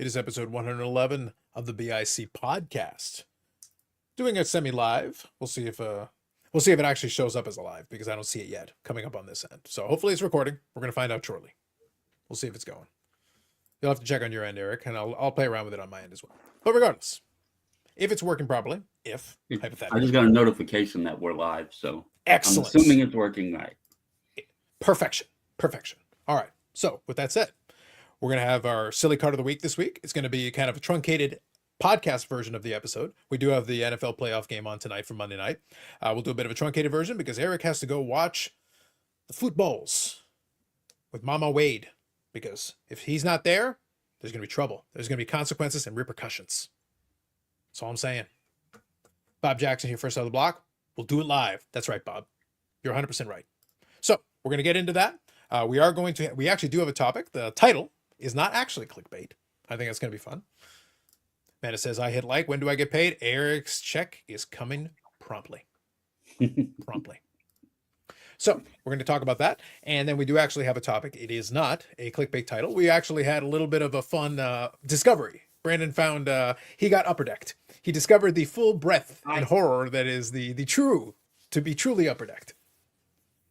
It is episode 111 of the BIC podcast. Doing it semi-live. We'll see if it actually shows up as a live because I don't see it yet coming up on this end. So hopefully it's recording. We're gonna find out shortly. We'll see if it's going. You'll have to check on your end, Eric, and I'll play around with it on my end as well. But regardless, if it's working properly, hypothetically, I just got a notification that we're live, so excellent. I'm assuming it's working right. Perfection. All right. So with that said, we're going to have our silly card of the week this week. It's going to be kind of a truncated podcast version of the episode. We do have the NFL playoff game on tonight for Monday night. We'll do a bit of a truncated version because Eric has to go watch the footballs with Mama Wade. Because if he's not there, there's going to be trouble. There's going to be consequences and repercussions. That's all I'm saying. Bob Jackson here, first out of the block. We'll do it live. That's right, Bob. You're 100% right. So we're going to get into that. We actually do have a topic. The title is not actually clickbait. I think that's going to be fun. Man, it says, I hit like. When do I get paid? Eric's check is coming promptly. So we're going to talk about that. And then we do actually have a topic. It is not a clickbait title. We actually had a little bit of a fun discovery. Brandon found he got upper decked. He discovered the full breadth and horror that is the truly upper decked.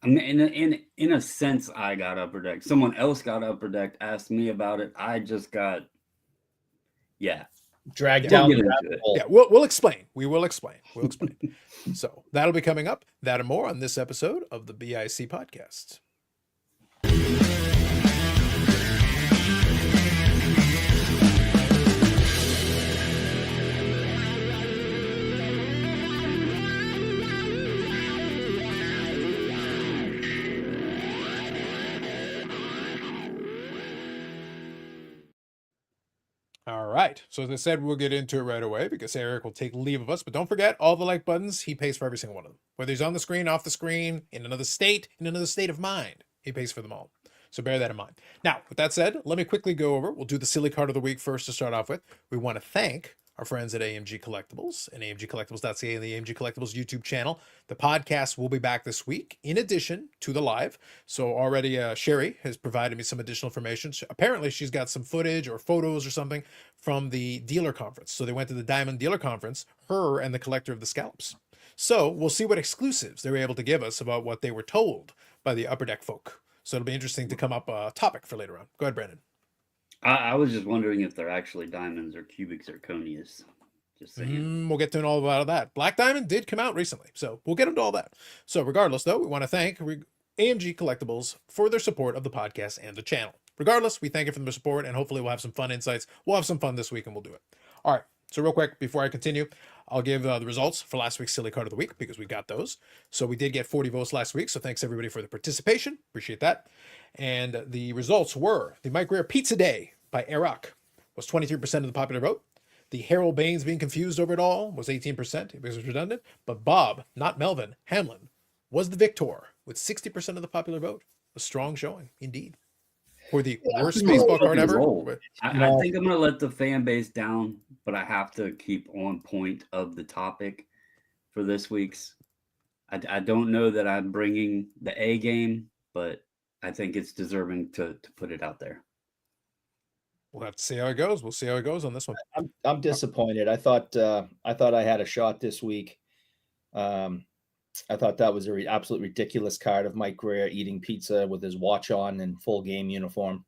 I mean, in a sense, I got upper decked. Someone else got upper decked, asked me about it. I just got, dragged down the rabbit hole. Yeah, we'll explain. We will explain. So that'll be coming up. That and more on this episode of the BIC podcast. All right. So as I said, we'll get into it right away because Eric will take leave of us. But don't forget, all the like buttons, he pays for every single one of them. Whether he's on the screen, off the screen, in another state of mind, he pays for them all. So bear that in mind. Now, with that said, let me quickly go over. We'll do the silly card of the week first to start off with. We want to thank our friends at AMG Collectibles and AMGcollectibles.ca and the AMG Collectibles YouTube channel. The podcast will be back this week in addition to the live. So already Sherry has provided me some additional information. Apparently she's got some footage or photos or something from the dealer conference. So they went to the Diamond Dealer Conference, her and the collector of the scallops. So we'll see what exclusives they were able to give us about what they were told by the Upper Deck folk. So it'll be interesting to come up a topic for later on. Go ahead, Brandon. I was just wondering if they're actually diamonds or cubic zirconias. Just saying. We'll get to all about that. Black Diamond did come out recently, so we'll get into all that. So regardless, though, we want to thank AMG Collectibles for their support of the podcast and the channel. Regardless, we thank you for their support, and hopefully we'll have some fun insights. We'll have some fun this week, and we'll do it. All right, so real quick, before I continue, I'll give the results for last week's Silly Card of the Week, because we got those. So we did get 40 votes last week, so thanks everybody for the participation. Appreciate that. And the results were the Mike Greer Pizza Day by Eric was 23% of the popular vote. The Harold Baines being confused over it all was 18%. It was redundant. But Bob, not Melvin, Hamlin, was the victor with 60% of the popular vote. A strong showing, indeed. For the worst baseball card ever. I think I'm going to let the fan base down, but I have to keep on point of the topic for this week's. I don't know that I'm bringing the A game, but I think it's deserving to put it out there. We'll have to see how it goes. We'll see how it goes on this one. I'm disappointed. I thought I had a shot this week. I thought that was an absolute ridiculous card of Mike Greer eating pizza with his watch on and full game uniform.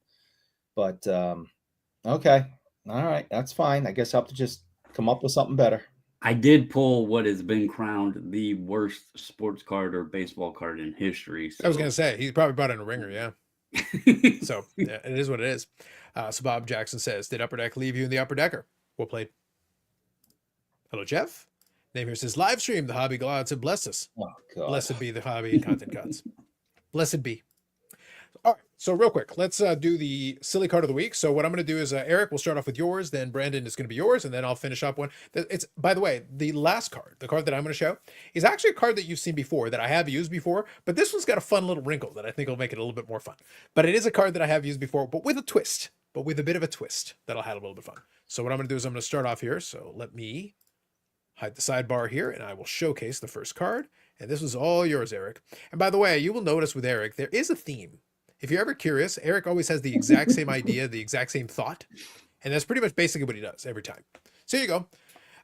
But okay, all right, that's fine. I guess I'll have to just come up with something better. I did pull what has been crowned the worst sports card or baseball card in history. So. I was going to say, he's probably brought in a ringer, yeah. So yeah, it is what it is. So Bob Jackson says, did Upper Deck leave you in the Upper Decker? Well played. Hello, Jeff. Name here says, live stream, the hobby gods have blessed us. Oh, God. Blessed be the hobby and content gods. Blessed be. All right, so real quick, let's do the silly card of the week. So what I'm going to do is, Eric, we'll start off with yours, then Brandon is going to be yours, and then I'll finish up one. It's, by the way, the last card, the card that I'm going to show, is actually a card that you've seen before, that I have used before, but this one's got a fun little wrinkle that I think will make it a little bit more fun. But it is a card that I have used before, but with a twist, but with a bit of a twist that'll have a little bit of fun. So what I'm going to do is I'm going to start off here. So let me hide the sidebar here, and I will showcase the first card. And this was all yours, Eric. And by the way, you will notice with Eric, there is a theme. If you're ever curious, Eric always has the exact same idea, the exact same thought, And that's pretty much basically what he does every time. So here you go.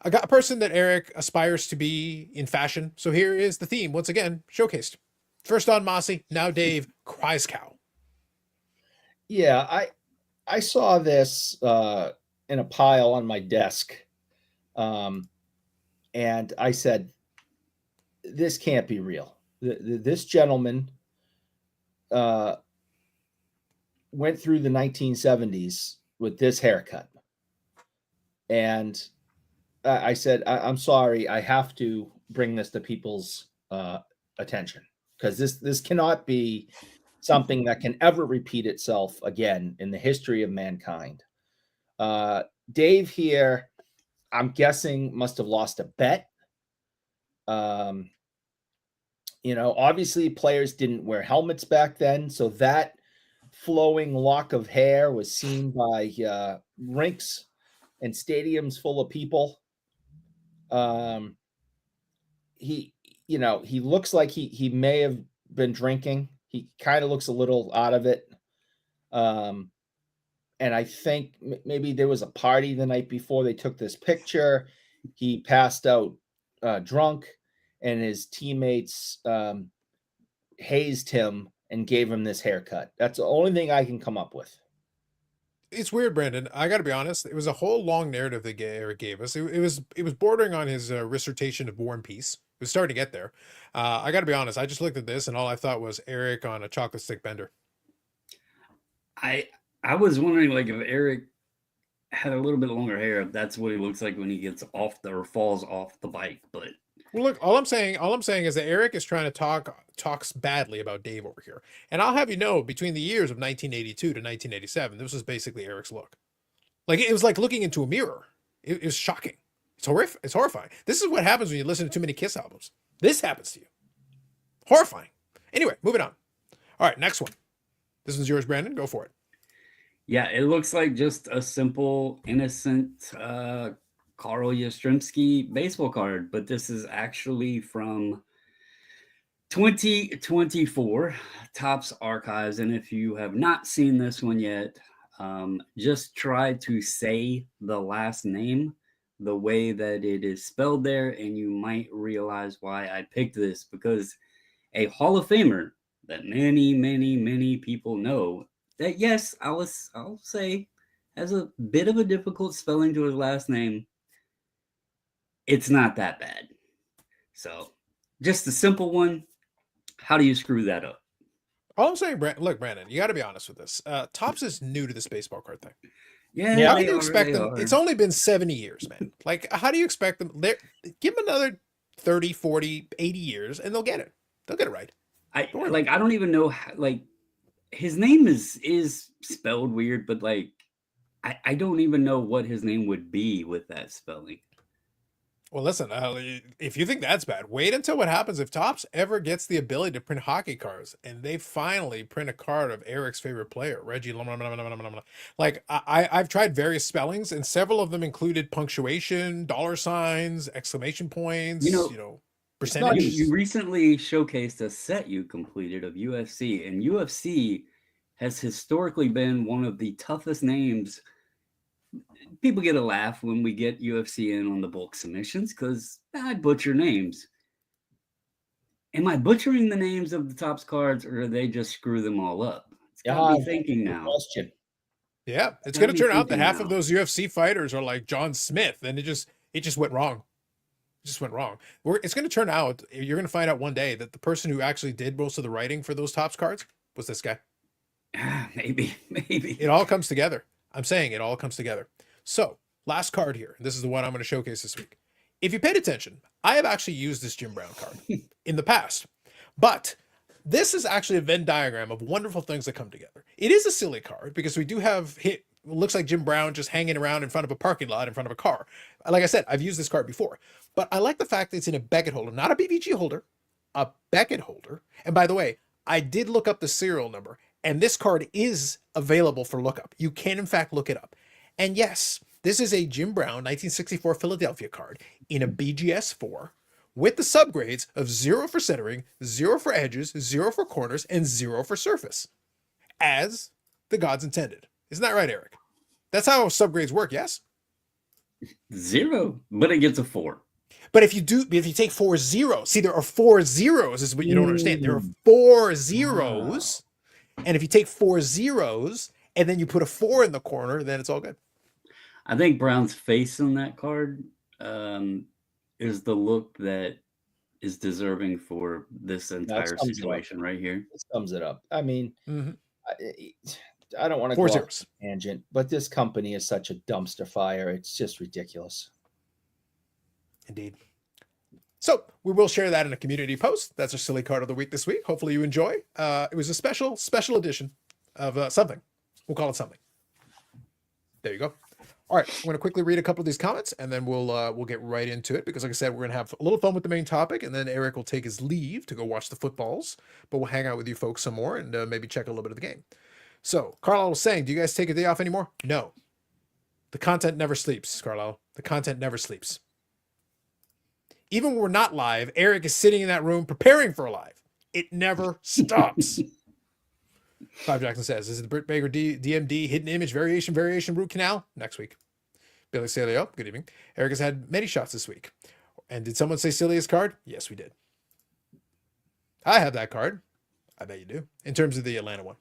I got a person that Eric aspires to be in fashion. So here is the theme, once again, showcased. First on Mossy, now Dave, cries cow. Yeah, I saw this in a pile on my desk, and I said, "This can't be real." This gentleman went through the 1970s with this haircut, and I said, "I'm sorry, I have to bring this to people's attention because this cannot be something that can ever repeat itself again in the history of mankind." Dave here, I'm guessing, must have lost a bet. Obviously players didn't wear helmets back then, so that flowing lock of hair was seen by rinks and stadiums full of people. He looks like he may have been drinking. He kind of looks a little out of it. And I think maybe there was a party the night before they took this picture. He passed out drunk, and his teammates hazed him and gave him this haircut. That's the only thing I can come up with. It's weird, Brandon. I got to be honest. It was a whole long narrative that Eric gave us. It was bordering on his recitation of War and Peace. It was starting to get there. I got to be honest. I just looked at this and all I thought was Eric on a chocolate stick bender. I was wondering, like, if Eric had a little bit longer hair, if that's what he looks like when he gets off or falls off the bike. But well, look, all I'm saying is that Eric is trying to talks badly about Dave over here. And I'll have you know, between the years of 1982 to 1987, this was basically Eric's look. Like, it was like looking into a mirror. It was shocking. It's horrific. It's horrifying. This is what happens when you listen to too many Kiss albums. This happens to you. Horrifying. Anyway, moving on. All right, next one. This one's yours, Brandon. Go for it. Yeah, it looks like just a simple, innocent Carl Yastrzemski baseball card, but this is actually from 2024 Topps Archives. And if you have not seen this one yet, just try to say the last name the way that it is spelled there, and you might realize why I picked this, because a Hall of Famer that many, many, many people know that, yes, I'll say, has a bit of a difficult spelling to his last name. It's not that bad. So, just a simple one. How do you screw that up? All I'm saying, look, Brandon, you got to be honest with this. Topps is new to this baseball card thing. Yeah, how do you expect them? It's only been 70 years, man. Like, how do you expect them? Give them another 30, 40, 80 years, and they'll get it. They'll get it right. I don't even know how, like, his name is spelled weird, but like I don't even know what his name would be with that spelling. Well, listen, if you think that's bad, wait until what happens if Topps ever gets the ability to print hockey cards and they finally print a card of Eric's favorite player, Reggie. Like, I've tried various spellings, and several of them included punctuation, dollar signs, exclamation points, percentage. You recently showcased a set you completed of UFC, and UFC has historically been one of the toughest names. People get a laugh when we get UFC in on the bulk submissions because I butcher names. Am I butchering the names of the Topps cards, or do they just screw them all up? It's got me thinking now. Question. Yeah, it's going to turn out that half of those UFC fighters are like John Smith, and it just went wrong. It just went wrong. It's going to turn out, you're going to find out one day that the person who actually did most of the writing for those Topps cards was this guy. Maybe. It all comes together. I'm saying it all comes together. So, last card here. This is the one I'm going to showcase this week. If you paid attention, I have actually used this Jim Brown card in the past. But this is actually a Venn diagram of wonderful things that come together. It is a silly card because we do have looks like Jim Brown just hanging around in front of a parking lot in front of a car. Like I said, I've used this card before. But I like the fact that it's in a Beckett holder, not a BBG holder, a Beckett holder. And by the way, I did look up the serial number, and this card is available for lookup. You can, in fact, look it up. And yes, this is a Jim Brown 1964 Philadelphia card in a BGS 4 with the subgrades of 0 for centering, 0 for edges, 0 for corners, and 0 for surface, as the gods intended. Isn't that right, Eric? That's how subgrades work, yes? 0, but it gets a 4. But if you take 4 zeros, see, there are 4 zeros, is what you don't understand. There are Mm. 4 zeros. And if you take 4 zeros and then you put a 4 in the corner, then it's all good. I think Brown's face on that card is the look that is deserving for this entire sums it up. situation right here. It sums it up. I mean, Mhm. I don't want to 4 go off zeros. a tangent, but this company is such a dumpster fire. It's just ridiculous. Indeed. So we will share that in a community post. That's our silly card of the week this week. Hopefully you enjoy. It was a special edition of something. We'll call it something. There you go. All right, I'm going to quickly read a couple of these comments, and then we'll get right into it because, like I said, we're going to have a little fun with the main topic, and then Eric will take his leave to go watch the footballs. But we'll hang out with you folks some more and maybe check a little bit of the game. So Carlisle was saying, do you guys take a day off anymore? No. The content never sleeps, Carlisle. The content never sleeps. Even when we're not live, Eric is sitting in that room preparing for a live. It never stops. Bob Jackson says, is it the Britt Baker DMD hidden image variation root canal? Next week. Billy Salio, good evening. Eric has had many shots this week. And did someone say silliest card? Yes, we did. I have that card. I bet you do. In terms of the Atlanta one.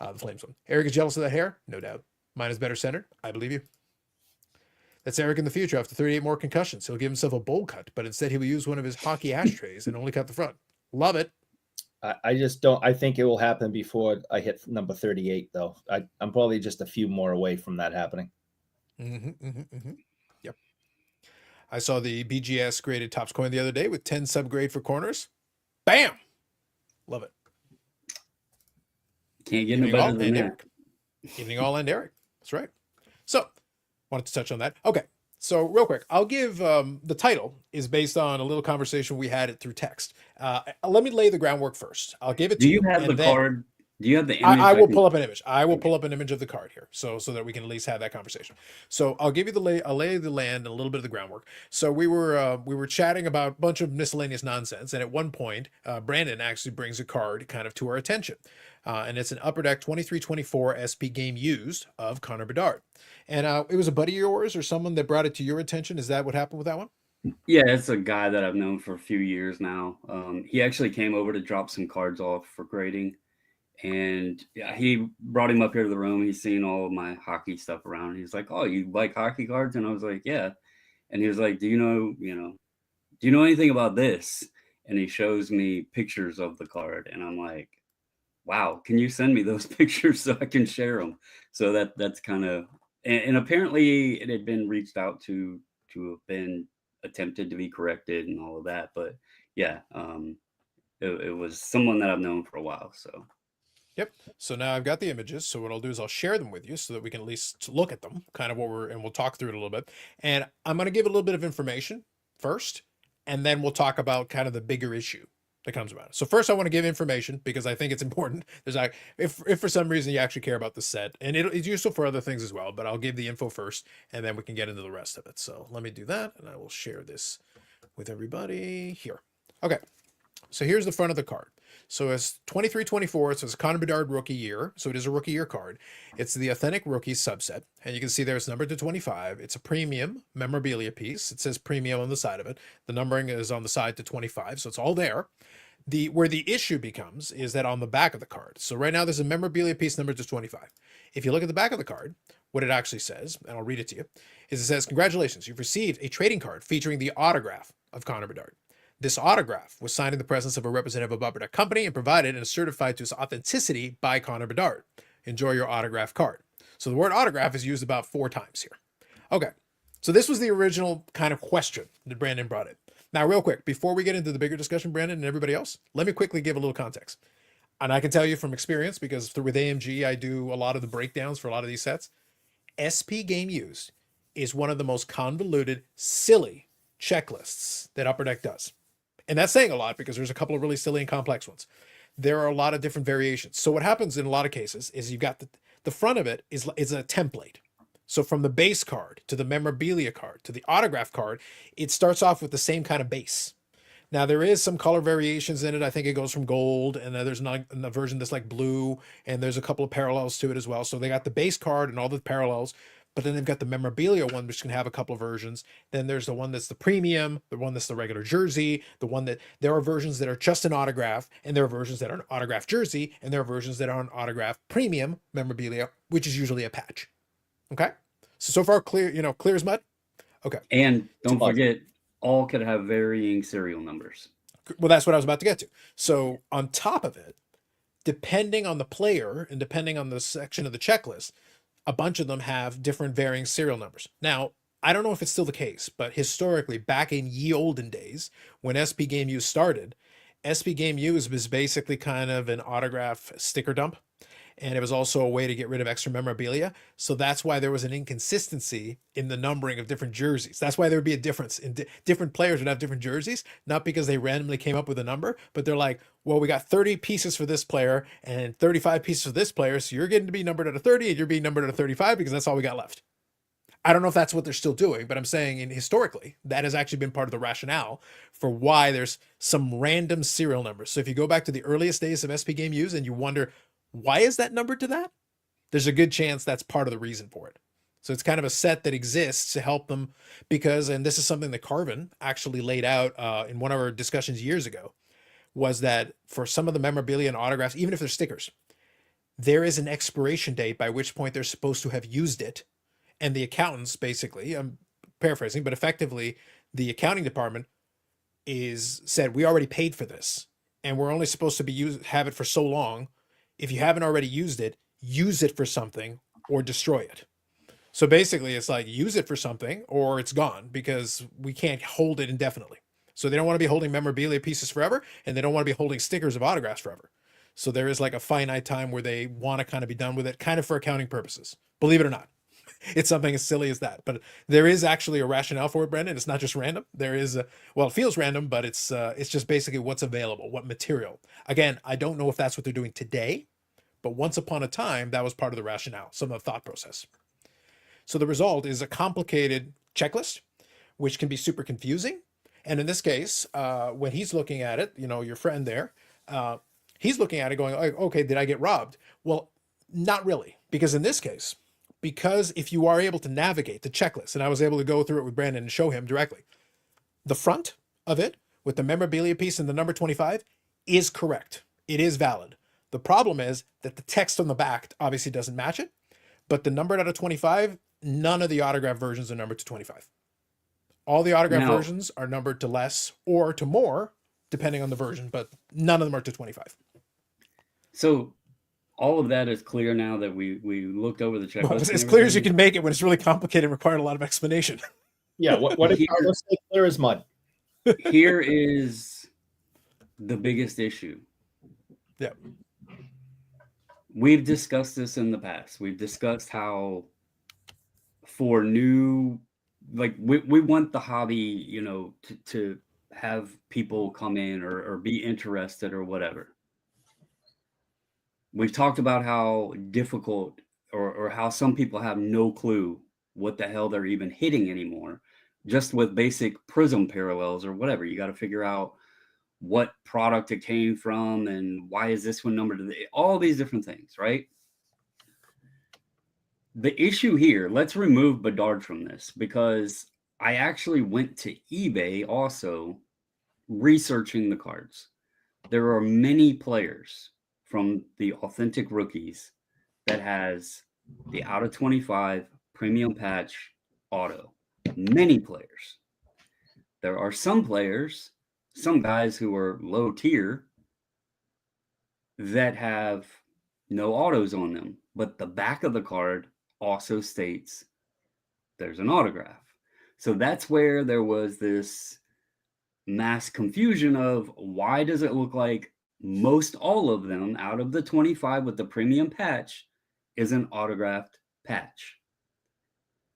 The Flames one. Eric is jealous of that hair? No doubt. Mine is better centered? I believe you. That's Eric in the future. After 38 more concussions, he'll give himself a bowl cut, but instead he will use one of his hockey ashtrays and only cut the front. Love it. I just don't. I think it will happen before I hit number 38, though. I'm probably just a few more away from that happening. Yep. I saw the BGS graded tops coin the other day with 10 subgrade for corners. Bam! Love it. Can't get no better than that. Eric. Evening all and Eric. That's right. So, wanted to touch on that. Okay. So real quick, I'll give the title is based on a little conversation we had it through text. Let me lay the groundwork first. I'll give it to you. Do you have the card? Do you have the image? I will pull up an image. I will pull up an image of the card here, so that we can at least have that conversation. So I'll give you I'll lay the land and a little bit of the groundwork. So we were chatting about a bunch of miscellaneous nonsense, and at one point, Brandon actually brings a card kind of to our attention, and it's an Upper Deck 23-24 SP game used of Connor Bedard, and it was a buddy of yours or someone that brought it to your attention. Is that what happened with that one? Yeah, it's a guy that I've known for a few years now. He actually came over to drop some cards off for grading. And yeah, he brought him up here to the room. He's seen all of my hockey stuff around. He's like, "Oh, you like hockey cards?" And I was like, "Yeah." And he was like, do you know anything about this?" And he shows me pictures of the card, and I'm like, "Wow, can you send me those pictures so I can share them?" So that's kind of, and apparently it had been reached out to have been attempted to be corrected and all of that. But yeah, it was someone that I've known for a while. So. Yep. So now I've got the images. So what I'll do is I'll share them with you so that we can at least look at them, kind of and we'll talk through it a little bit. And I'm going to give a little bit of information first, and then we'll talk about kind of the bigger issue that comes about it. So first I want to give information because I think it's important. There's like, if for some reason you actually care about the set, and it's useful for other things as well, but I'll give the info first and then we can get into the rest of it. So let me do that and I will share this with everybody here. Okay. So here's the front of the card. So it's 23-24. So it's a Connor Bedard rookie year. So it is a rookie year card. It's the authentic rookie subset. And you can see there it's numbered to 25. It's a premium memorabilia piece. It says premium on the side of it. The numbering is on the side to 25. So it's all there. Where the issue becomes is that on the back of the card. So right now there's a memorabilia piece numbered to 25. If you look at the back of the card, what it actually says, and I'll read it to you, is it says, "Congratulations, you've received a trading card featuring the autograph of Connor Bedard. This autograph was signed in the presence of a representative of Upper Deck Company and provided and is certified to its authenticity by Connor Bedard. Enjoy your autograph card." So the word autograph is used about 4 times here. Okay, so this was the original kind of question that Brandon brought in. Now, real quick, before we get into the bigger discussion, Brandon and everybody else, let me quickly give a little context. And I can tell you from experience, because with AMG, I do a lot of the breakdowns for a lot of these sets. SP game used is one of the most convoluted, silly checklists that Upper Deck does. And that's saying a lot because there's a couple of really silly and complex ones. There are a lot of different variations. So what happens in a lot of cases is you've got the front of it is a template. So from the base card to the memorabilia card to the autograph card, it starts off with the same kind of base. Now there is some color variations in it. I think it goes from gold, and then there's a version that's like blue, and there's a couple of parallels to it as well. So they got the base card and all the parallels, But then they've got the memorabilia one, which can have a couple of versions. Then there's the one that's the premium, the one that's the regular jersey, the one that there are versions that are just an autograph, and there are versions that are an autograph jersey, and there are versions that are an autograph premium memorabilia, which is usually a patch. Okay. So far clear, clear as mud. Okay. And don't forget, all could have varying serial numbers. Well, that's what I was about to get to. So on top of it, depending on the player and depending on the section of the checklist, a bunch of them have different varying serial numbers. Now, I don't know if it's still the case, but historically, back in ye olden days, when SP Game Use started, SP Game Use was basically kind of an autograph sticker dump. And it was also a way to get rid of extra memorabilia. So that's why there was an inconsistency in the numbering of different jerseys. That's why there would be a difference in different players would have different jerseys, not because they randomly came up with a number, but they're like, well, we got 30 pieces for this player and 35 pieces for this player. So you're getting to be numbered at a 30 and you're being numbered at a 35 because that's all we got left. I don't know if that's what they're still doing, but I'm saying historically, that has actually been part of the rationale for why there's some random serial numbers. So if you go back to the earliest days of SP Game Use and you wonder, why is that numbered to that? There's a good chance that's part of the reason for it. So it's kind of a set that exists to help them because, and this is something that Carvin actually laid out in one of our discussions years ago, was that for some of the memorabilia and autographs, even if they're stickers, there is an expiration date by which point they're supposed to have used it. And the accountants basically, I'm paraphrasing, but effectively the accounting department said, we already paid for this and we're only supposed to have it for so long. If you haven't already used it, use it for something or destroy it. So basically it's like use it for something or it's gone because we can't hold it indefinitely. So they don't want to be holding memorabilia pieces forever and they don't want to be holding stickers of autographs forever. So there is like a finite time where they want to kind of be done with it, kind of for accounting purposes, believe it or not. It's something as silly as that, but there is actually a rationale for it, Brendan. It's not just random. There is well, it feels random, but it's just basically what's available, what material. Again, I don't know if that's what they're doing today, but once upon a time, that was part of the rationale, some of the thought process. So the result is a complicated checklist, which can be super confusing. And in this case, when he's looking at it, your friend there, he's looking at it going, okay, did I get robbed? Well, not really, because in this case, because if you are able to navigate the checklist, and I was able to go through it with Brandon and show him directly, the front of it with the memorabilia piece and the number 25 is correct. It is valid. The problem is that the text on the back obviously doesn't match it, but the numbered out of 25, none of the autograph versions are numbered to 25. All the autograph versions are numbered to less or to more, depending on the version, but none of them are to 25. So all of that is clear now that we looked over the checklist. Well, it's as clear as you can make it when it's really complicated and required a lot of explanation. Yeah, what if Carlos say clear as mud? Here is the biggest issue. Yeah. We've discussed this in the past. We've discussed how for new, like we want the hobby, to have people come in or be interested or whatever. We've talked about how difficult or how some people have no clue what the hell they're even hitting anymore, just with basic prism parallels or whatever. You got to figure out what product it came from and why is this one numbered to all these different things, right? The issue here, let's remove Bedard from this because I actually went to eBay also researching the cards. There are many players from the authentic rookies that has the out of 25 premium patch auto. Many players. There are some players, some guys who are low tier that have no autos on them, but the back of the card also states there's an autograph. So that's where there was this mass confusion of why does it look like most all of them out of the 25 with the premium patch is an autographed patch.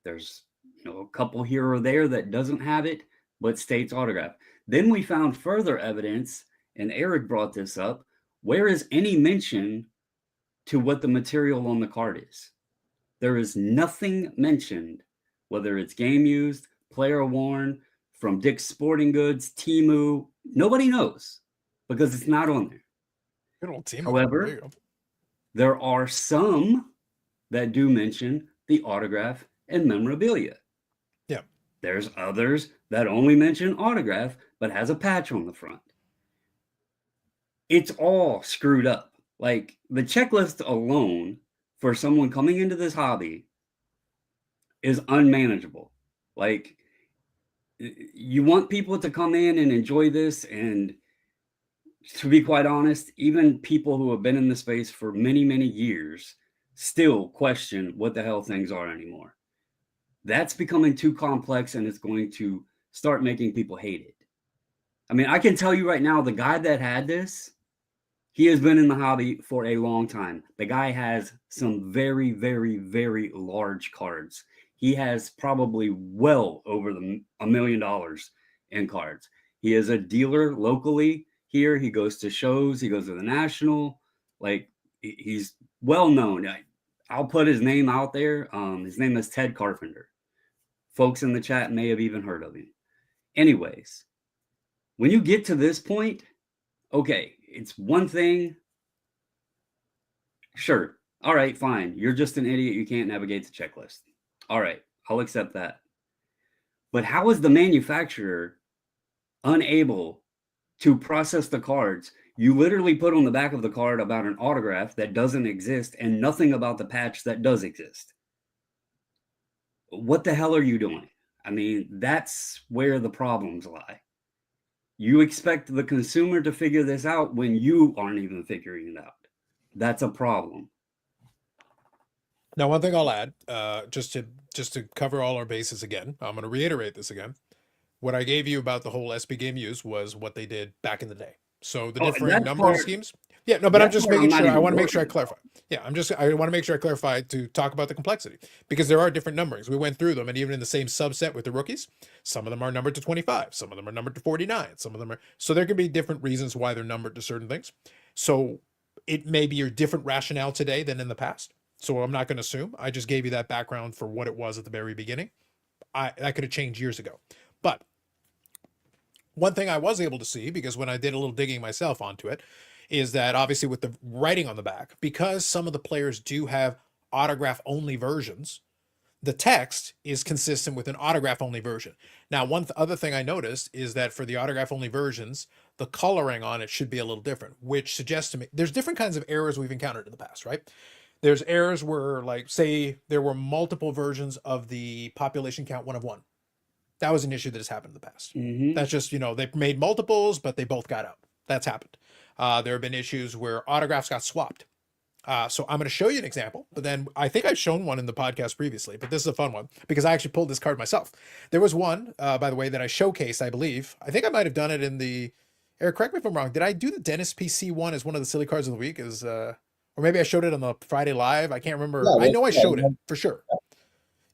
There's a couple here or there that doesn't have it, but states autograph. Then we found further evidence, and Eric brought this up. Where is any mention to what the material on the card is? There is nothing mentioned, whether it's game used, player worn, from Dick's Sporting Goods, Temu. Nobody knows because it's not on there. Good old Temu. However, there are some that do mention the autograph and memorabilia. Yeah. There's others that only mention autograph, but has a patch on the front. It's all screwed up. Like the checklist alone for someone coming into this hobby is unmanageable. Like you want people to come in and enjoy this, and to be quite honest, even people who have been in the space for many, many years still question what the hell things are anymore. That's becoming too complex, and it's going to start making people hate it. I mean, I can tell you right now, the guy that had this, he has been in the hobby for a long time. The guy has some very, very, very large cards. He has probably well over $1 million in cards. He is a dealer locally here. He goes to shows. He goes to the National. Like, he's well known. I'll put his name out there. His name is Ted Carpenter. Folks in the chat may have even heard of him. Anyways, when you get to this point, okay, it's one thing. Sure. All right, fine. You're just an idiot. You can't navigate the checklist. All right, I'll accept that. But how is the manufacturer unable to process the cards? You literally put on the back of the card about an autograph that doesn't exist and nothing about the patch that does exist. What the hell are you doing? I mean, that's where the problems lie. You expect the consumer to figure this out when you aren't even figuring it out. That's a problem. Now, one thing I'll add, just to cover all our bases again, I'm going to reiterate this again. What I gave you about the whole SB game use was what they did back in the day. So the different numbering schemes. Yeah, no, but I'm just making sure. I want to make sure I clarify. Yeah, I want to make sure I clarify to talk about the complexity, because there are different numberings. We went through them, and even in the same subset with the rookies, some of them are numbered to 25, some of them are numbered to 49, some of them are. So there can be different reasons why they're numbered to certain things. So it may be your different rationale today than in the past. So I'm not going to assume. I just gave you that background for what it was at the very beginning. That could have changed years ago. But one thing I was able to see, because when I did a little digging myself onto it, is that obviously with the writing on the back, because some of the players do have autograph only versions, the text is consistent with an autograph only version. Now, other thing I noticed is that for the autograph only versions, the coloring on it should be a little different, which suggests to me there's different kinds of errors we've encountered in the past, right? There's errors where, like, say there were multiple versions of the population count 1 of 1. That was an issue that has happened in the past. Mm-hmm. That's just, they made multiples, but they both got out. That's happened. There have been issues where autographs got swapped. So I'm going to show you an example, but then I think I've shown one in the podcast previously, but this is a fun one because I actually pulled this card myself. There was one, by the way, that I showcased, I believe. I think I might have done it in the, Eric, correct me if I'm wrong. Did I do the Dennis PC one as one of the silly cards of the week? Or maybe I showed it on the Friday Live. I can't remember. Yeah, I know I showed it for sure.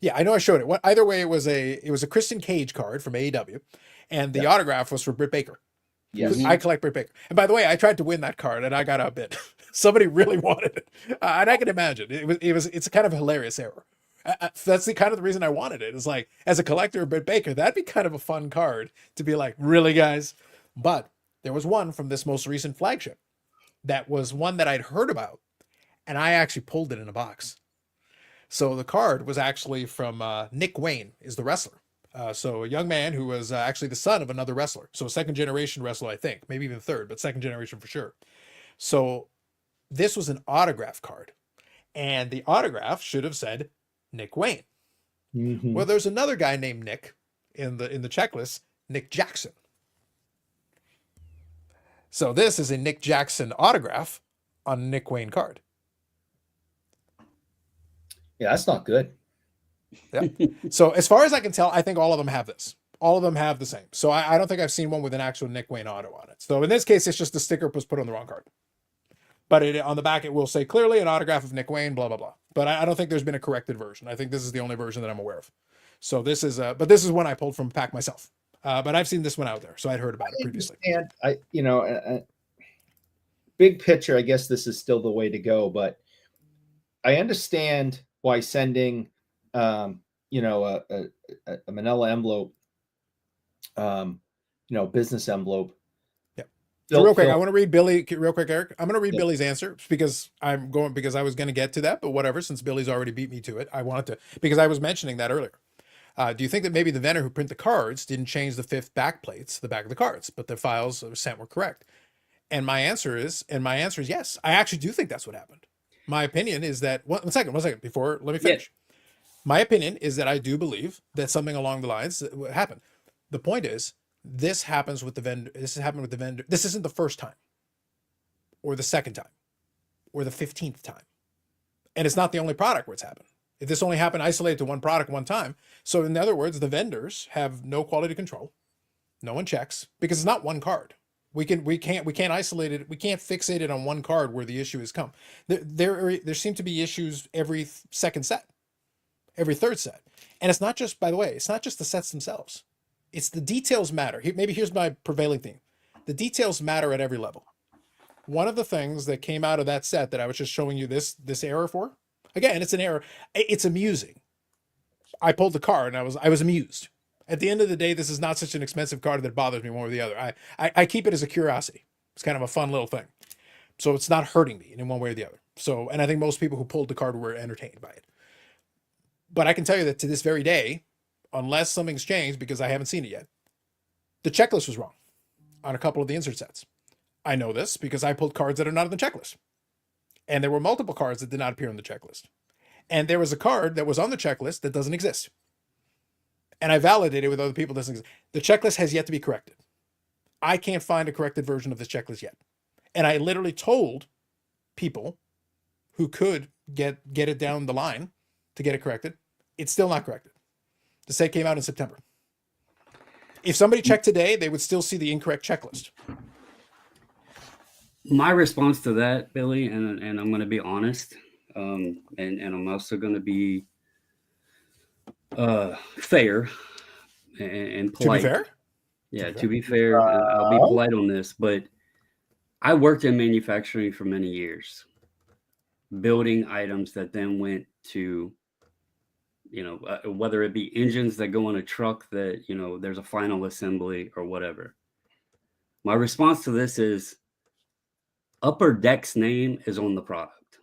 Yeah, I know I showed it. Either way, it was a Kristen Cage card from AEW, and the autograph was for Britt Baker. Yes. I collect Britt Baker. And by the way, I tried to win that card, and I got outbid. Somebody really wanted it, and I can imagine it's a kind of a hilarious error. That's the kind of the reason I wanted it. It's like, as a collector of Britt Baker, that'd be kind of a fun card to be like, really, guys? But there was one from this most recent flagship that was one that I'd heard about, and I actually pulled it in a box. So the card was actually from Nick Wayne, is the wrestler. So a young man who was actually the son of another wrestler. So a second generation wrestler, I think, maybe even third, but second generation for sure. So this was an autograph card, and the autograph should have said Nick Wayne. Mm-hmm. Well, there's another guy named Nick in the checklist, Nick Jackson. So this is a Nick Jackson autograph on a Nick Wayne card. Yeah, that's not good. Yeah. So as far as I can tell, I think all of them have this. All of them have the same. So I don't think I've seen one with an actual Nick Wayne auto on it. So in this case, it's just the sticker was put on the wrong card. But on the back, it will say clearly an autograph of Nick Wayne, blah, blah, blah. But I don't think there's been a corrected version. I think this is the only version that I'm aware of. So this is one I pulled from pack myself. But I've seen this one out there, so I'd heard about it previously. And big picture, I guess this is still the way to go. But I understand why sending, a manila envelope, business envelope, So real quick, I Phil, want to read Billy real quick, Eric. I'm going to read Yeah. Billy's answer because I was going to get to that, but whatever. Since Billy's already beat me to it, I wanted to because I was mentioning that earlier. Do you think that maybe the vendor who print the cards didn't change the fifth back plates, the back of the cards, but the files sent were correct? And my answer is yes. I actually do think that's what happened. My opinion is that one second, before let me Yeah. finish. My opinion is that I do believe that something along the lines happened. The point is, this happens with the vendor. This has happened with the vendor. This isn't the first time, or the second time, or the 15th time, and it's not the only product where it's happened. If this only happened isolated to one product one time, so in other words, the vendors have no quality control. No one checks because it's not one card. We can't isolate it. We can't fixate it on one card where the issue has come. There seem to be issues every second set, every third set, and it's not just, by the way, it's not just the sets themselves. It's the details matter. Maybe here's my prevailing theme: the details matter at every level. One of the things that came out of that set that I was just showing you this error for, again, it's an error. It's amusing. I pulled the card and I was amused. At the end of the day, this is not such an expensive card that bothers me one or the other. I keep it as a curiosity. It's kind of a fun little thing. So it's not hurting me in one way or the other. So, and I think most people who pulled the card were entertained by it. But I can tell you that to this very day, unless something's changed, because I haven't seen it yet, the checklist was wrong on a couple of the insert sets. I know this because I pulled cards that are not on the checklist. And there were multiple cards that did not appear on the checklist. And there was a card that was on the checklist that doesn't exist. And I validated with other people doesn't exist. The checklist has yet to be corrected. I can't find a corrected version of this checklist yet. And I literally told people who could get it down the line to get it corrected. It's still not corrected. The set came out in September. If somebody checked today, they would still see the incorrect checklist. My response to that, Billy, and I'm going to be honest, and I'm also going to be fair and polite. To be fair? Yeah, to be fair, I'll be polite on this, but I worked in manufacturing for many years, building items that then went to, whether it be engines that go on a truck that, there's a final assembly or whatever. My response to this is Upper Deck's name is on the product,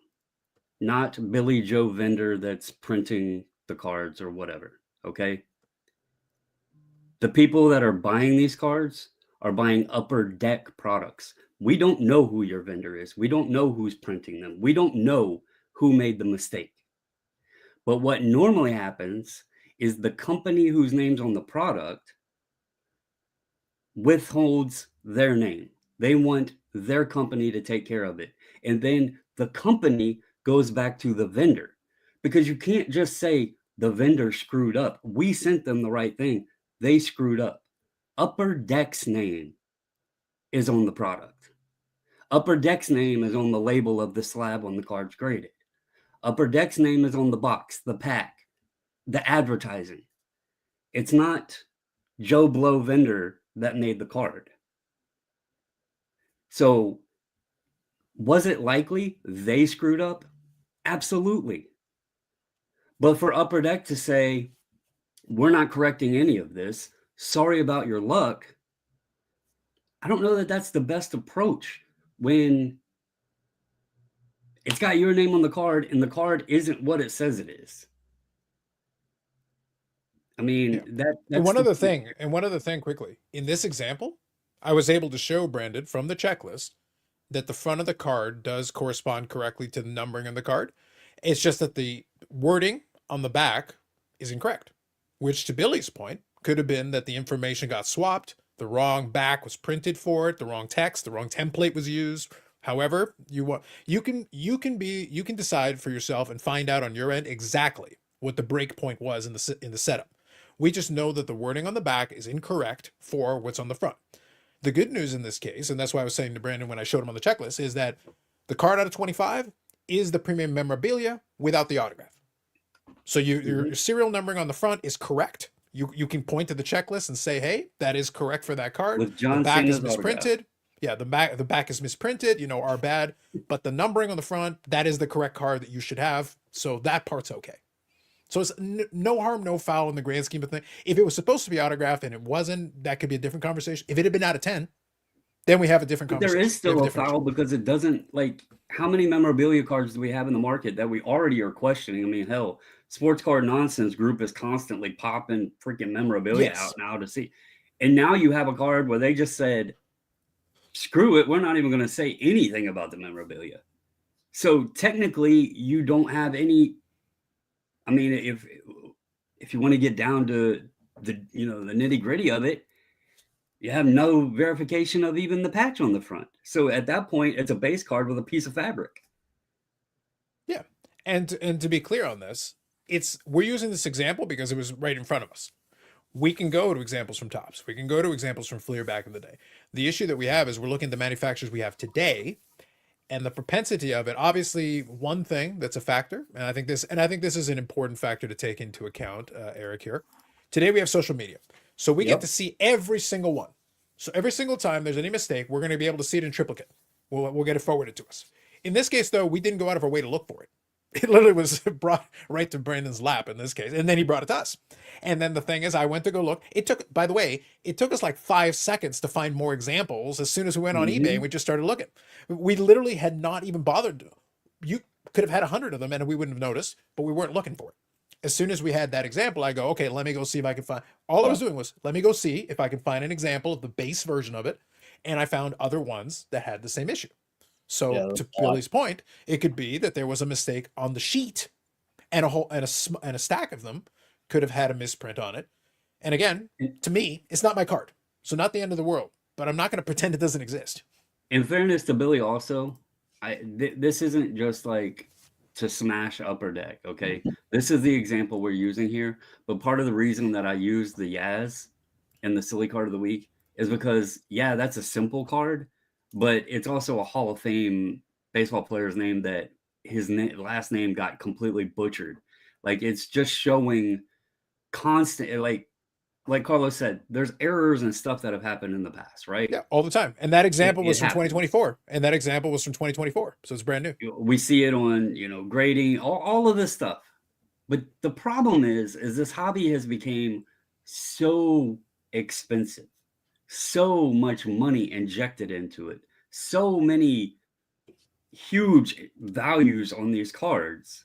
not Billy Joe vendor that's printing the cards or whatever, okay? The people that are buying these cards are buying Upper Deck products. We don't know who your vendor is. We don't know who's printing them. We don't know who made the mistake. But what normally happens is the company whose name's on the product withholds their name. They want their company to take care of it. And then the company goes back to the vendor, because you can't just say the vendor screwed up. We sent them the right thing. They screwed up. Upper Deck's name is on the product. Upper Deck's name is on the label of the slab on the cards graded. Upper Deck's name is on the box, the pack, the advertising. It's not Joe Blow vendor that made the card. So was it likely they screwed up? Absolutely. But for Upper Deck to say, we're not correcting any of this, sorry about your luck, I don't know that that's the best approach when it's got your name on the card and the card isn't what it says it is. I mean, Yeah. that's And one other thing quickly. In this example, I was able to show Brandon from the checklist that the front of the card does correspond correctly to the numbering on the card. It's just that the wording on the back is incorrect, which to Billy's point could have been that the information got swapped, the wrong back was printed for it, the wrong text, the wrong template was used. However, you can decide for yourself and find out on your end exactly what the break point was in the setup. We just know that the wording on the back is incorrect for what's on the front. The good news in this case, and that's why I was saying to Brandon when I showed him on the checklist, is that the card out of 25 is the premium memorabilia without the autograph. So your serial numbering on the front is correct. You can point to the checklist and say, hey, that is correct for that card. With John the back Cena's is misprinted. autograph. Yeah, the back is misprinted, our bad. But the numbering on the front, that is the correct card that you should have. So that part's okay. So it's no harm, no foul in the grand scheme of things. If it was supposed to be autographed and it wasn't, that could be a different conversation. If it had been out of 10, then we have a different But there conversation. is still a foul because it doesn't, like, how many memorabilia cards do we have in the market that we already are questioning? I mean, hell, Sports Card Nonsense Group is constantly popping freaking memorabilia out now to see. And now you have a card where they just said, screw it, we're not even going to say anything about the memorabilia. So technically, you don't have any. I mean, if you want to get down to the the nitty gritty of it, you have no verification of even the patch on the front. So at that point, it's a base card with a piece of fabric. Yeah, and to be clear on this, we're using this example because it was right in front of us. We can go to examples from Topps. We can go to examples from Fleer back in the day. The issue that we have is we're looking at the manufacturers we have today, and the propensity of it. Obviously, one thing that's a factor, and I think this is an important factor to take into account, Eric. Here, today we have social media, so we get to see every single one. So every single time there's any mistake, we're going to be able to see it in triplicate. We'll get it forwarded to us. In this case, though, we didn't go out of our way to look for it. It literally was brought right to Brandon's lap in this case, and then he brought it to us. And then the thing is, I went to go look. It took, by the way, it took us like 5 seconds to find more examples. As soon as we went on eBay and we just started looking, we literally had not even bothered to. You could have had 100 of them and we wouldn't have noticed, but we weren't looking for it. As soon as we had that example, I go, okay, let me go see if I can find. All I was doing was let me go see if I can find an example of the base version of it, and I found other ones that had the same issue. So to Billy's point, it could be that there was a mistake on the sheet, and a stack of them could have had a misprint on it. And again, to me, it's not my card, so not the end of the world. But I'm not going to pretend it doesn't exist. In fairness to Billy, also, this isn't just like to smash Upper Deck. Okay, this is the example we're using here. But part of the reason that I use the Yaz and the silly card of the week is because that's a simple card. But it's also a Hall of Fame baseball player's name that his last name got completely butchered. Like, it's just showing constant, like Carlos said, there's errors and stuff that have happened in the past, right? Yeah, all the time. And that example was from 2024. So it's brand new. We see it on, grading, all of this stuff. But the problem is this hobby has become so expensive. So much money injected into it, so many huge values on these cards,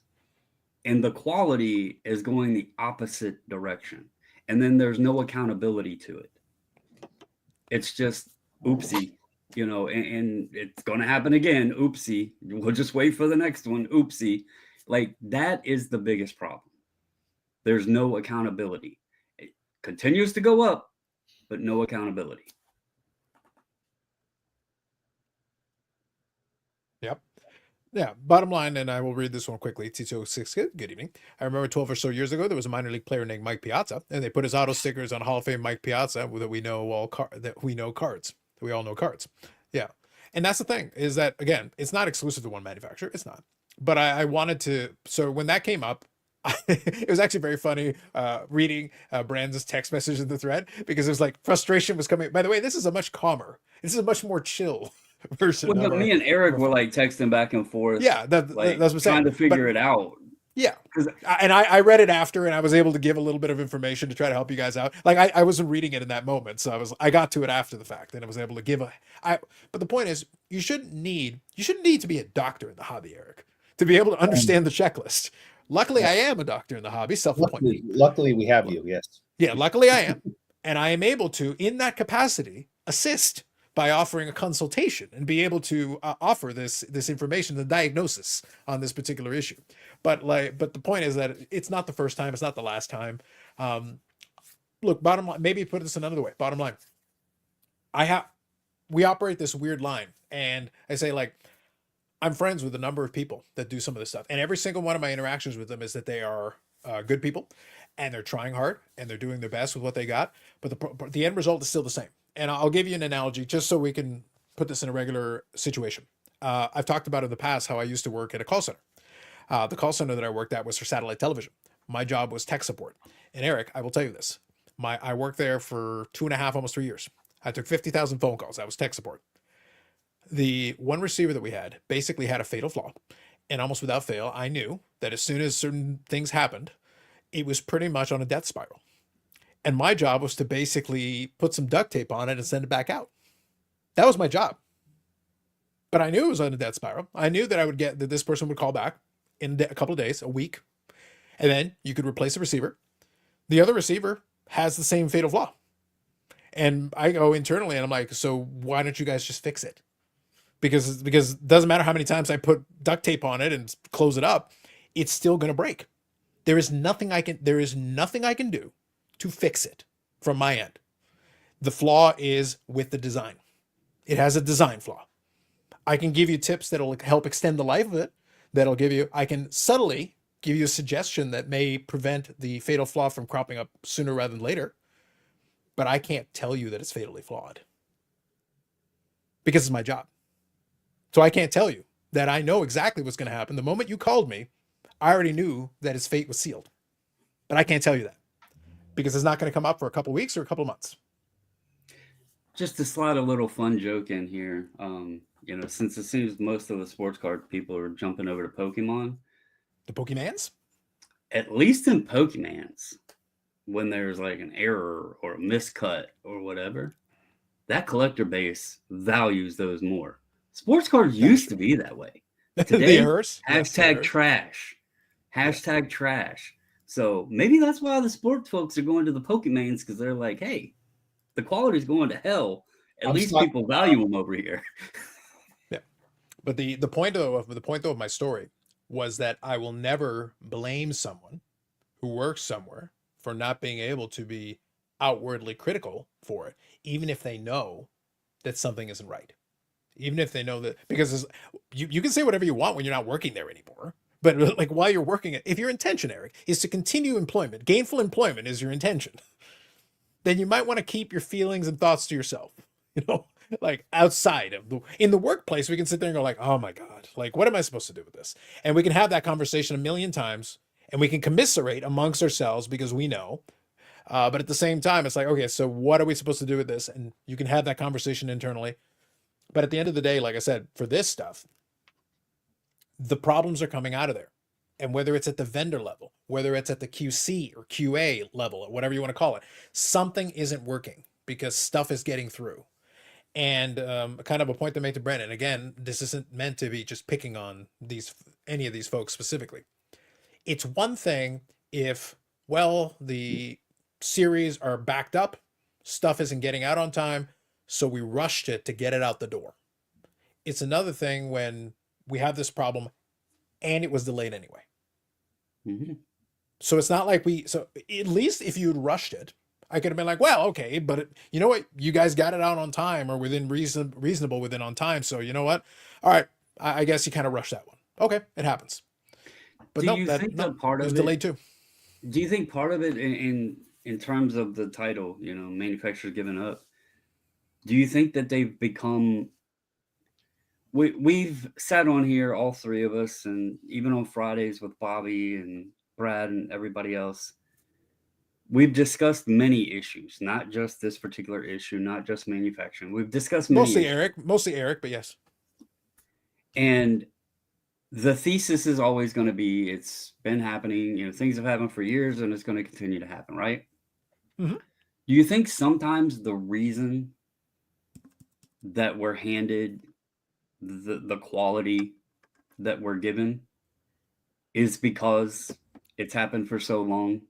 and the quality is going the opposite direction. And then there's no accountability to it. It's just oopsie, and it's going to happen again. Oopsie. We'll just wait for the next one. Oopsie. Like, that is the biggest problem. There's no accountability. It continues to go up, but no accountability. Yep. Yeah. Bottom line, and I will read this one quickly. T206, good evening. I remember 12 or so years ago, there was a minor league player named Mike Piazza, and they put his auto stickers on Hall of Fame Mike Piazza that we know cards. We all know cards. Yeah. And that's the thing, is that, again, it's not exclusive to one manufacturer. It's not. But I wanted to, so when that came up, it was actually very funny reading Brandon's text message in the thread, because it was like frustration was coming. By the way, this is a much more chill version. Well, me and Eric were like texting back and forth. Yeah, that's what I'm saying. Trying to figure it out. Yeah, and I read it after, and I was able to give a little bit of information to try to help you guys out. Like, I wasn't reading it in that moment, so I got to it after the fact, and I was able to give But the point is, you shouldn't need to be a doctor in the hobby, Eric, to be able to understand the checklist. Luckily, I am a doctor in the hobby, self-appointed. Luckily, we have you, yes. Yeah, luckily I am. And I am able to, in that capacity, assist by offering a consultation and be able to offer this information, the diagnosis on this particular issue. But the point is that it's not the first time, it's not the last time. Look, bottom line, maybe put this another way. Bottom line, we operate this weird line, and I say, like, I'm friends with a number of people that do some of this stuff, and every single one of my interactions with them is that they are good people, and they're trying hard, and they're doing their best with what they got. But the end result is still the same. And I'll give you an analogy just so we can put this in a regular situation. I've talked about in the past how I used to work at a call center. The call center that I worked at was for satellite television. My job was tech support. And Eric, I will tell you this. I worked there for 2.5, almost 3 years. I took 50,000 phone calls. That was tech support. The one receiver that we had basically had a fatal flaw. And almost without fail, I knew that as soon as certain things happened, it was pretty much on a death spiral. And my job was to basically put some duct tape on it and send it back out. That was my job. But I knew it was on a death spiral. I knew that I would get that this person would call back in a couple of days, a week, and then you could replace a receiver. The other receiver has the same fatal flaw. And I go internally and I'm like, so why don't you guys just fix it? Because it doesn't matter how many times I put duct tape on it and close it up, it's still going to break. There is nothing I can do to fix it from my end. The flaw is with the design. It has a design flaw. I can give you tips that'll help extend the life of it. I can subtly give you a suggestion that may prevent the fatal flaw from cropping up sooner rather than later. But I can't tell you that it's fatally flawed because it's my job. So I can't tell you that I know exactly what's going to happen. The moment you called me, I already knew that his fate was sealed. But I can't tell you that because it's not going to come up for a couple of weeks or a couple of months. Just to slide a little fun joke in here, since it seems most of the sports card people are jumping over to Pokemon. The Pokemans? At least in Pokemans, when there's like an error or a miscut or whatever, that collector base values those more. Sports cards used to be that way. Today, the errors? Hashtag trash. Hashtag trash. So maybe that's why the sports folks are going to the Pokemans, because they're like, hey, the quality's going to hell. At least people value them over here. Yeah. But the point of my story was that I will never blame someone who works somewhere for not being able to be outwardly critical for it, even if they know that something isn't right. Even if they know that, because you can say whatever you want when you're not working there anymore. But like while you're working, if your intention, Eric, is to continue employment, gainful employment is your intention, then you might want to keep your feelings and thoughts to yourself. Like outside of in the workplace, we can sit there and go like, oh my God, like what am I supposed to do with this? And we can have that conversation a million times and we can commiserate amongst ourselves because we know. But at the same time, it's like, okay, so what are we supposed to do with this? And you can have that conversation internally. But at the end of the day, like I said, for this stuff, the problems are coming out of there. And whether it's at the vendor level, whether it's at the QC or QA level, or whatever you want to call it, something isn't working because stuff is getting through. And kind of a point to make to Brennan, again, this isn't meant to be just picking on any of these folks specifically. It's one thing if, the series are backed up, stuff isn't getting out on time, so we rushed it to get it out the door. It's another thing when we have this problem and it was delayed anyway. Mm-hmm. So it's not like so at least if you'd rushed it, I could have been like, well, okay, but you know what? You guys got it out on time or within reasonable within on time. So you know what? All right. I guess you kind of rushed that one. Okay. It happens. But do you think that part of it delayed too? Do you think part of it in terms of the title, manufacturers giving up, do you think that they've become, we've sat on here, all three of us, and even on Fridays with Bobby and Brad and everybody else, we've discussed many issues, not just this particular issue, not just manufacturing. We've discussed mostly Eric, but yes. And the thesis is always going to be, it's been happening, things have happened for years and it's going to continue to happen, right? Mm-hmm. Do you think sometimes the reason that we're handed the quality that we're given is because it's happened for so long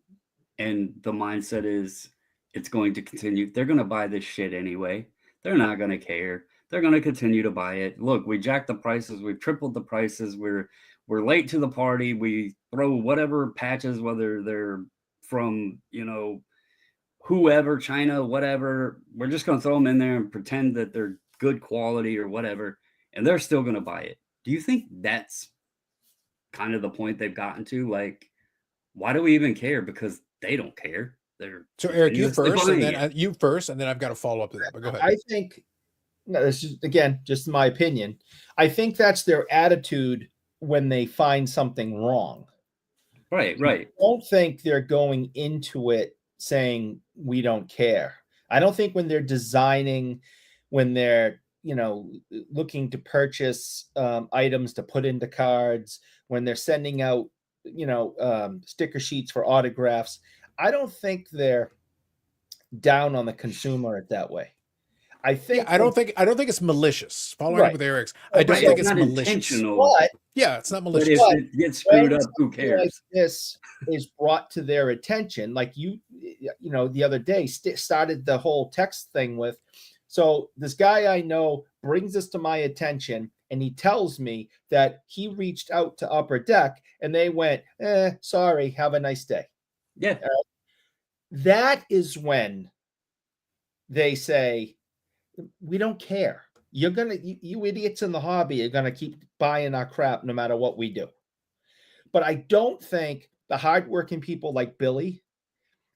and the mindset is it's going to continue? They're going to buy this shit anyway. They're not going to care. They're going to continue to buy it. Look, we jacked the prices. We've tripled the prices. We're late to the party. We throw whatever patches, whether they're from, whoever, China, whatever. We're just going to throw them in there and pretend that they're good quality or whatever, and they're still going to buy it. Do you think that's kind of the point they've gotten to? Like, why do we even care? Because they don't care. So Eric, you first, and then I've got to follow up to that. But go ahead. I think, no, this is again just my opinion. I think that's their attitude when they find something wrong. Right. I don't think they're going into it saying we don't care. I don't think when they're designing, when they're looking to purchase items to put into cards, when they're sending out sticker sheets for autographs, I don't think they're down on the consumer that way. I Yeah, think I don't think it's malicious. Following up right. with Eric's, I don't Right, think it's it's not malicious. intentional, But Yeah, it's not but malicious. if But it gets when screwed up, who something like cares? this is brought to their attention, like you know, the other day started the whole text thing with, so this guy I know brings this to my attention, and he tells me that he reached out to Upper Deck, and they went, sorry, have a nice day. Yeah, That is when they say, we don't care. You're gonna, you idiots in the hobby are gonna keep buying our crap no matter what we do. But I don't think the hardworking people like Billy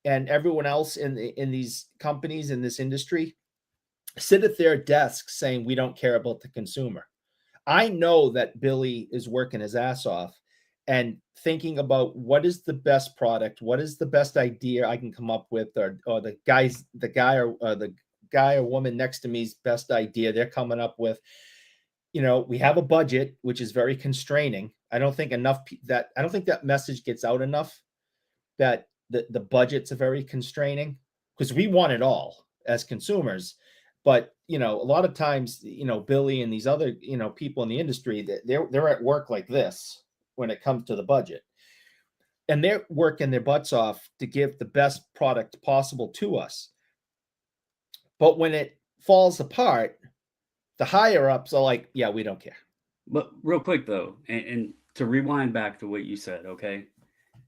and everyone else in these companies in this industry sit at their desks saying we don't care about the consumer. I know that Billy is working his ass off and thinking about what is the best product, what is the best idea I can come up with, or the guy or woman next to me's best idea they're coming up with. You know, we have a budget which is very constraining. I don't think that message gets out enough, that the budgets are very constraining, because we want it all as consumers. But you know, a lot of times, you know, Billy and these other, you know, people in the industry, they're at work like this when it comes to the budget, and they're working their butts off to give the best product possible to us. But when it falls apart, the higher ups are like, yeah, we don't care. but real quick though, and to rewind back to what you said, okay?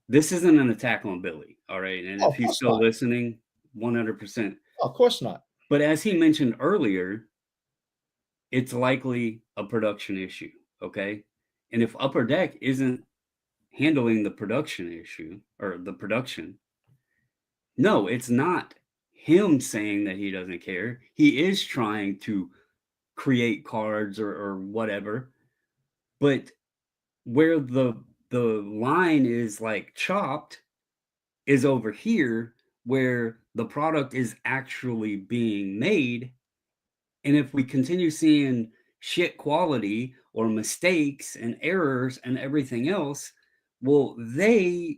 This isn't an attack on Billy, all right? And Oh, if of he's course still not. listening, 100%. Oh, of course not. But as he mentioned earlier, it's likely a production issue, okay? And if Upper Deck isn't handling the production issue or the production, no, it's not him saying that he doesn't care. He is trying to create cards or whatever, but where the line is like chopped is over here where the product is actually being made. And if we continue seeing shit quality or mistakes and errors and everything else, well, I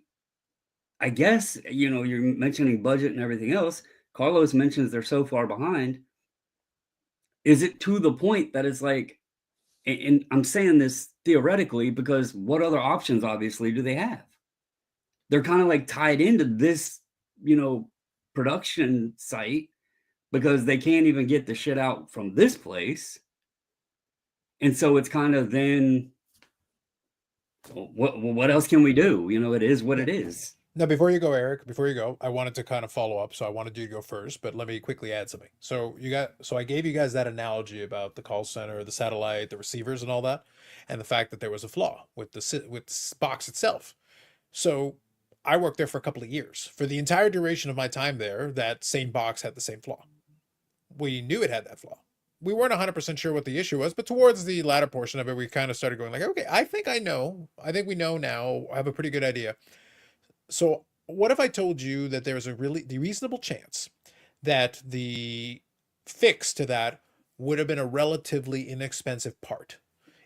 guess, you know, you're mentioning budget and everything else. Carlos mentions they're so far behind. Is it to the point that it's like, and I'm saying this theoretically because what other options obviously do they have? They're kind of like tied into this, you know, production site because they can't even get the shit out from this place. And so it's kind of then, what else can we do? You know, it is what it is. Now, before you go, Eric, before you go, I wanted to kind of follow up. So I wanted you to go first, but let me quickly add something. So I gave you guys that analogy about the call center, the satellite, the receivers, and all that, and the fact that there was a flaw with the box itself. So I worked there for a couple of years. For the entire duration of my time there, that same box had the same flaw. We knew it had that flaw. We weren't 100% sure what the issue was, but towards the latter portion of it, we kind of started going like, okay, I think I know. I think we know now. I have a pretty good idea. So what if I told you that there was the reasonable chance that the fix to that would have been a relatively inexpensive part?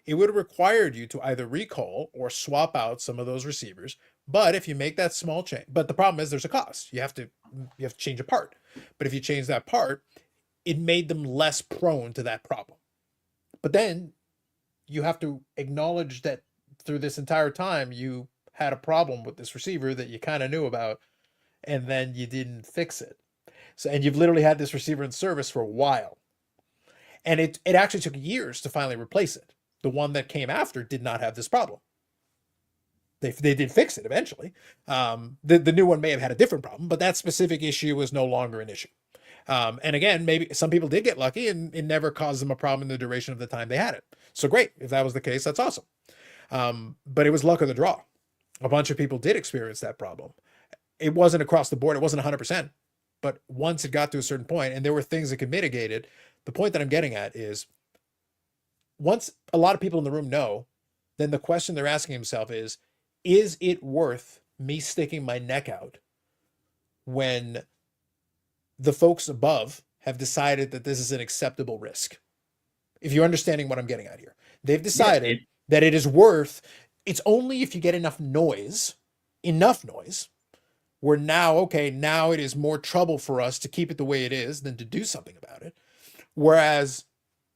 It would have required you to either recall or swap out some of those receivers. But if you make that small change, but the problem is there's a cost. You have to change a part. But if you change that part, it made them less prone to that problem. But then you have to acknowledge that through this entire time you had a problem with this receiver that you kind of knew about, and then you didn't fix it. So, and you've literally had this receiver in service for a while, and it actually took years to finally replace it. The one that came after did not have this problem. They did fix it eventually. The new one may have had a different problem, but that specific issue was no longer an issue. And again, maybe some people did get lucky and it never caused them a problem in the duration of the time they had it. So great. If that was the case, that's awesome. But it was luck of the draw. A bunch of people did experience that problem. It wasn't across the board. It wasn't 100%. But once it got to a certain point and there were things that could mitigate it, the point that I'm getting at is once a lot of people in the room know, then the question they're asking themselves is it worth me sticking my neck out when the folks above have decided that this is an acceptable risk? If you're understanding what I'm getting at here, they've decided that it is worth, it's only if you get enough noise, where now, okay, now it is more trouble for us to keep it the way it is than to do something about it. Whereas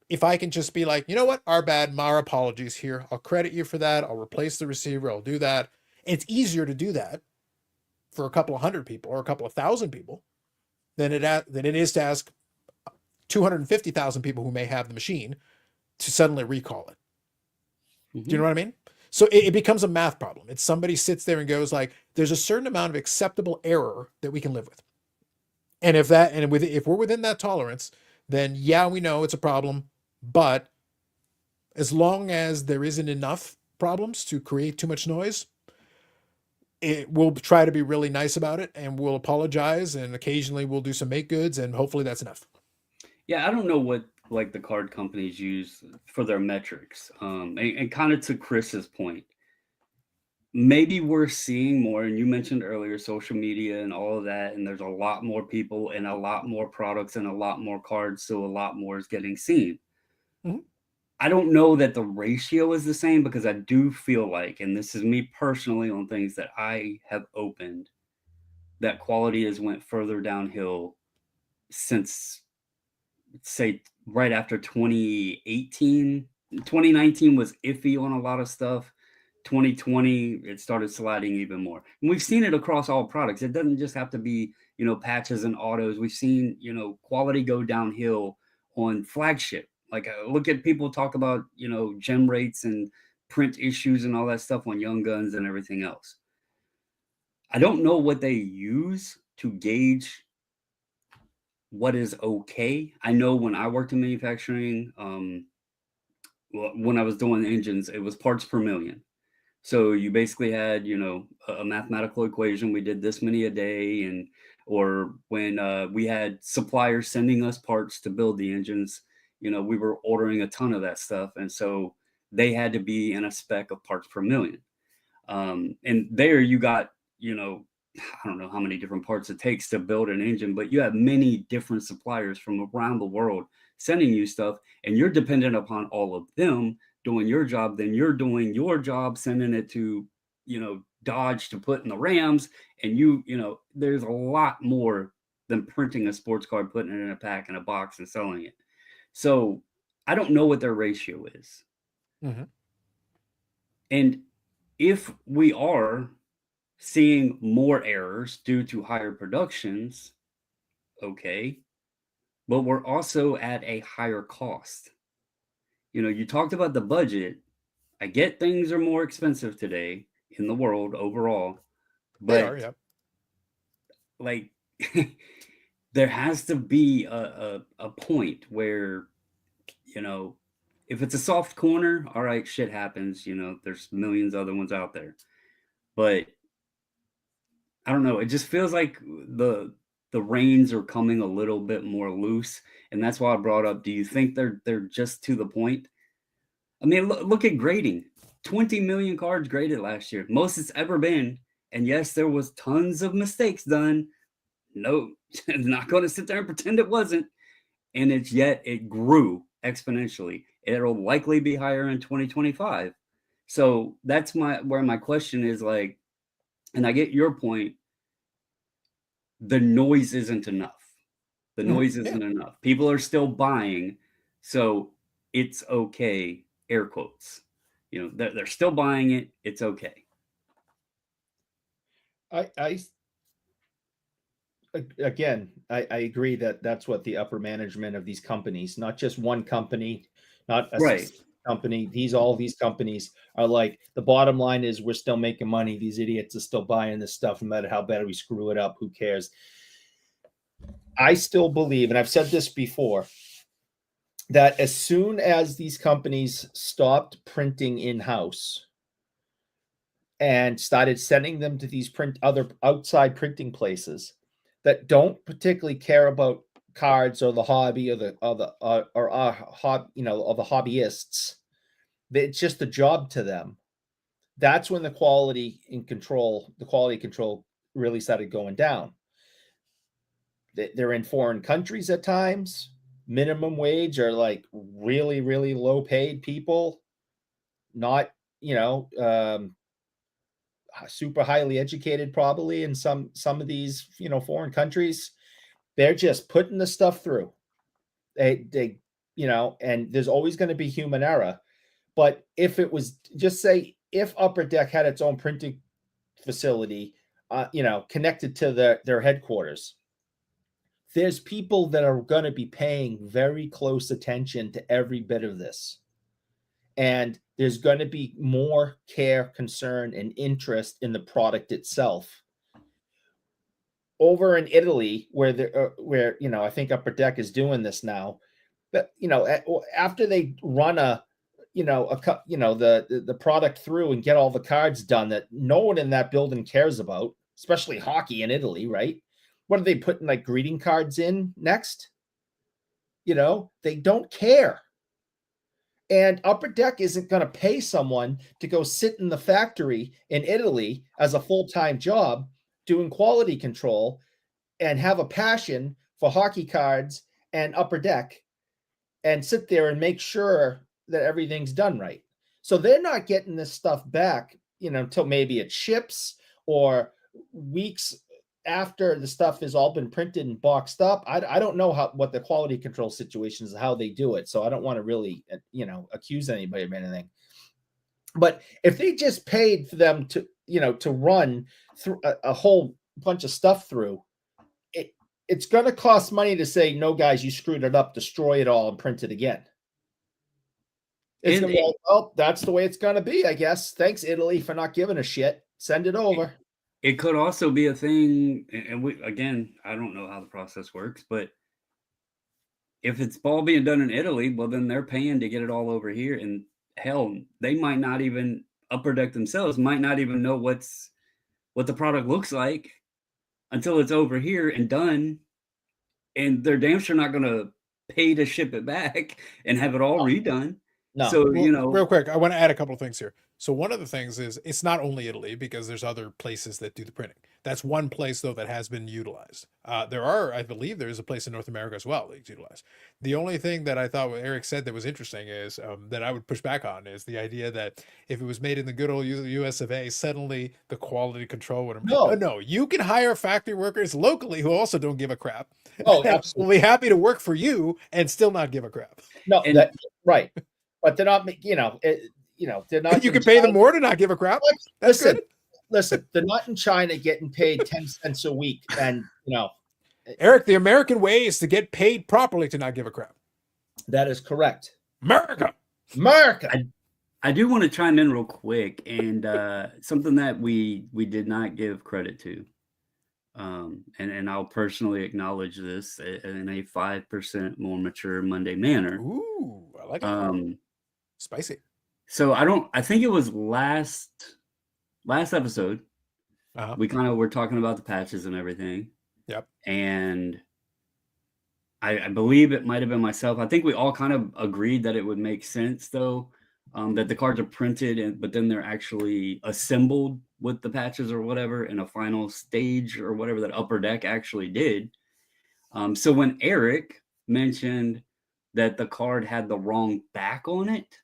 if I can just be like, you know what, our bad, my apologies here. I'll credit you for that. I'll replace the receiver. I'll do that. It's easier to do that for a couple of hundred people or a couple of thousand people than it is to ask 250,000 people who may have the machine to suddenly recall it. Mm-hmm. Do you know what I mean? So it becomes a math problem. It's somebody sits there and goes like, there's a certain amount of acceptable error that we can live with. And if we're within that tolerance, then yeah, we know it's a problem, but as long as there isn't enough problems to create too much noise, we'll try to be really nice about it, and we'll apologize, and occasionally we'll do some make goods, and hopefully that's enough. Yeah, I don't know what like the card companies use for their metrics. And kind of to Chris's point, maybe we're seeing more, and you mentioned earlier social media and all of that, and there's a lot more people and a lot more products and a lot more cards, so a lot more is getting seen. Mm-hmm. I don't know that the ratio is the same, because I do feel like, and this is me personally on things that I have opened, that quality has went further downhill since, say, right after 2018. 2019 was iffy on a lot of stuff. 2020, it started sliding even more. And we've seen it across all products. It doesn't just have to be, patches and autos. We've seen, quality go downhill on flagship. Like, look at people talk about, gem rates and print issues and all that stuff on Young Guns and everything else. I don't know what they use to gauge what is okay. I know when I worked in manufacturing, when I was doing engines, it was parts per million. So you basically had, a mathematical equation. We did this many a day, or when we had suppliers sending us parts to build the engines, we were ordering a ton of that stuff, and so they had to be in a spec of parts per million. And there you got, I don't know how many different parts it takes to build an engine, but you have many different suppliers from around the world sending you stuff, and you're dependent upon all of them doing your job. Then you're doing your job, sending it to, Dodge to put in the Rams. And there's a lot more than printing a sports card, putting it in a pack in a box and selling it. So I don't know what their ratio is. Mm-hmm. And if we are seeing more errors due to higher productions, okay, but we're also at a higher cost. You talked about the budget. I get things are more expensive today in the world overall, They are, but yeah. like there has to be a point where, if it's a soft corner, all right, shit happens. There's millions of other ones out there, but I don't know. It just feels like the reins are coming a little bit more loose, and that's why I brought up. Do you think they're just to the point? I mean, look at grading. 20 million cards graded last year, most it's ever been. And yes, there was tons of mistakes done. No, I'm not going to sit there and pretend it wasn't. And it grew exponentially. It'll likely be higher in 2025. So that's where my question is, like, and I get your point. The noise isn't enough. The noise isn't enough. People are still buying. So it's okay, air quotes. They're still buying it. It's okay. I agree that that's what the upper management of these companies, not just one company, not a Right. company, all these companies are like, the bottom line is we're still making money. These idiots are still buying this stuff, no matter how bad we screw it up. Who cares? I still believe, and I've said this before, that as soon as these companies stopped printing in-house and started sending them to these other outside printing places that don't particularly care about cards or the hobby or the hobbyists, it's just a job to them. That's when the quality control really started going down. They're in foreign countries at times. Minimum wage are like really, really low paid people, not, super highly educated, probably in some of these, foreign countries. They're just putting the stuff through. They and there's always going to be human error. But if it was, just say, if Upper Deck had its own printing facility, connected to their headquarters, there's people that are going to be paying very close attention to every bit of this. And there's going to be more care, concern, and interest in the product itself. Over in Italy, where I think Upper Deck is doing this now, but after they run the product through and get all the cards done that no one in that building cares about, especially hockey in Italy, right? What are they putting, like, greeting cards in next? They don't care. And Upper Deck isn't going to pay someone to go sit in the factory in Italy as a full-time job doing quality control and have a passion for hockey cards and Upper Deck and sit there and make sure that everything's done right. So they're not getting this stuff back, until maybe it ships or weeks after the stuff has all been printed and boxed up. I don't know what the quality control situation is, how they do it. So I don't want to really, accuse anybody of anything. But if they just paid for them to run through a whole bunch of stuff through, it's going to cost money to say, no, guys, you screwed it up, destroy it all and print it again. It's going to be like, oh, that's the way it's going to be, I guess. Thanks, Italy, for not giving a shit. Send it over. It could also be a thing, and I don't know how the process works, but if it's all being done in Italy, well, then they're paying to get it all over here. And hell, they might not even, Upper Deck themselves might not even know what the product looks like until it's over here and done. And they're damn sure not going to pay to ship it back and have it all redone. No. So, real quick, I want to add a couple of things here. So one of the things is it's not only Italy, because there's other places that do the printing. That's one place, though, that has been utilized. I believe there is a place in North America as well that's utilized. The only thing that I thought what Eric said that was interesting is that I would push back on is the idea that if it was made in the good old US of A, suddenly the quality control would improve. No, you can hire factory workers locally who also don't give a crap. Oh, absolutely. Will be happy to work for you and still not give a crap. No, right. But they're not, they're not. You can pay them more to not give a crap. That's good. Listen, they're not in China getting paid 10 cents a week. And, Eric, the American way is to get paid properly to not give a crap. That is correct. America. I do want to chime in real quick, and something that we did not give credit to. And I'll personally acknowledge this in a 5% more mature Monday manner. Ooh, I like it. Spicy. So I think it was last episode. We kind of were talking about the patches and everything. Yep. And I believe it might have been myself. I think we all kind of agreed that it would make sense, though, that the cards are printed, but then they're actually assembled with the patches or whatever in a final stage or whatever that Upper Deck actually did. So when Eric mentioned that the card had the wrong back on it,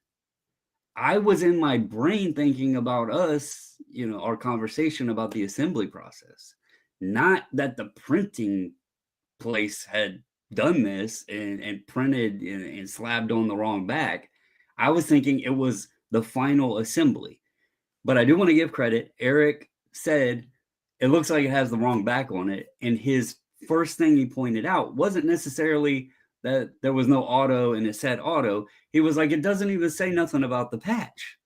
I was in my brain thinking about us, our conversation about the assembly process, not that the printing place had done this and printed and slabbed on the wrong back. I was thinking it was the final assembly. But I do want to give credit. Eric said it looks like it has the wrong back on it. And his first thing he pointed out wasn't necessarily that there was no auto and it said auto. He was like, it doesn't even say nothing about the patch.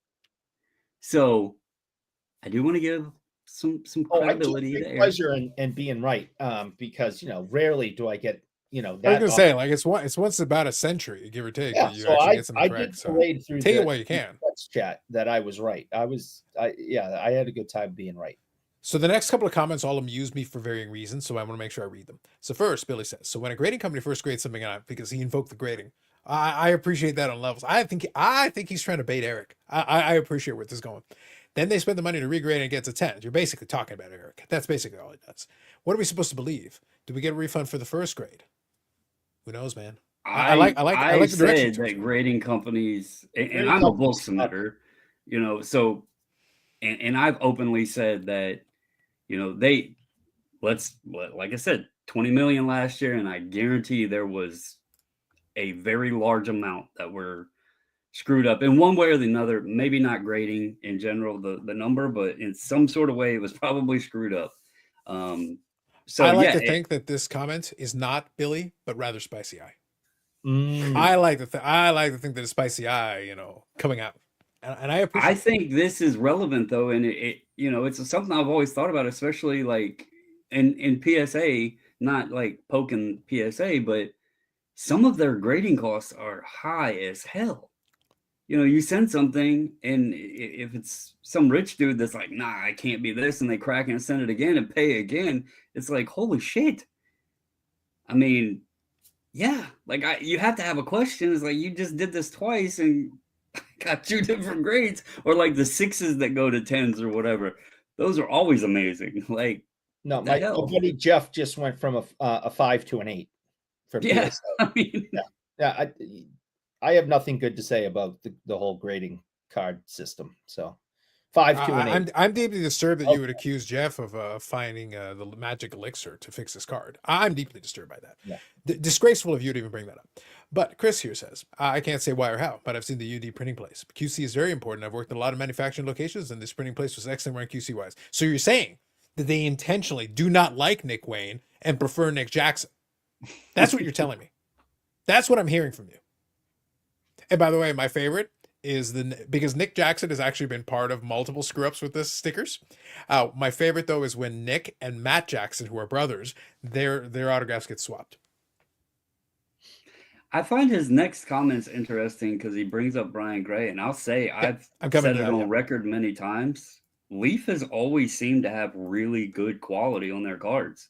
So I do want to give some credibility to Eric. Pleasure in being right, because rarely do I get that. I was gonna say, like, it's once about a century, give or take. Yeah, You so actually get something I correct. did So parade through take it while you can. Chat that I was right. I had a good time being right. So the next couple of comments all amuse me for varying reasons, so I want to make sure I read them. So first, Billy says, so when a grading company first grades something out, because he invoked the grading, I appreciate that on levels. I think he's trying to bait Eric. I appreciate where this is going. Then they spend the money to regrade and it gets a 10. You're basically talking about Eric. That's basically all he does. What are we supposed to believe? Do we get a refund for the first grade? Who knows, man? I like the direction. That grading companies, and I'm a book submitter, so, and I've openly said that, like I said, 20 million last year, and I guarantee there was a very large amount that were screwed up in one way or the another. Maybe not grading in general the number, but in some sort of way, it was probably screwed up. So I like yeah, to think that this comment is not Billy, but rather Spicy Eye. Mm. I like to think that it's Spicy Eye, coming out, and I appreciate. I think this is relevant though, and it's something I've always thought about, especially like in PSA, not like poking PSA, but some of their grading costs are high as hell. You send something, and if it's some rich dude that's like, nah, I can't be this, and they crack and send it again and pay again, it's like, holy shit. I mean, yeah, like you have to have a question. It's like, you just did this twice and got 2 different grades, or like the 6s that go to 10s or whatever. Those are always amazing. Like, No, what the my hell? buddy Jeff just went from a 5 to an 8 for Yeah, PSA. I mean, Yeah, I have nothing good to say about the whole grading card system. So 5 to an 8. I'm deeply disturbed that you would accuse Jeff of finding the magic elixir to fix his card. I'm deeply disturbed by that. Yeah. Disgraceful of you to even bring that up. But Chris here says, I can't say why or how, but I've seen the UD printing place. QC is very important. I've worked in a lot of manufacturing locations, and this printing place was excellent run QC wise. So you're saying that they intentionally do not like Nick Wayne and prefer Nick Jackson. That's what you're telling me. That's what I'm hearing from you. And by the way, my favorite is because Nick Jackson has actually been part of multiple screw ups with this stickers. My favorite though is when Nick and Matt Jackson, who are brothers, their autographs get swapped. I find his next comments interesting because he brings up Brian Gray, and I'll say I've said it on record many times. Leaf has always seemed to have really good quality on their cards.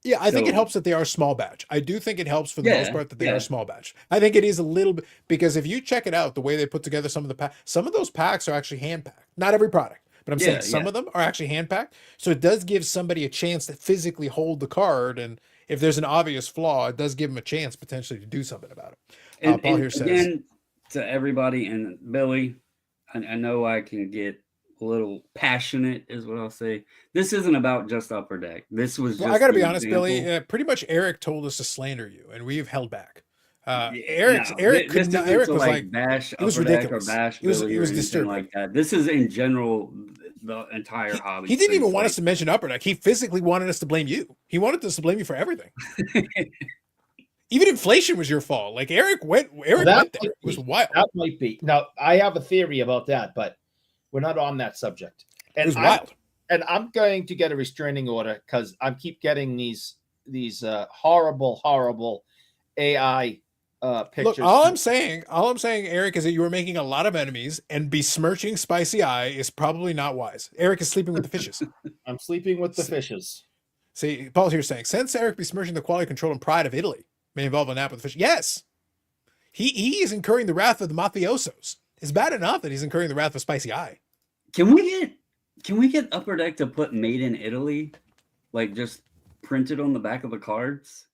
Yeah, I think it helps that they are small batch. I do think it helps for the most part that they are small batch. I think it is a little bit, because if you check it out, the way they put together some of the packs, some of those packs are actually hand packed. Not every product, but I'm saying some of them are actually hand packed. So it does give somebody a chance to physically hold the card, and if there's an obvious flaw, it does give them a chance potentially to do something about it. And, Paul here says, again, to everybody, and Billy, I know I can get a little passionate, is what I'll say. This isn't about just Upper Deck. This was just, I gotta be honest, Billy, pretty much Eric told us to slander you, and we've held back. Eric was like, bash it was Upper Deck or ridiculous. bash It was Billy or disturbing like that. This is in general the entire hobby. He didn't even want us to mention Upper Deck. He physically wanted us to blame you. He wanted us to blame you for everything. Even inflation was your fault. Like Eric went there. It was wild. That might be. Now I have a theory about that, but we're not on that subject. And it was wild. And I'm going to get a restraining order because I keep getting these horrible AI pictures. Look, all I'm saying, Eric, is that you are making a lot of enemies, and besmirching Spicy Eye is probably not wise. Eric is sleeping with the fishes. I'm sleeping with the fishes. See, Paul's here saying, since Eric besmirching the quality control and pride of Italy may involve a nap with the fish. Yes, he is incurring the wrath of the mafiosos. It's bad enough that he's incurring the wrath of Spicy Eye. Can we get Upper Deck to put "Made in Italy," like just printed on the back of the cards?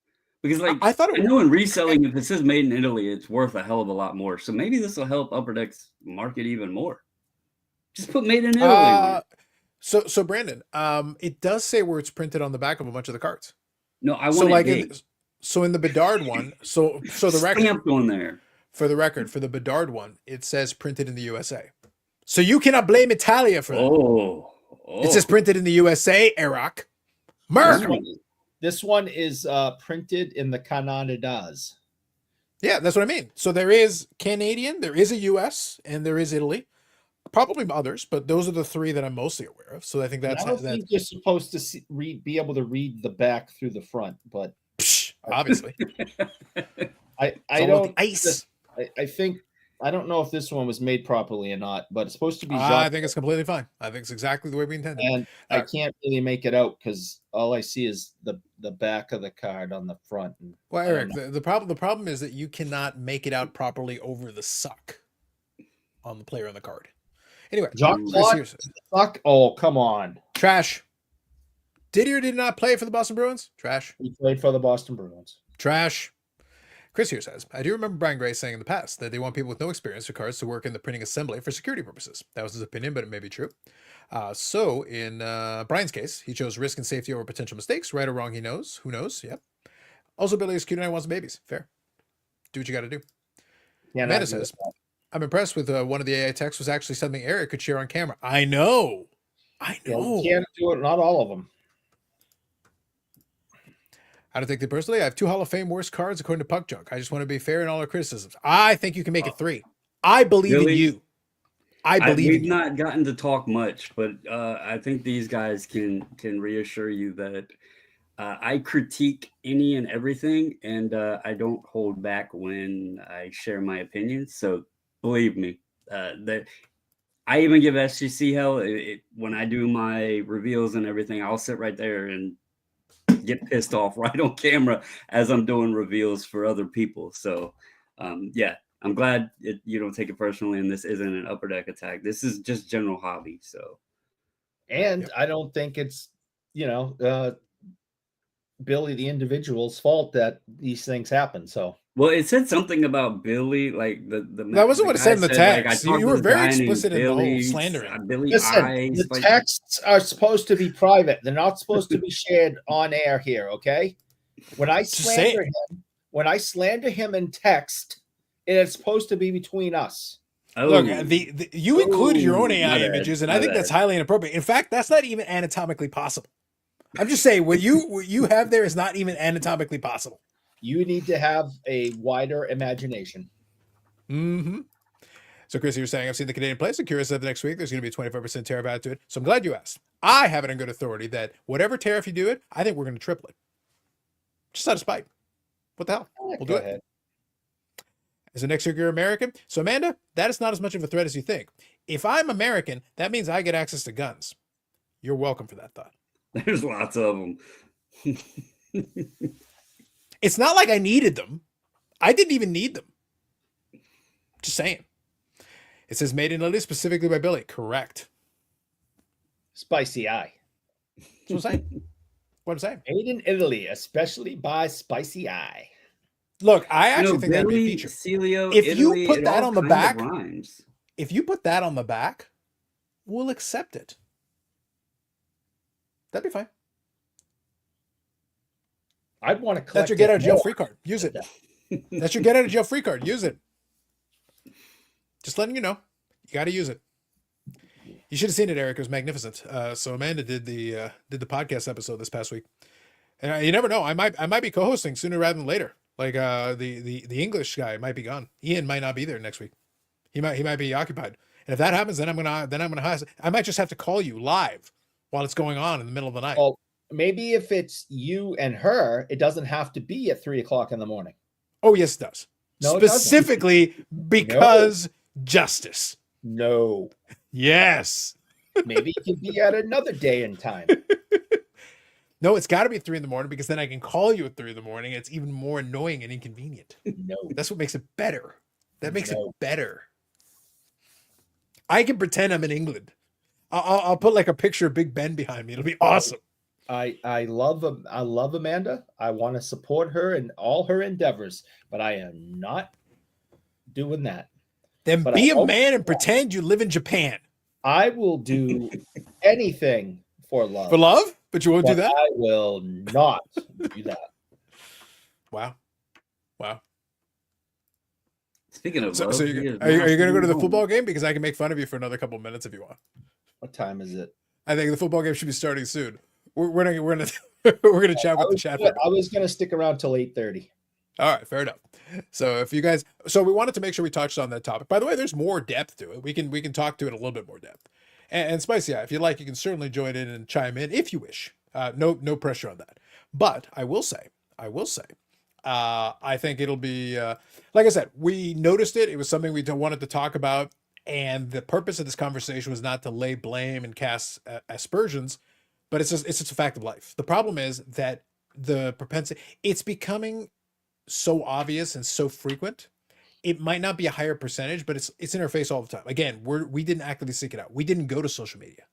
Because like I know in reselling, if it says "Made in Italy," it's worth a hell of a lot more. So maybe this will help Upper Deck's market even more. Just put "Made in Italy." So Brandon, it does say where it's printed on the back of a bunch of the cards. No, I want in the Bedard one. So the record stamped on there. For the record, for the Bedard one, it says printed in the USA. So you cannot blame Italia for that. It says printed in the USA, Eric. This one is printed in the Canada's. Yeah, that's what I mean. So there is Canadian, there is a US, and there is Italy. Probably others, but those are the three that I'm mostly aware of. So I think that's. I don't think you're supposed to be able to read the back through the front, but obviously, I don't. Ice. I think I don't know if this one was made properly or not, but it's supposed to be. I think it's completely fine. I think it's exactly the way we intended. And I can't really make it out because all I see is the back of the card on the front. Well, Eric, the problem is that you cannot make it out properly over the suck on the player on the card. Anyway, fuck. Oh, come on. Trash. Did he or did not play for the Boston Bruins? Trash. He played for the Boston Bruins. Trash. Chris here says, I do remember Brian Gray saying in the past that they want people with no experience with cards to work in the printing assembly for security purposes. That was his opinion, but it may be true. So in Brian's case, he chose risk and safety over potential mistakes. Right or wrong, he knows. Who knows? Yep. Also, Billy is cute and I wants babies. Fair. Do what you got to do. Yeah, Amanda says, I'm impressed with one of the AI texts was actually something Eric could share on camera. I know. You can't do it. Not all of them. I don't take it personally. I have 2 Hall of Fame worst cards according to Puck Junk. I just want to be fair in all our criticisms. I think you can make it 3. I believe in you. I believe in we've you. not gotten to talk much, but I think these guys can reassure you that I critique any and everything, and I don't hold back when I share my opinions. So believe me, that I even give SGC hell. When I do my reveals and everything, I'll sit right there and get pissed off right on camera as I'm doing reveals for other people. So yeah, I'm glad you don't take it personally, and this isn't an upper deck attack. This is just general hobby. So, and I don't think it's Billy the individual's fault that these things happen. So, well, it said something about Billy, like the that wasn't what it said in the text. Like, you were very explicit in the whole slandering. Billy listen, Eyes, the texts are supposed to be private. They're not supposed to be shared on air here. Okay. When I slander him in text, it's supposed to be between us. Oh. Look, you included your own AI images, and I think that's highly inappropriate. In fact, that's not even anatomically possible. I'm just saying what you have there is not even anatomically possible. You need to have a wider imagination. Mm-hmm. So, Chris, you're saying I've seen the Canadian place. I'm curious that the next week there's going to be a 25% tariff added to it. So I'm glad you asked. I have it on good authority that whatever tariff you do it, I think we're going to triple it. Just out of spite. What the hell? We'll do it. Is the next year you're American? So, Amanda, that is not as much of a threat as you think. If I'm American, that means I get access to guns. You're welcome for that thought. There's lots of them. It's not like I needed them. I didn't even need them. Just saying. It says made in Italy specifically by Billy. Correct. Spicy Eye. That's what I'm saying. What I'm saying. Made in Italy, especially by Spicy Eye. Look, I actually think that'd be a feature. Celio, if Italy, you put that on the back, rhymes. If you put that on the back, we'll accept it. That'd be fine. I'd want to collect. That's your get out of jail free card. Use it. That's your get out of jail free card. Use it. Just letting you know, you got to use it. You should have seen it, Eric. It was magnificent. So Amanda did the podcast episode this past week, and you never know. I might be co-hosting sooner rather than later. Like the English guy might be gone. Ian might not be there next week. He might be occupied. And if that happens, then I'm gonna I might just have to call you live while it's going on in the middle of the night. Well, maybe if it's you and her, it doesn't have to be at 3:00 in the morning. Oh, yes, it does. No, specifically because justice. No. Yes. Maybe it could be at another day and time. No, it's got to be at 3 in the morning because then I can call you at 3 in the morning. It's even more annoying and inconvenient. No. That's what makes it better. That makes it better. I can pretend I'm in England. I'll put like a picture of Big Ben behind me. It'll be awesome. I love Amanda. I want to support her in all her endeavors, but I am not doing that. Then be a man and pretend you live in Japan. I will do anything for love. For love? But you won't do that? I will not do that. Wow. Speaking of love, are you going to go to the football game? Because I can make fun of you for another couple of minutes if you want. What time is it? I think the football game should be starting soon. We're gonna chat with the chat. I was gonna stick around till 8:30. All right, fair enough. So if you guys, we wanted to make sure we touched on that topic. By the way, there's more depth to it. We can talk to it a little bit more depth. And Spicy Eye, if you like, you can certainly join in and chime in if you wish. No pressure on that. But I will say, I think it'll be like I said, we noticed it. It was something we wanted to talk about. And the purpose of this conversation was not to lay blame and cast aspersions, but it's just a fact of life. The problem is that the propensity, it's becoming so obvious and so frequent. It might not be a higher percentage, but it's in our face all the time. Again, we didn't actively seek it out. We didn't go to social media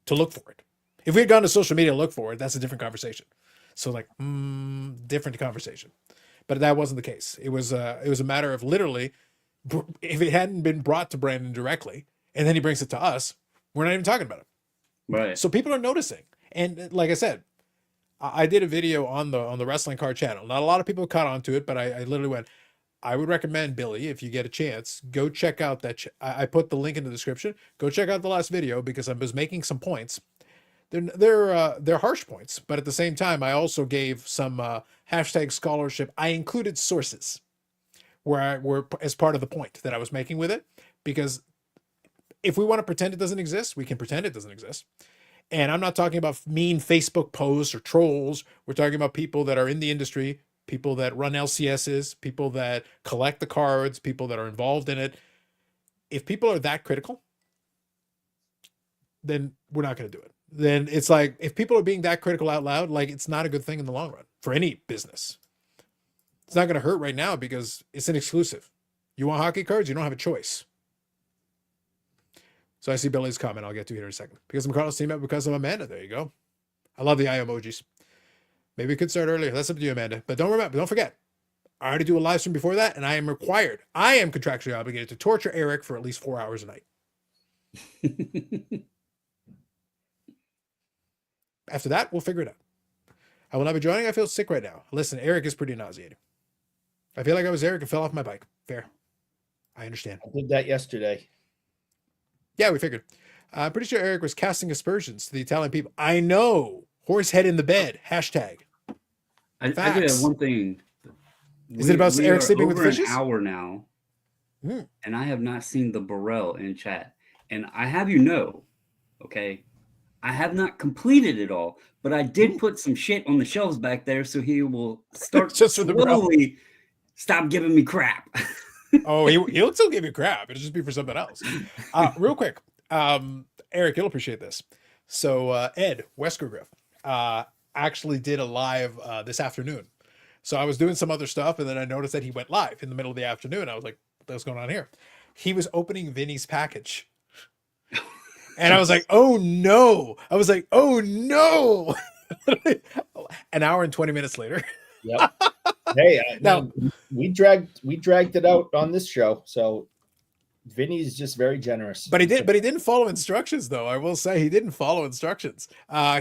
to look for it. If we had gone to social media to look for it, that's a different conversation. So like, different conversation. But that wasn't the case. It was a matter of literally, if it hadn't been brought to Brandon directly, and then he brings it to us, we're not even talking about it. Right. So people are noticing. And like I said, I did a video on the wrestling card channel. Not a lot of people caught on to it, but I literally went, I would recommend, Billy, if you get a chance, go check out that. I put the link in the description. Go check out the last video because I was making some points. They're harsh points, but at the same time, I also gave some hashtag scholarship. I included sources where I were as part of the point that I was making with it, because if we want to pretend it doesn't exist, we can pretend it doesn't exist. And I'm not talking about mean Facebook posts or trolls. We're talking about people that are in the industry, people that run LCSs, people that collect the cards, people that are involved in it. If people are that critical, then we're not going to do it. Then it's like, if people are being that critical out loud, like, it's not a good thing in the long run for any business. It's not going to hurt right now because it's an exclusive. You want hockey cards? You don't have a choice. So I see Billy's comment. I'll get to it here in a second. Because I'm Carlos teammate, because I'm Amanda. There you go. I love the eye emojis. Maybe we could start earlier. That's up to you, Amanda. But don't forget, I already do a live stream before that, and I am contractually obligated to torture Eric for at least 4 hours a night. After that, we'll figure it out. I will not be joining. I feel sick right now. Listen, Eric is pretty nauseating. I feel like I was Eric and fell off my bike. Fair. I understand. I did that yesterday. Yeah, we figured. I'm pretty sure Eric was casting aspersions to the Italian people. I know. Horse head in the bed. Hashtag. I do have one thing. Is it about Eric sleeping with fishes? An hour now, and I have not seen the Burrell in chat. And I have okay, I have not completed it all, but I did put some shit on the shelves back there, so he will start just for the slowly stop giving me crap. Oh, he'll still give you crap. It'll just be for something else. Real quick, Eric, you'll appreciate this. So Ed Wesker actually did a live this afternoon. So I was doing some other stuff, and then I noticed that he went live in the middle of the afternoon. I was like, what's going on here? He was opening Vinny's package. And I was like, oh no. An hour and 20 minutes later. Yep. Hey, now we dragged it out on this show. So Vinny's just very generous. But he didn't follow instructions, though. I will say he didn't follow instructions.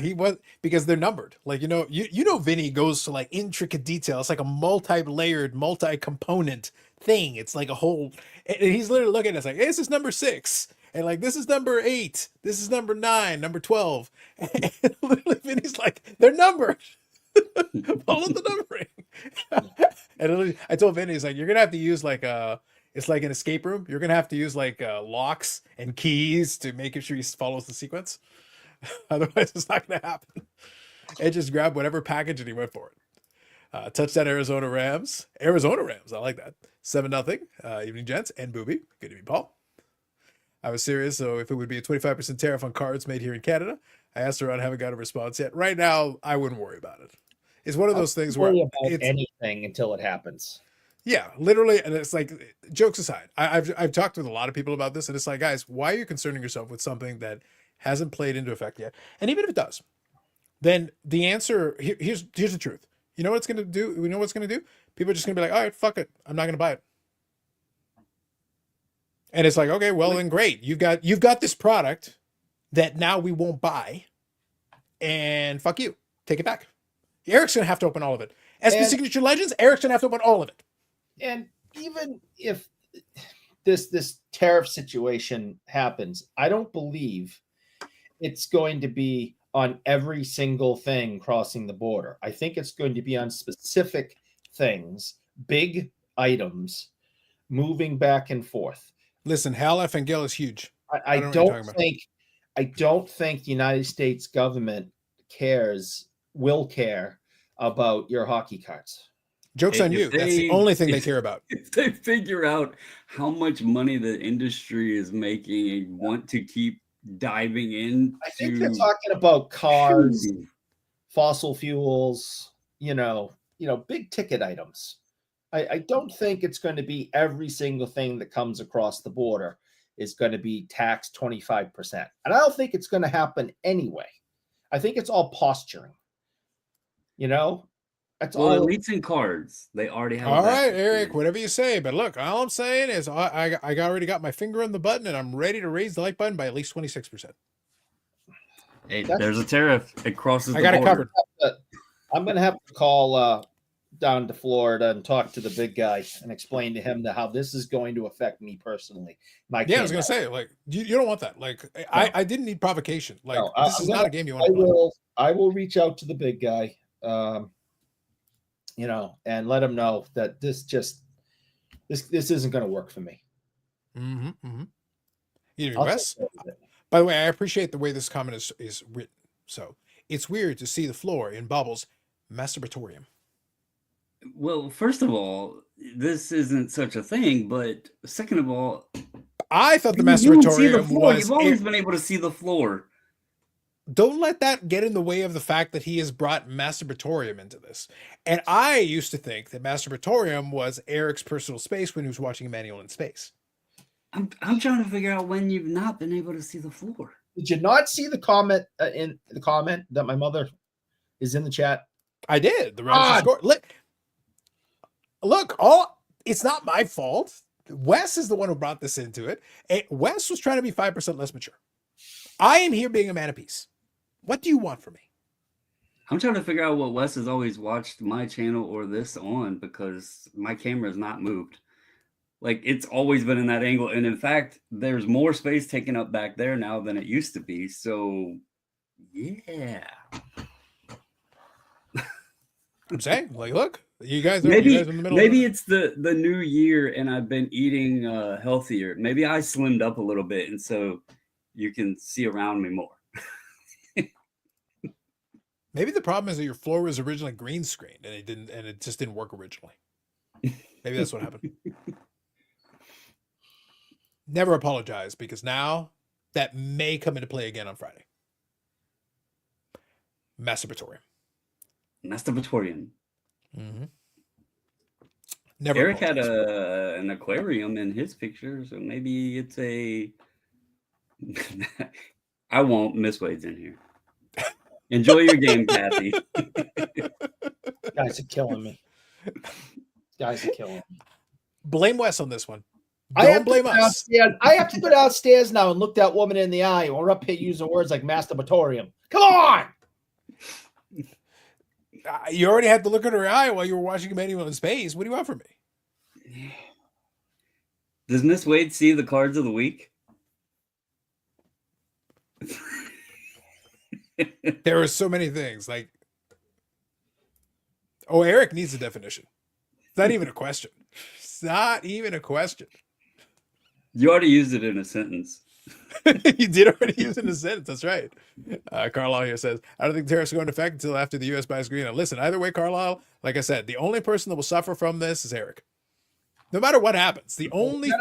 He was, because they're numbered. Like, Vinny goes to like intricate detail. It's like a multi-layered, multi-component thing. It's like a whole, and he's literally looking at us like, hey, this is number 6. And like, this is number 8. This is number 9, number 12. And literally Vinny's like, they're numbered. Follow the numbering. And I told Vinny, he's like, you're going to have to use like it's like an escape room. You're going to have to use like locks and keys to make sure he follows the sequence. Otherwise, it's not going to happen. And just grabbed whatever package and he went for it. Touchdown Arizona Rams. I like that. 7-0. Evening, gents. And Booby. Good to be Paul. I was serious. So if it would be a 25% tariff on cards made here in Canada, I asked around, haven't got a response yet. Right now, I wouldn't worry about it. It's one of those things where it's anything until it happens. Yeah, literally. And it's like, jokes aside, I've talked with a lot of people about this, and it's like, guys, why are you concerning yourself with something that hasn't played into effect yet? And even if it does, then the answer, here's the truth. You know what it's going to do? We know what it's going to do? People are just going to be like, all right, fuck it. I'm not going to buy it. And it's like, okay, well, then great. You've got this product that now we won't buy, and fuck you. Take it back. Eric's going to have to open all of it. SP Signature Legends, Eric's going to have to open all of it. And even if this tariff situation happens, I don't believe it's going to be on every single thing crossing the border. I think it's going to be on specific things, big items, moving back and forth. Listen, Hal F. and Gil is huge. I don't think the United States government will care about your hockey cards. Joke's on you. That's the only thing they care about. If they figure out how much money the industry is making and want to keep diving in, I think they're talking about cars, fossil fuels, big ticket items. I don't think it's going to be every single thing that comes across the border is going to be taxed 25%. And I don't think it's going to happen anyway. I think it's all posturing. That's all. At least in cards, they already have. All right, Eric, whatever you say. But look, all I'm saying is I already got my finger on the button, and I'm ready to raise the like button by at least 26%. Hey, there's a tariff. It crosses. I got it covered. I'm going to have to call down to Florida and talk to the big guy and explain to him how this is going to affect me personally. Yeah, I was gonna say, like, you don't want that. Like, I didn't need provocation. Like, No, this is not a game you want to play. I will reach out to the big guy, and let him know that this isn't going to work for me. Mm-hmm. Mm-hmm. You know, I'll Wes? take care of it. By the way, I appreciate the way this comment is written. So it's weird to see the floor in Bobbles masturbatorium. Well, first of all, this isn't such a thing, but second of all, I thought the you won't see the masturbatorium floor. was. You've always been able to see the floor. Don't let that get in the way of the fact that he has brought masturbatorium into this. And I used to think that masturbatorium was Eric's personal space when he was watching Emmanuel in Space. I'm trying to figure out when you've not been able to see the floor. Did you not see the comment in the comment that my mother is in the chat? I did. The round score. Look, it's not my fault. Wes is the one who brought this into it. And Wes was trying to be 5% less mature. I am here being a man of peace. What do you want from me? I'm trying to figure out what Wes has always watched my channel or this on, because my camera is not moved. Like, it's always been in that angle. And in fact, there's more space taken up back there now than it used to be. So, yeah. I'm saying, like, look, you guys are Maybe in the middle. Maybe it's the new year and I've been eating healthier. Maybe I slimmed up a little bit, and so you can see around me more. Maybe the problem is that your floor was originally green screened and it just didn't work originally. Maybe that's what happened. Never apologize, because now that may come into play again on Friday. Masturbatorium. Masturbatorium. Mm-hmm. Never. Eric apologize. had an aquarium in his picture, so maybe it's a. I won't. Miss Wade's in here. Enjoy your game, Kathy. Guys are killing me. Blame Wes on this one. I Don't have blame to go us. downstairs. I have to go downstairs now and look that woman in the eye. We're up here using words like masturbatorium. Come on. You already had to look at her eye while you were watching Emmanuel in Space. What do you want from me? Does Miss Wade see the cards of the week? There are so many things. Like, Eric needs a definition. It's not even a question. It's not even a question. You already used it in a sentence. You did already use it in a sentence. That's right. Carlisle here says, I don't think tariffs are going to affect until after the U.S. buys green. Now, listen, either way, Carlisle, like I said, the only person that will suffer from this is Eric. No matter what happens, the only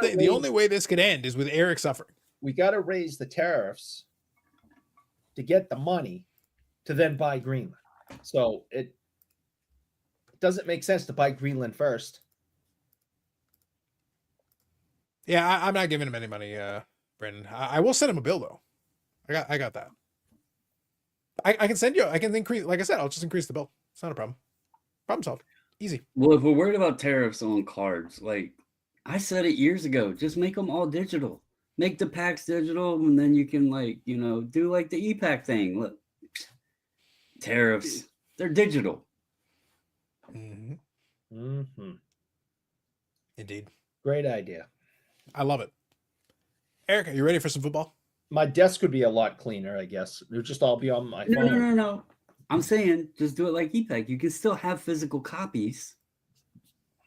way this could end is with Eric suffering. We got to raise the tariffs to get the money to then buy Greenland. So it doesn't make sense to buy Greenland first. Yeah, I'm not giving him any money, Brandon. I will send him a bill though. I got that. I can send you. I can increase. Like I said, I'll just increase the bill. It's not a problem. Problem solved. Easy. Well, if we're worried about tariffs on cards, like I said it years ago, just make them all digital. Make the packs digital, and then you can do like the e-pack thing. Look, tariffs, they're digital. Mm-hmm. Mm-hmm. Indeed. Great idea. I love it. Eric, are you ready for some football? My desk would be a lot cleaner, I guess. It would just all be on my phone. No. I'm saying just do it like e-pack. You can still have physical copies,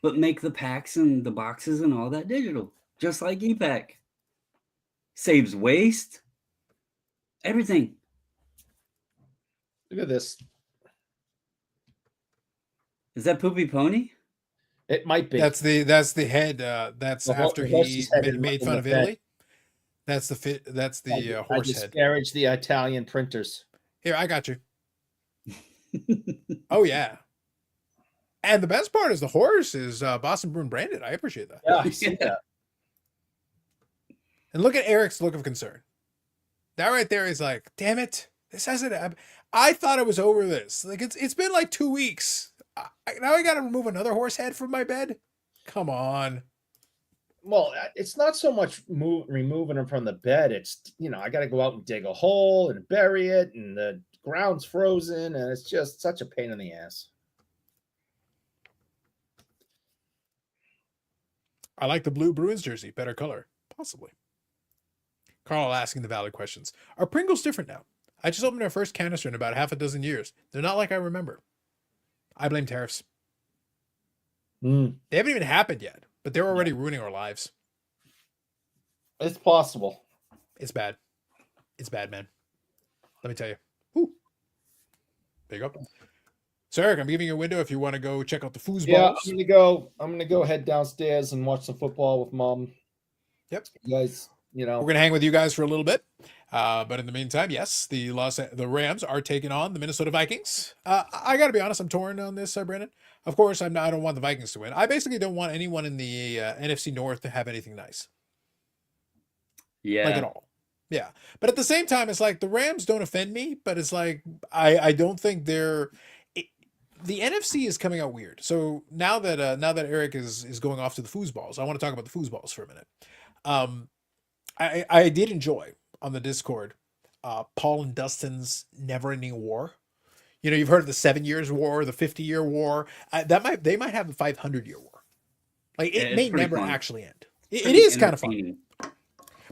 but make the packs and the boxes and all that digital, just like e-pack. Saves waste. Everything. Look at this. Is that Poopy Pony? It might be. That's the head. That's after he made fun of Italy. That's the horse I head. disparage the Italian printers. Here, I got you. Oh yeah. And the best part is the horse is Boston Bruin branded. I appreciate that. Yeah, I see that. And look at Eric's look of concern. That right there is like, damn it, this hasn't. I thought it was over this. Like it's been like 2 weeks. Now I got to remove another horse head from my bed. Come on. Well, it's not so much removing them from the bed. It's I got to go out and dig a hole and bury it, and the ground's frozen, and it's just such a pain in the ass. I like the blue Bruins jersey. Better color. Possibly. Carl asking the valid questions. Are Pringles different now? I just opened our first canister in about half a dozen years. They're not like I remember. I blame tariffs. Mm, They haven't even happened yet, but they're already ruining our lives. it's possible. It's bad. It's bad, man. Let me tell you. Whew. There you go. So Eric, I'm giving you a window if you want to go check out the foosballs. Yeah, I'm gonna go head downstairs and watch some football with mom. Yep. You guys, We're gonna hang with you guys for a little bit. But in the meantime, yes, the Rams are taking on the Minnesota Vikings. I got to be honest, I'm torn on this, Brandon. Of course, I don't want the Vikings to win. I basically don't want anyone in the NFC North to have anything nice. Yeah. Like at all. Yeah. But at the same time, it's like the Rams don't offend me, but it's like I don't think they're. The NFC is coming out weird. So now that Eric is going off to the foosballs, I want to talk about the foosballs for a minute. I did enjoy on the Discord Paul and Dustin's never-ending war. You know, you've heard of the 7 years war, the 50-year war. They might have the 500-year war. Like it may never actually end. It is kind of fun.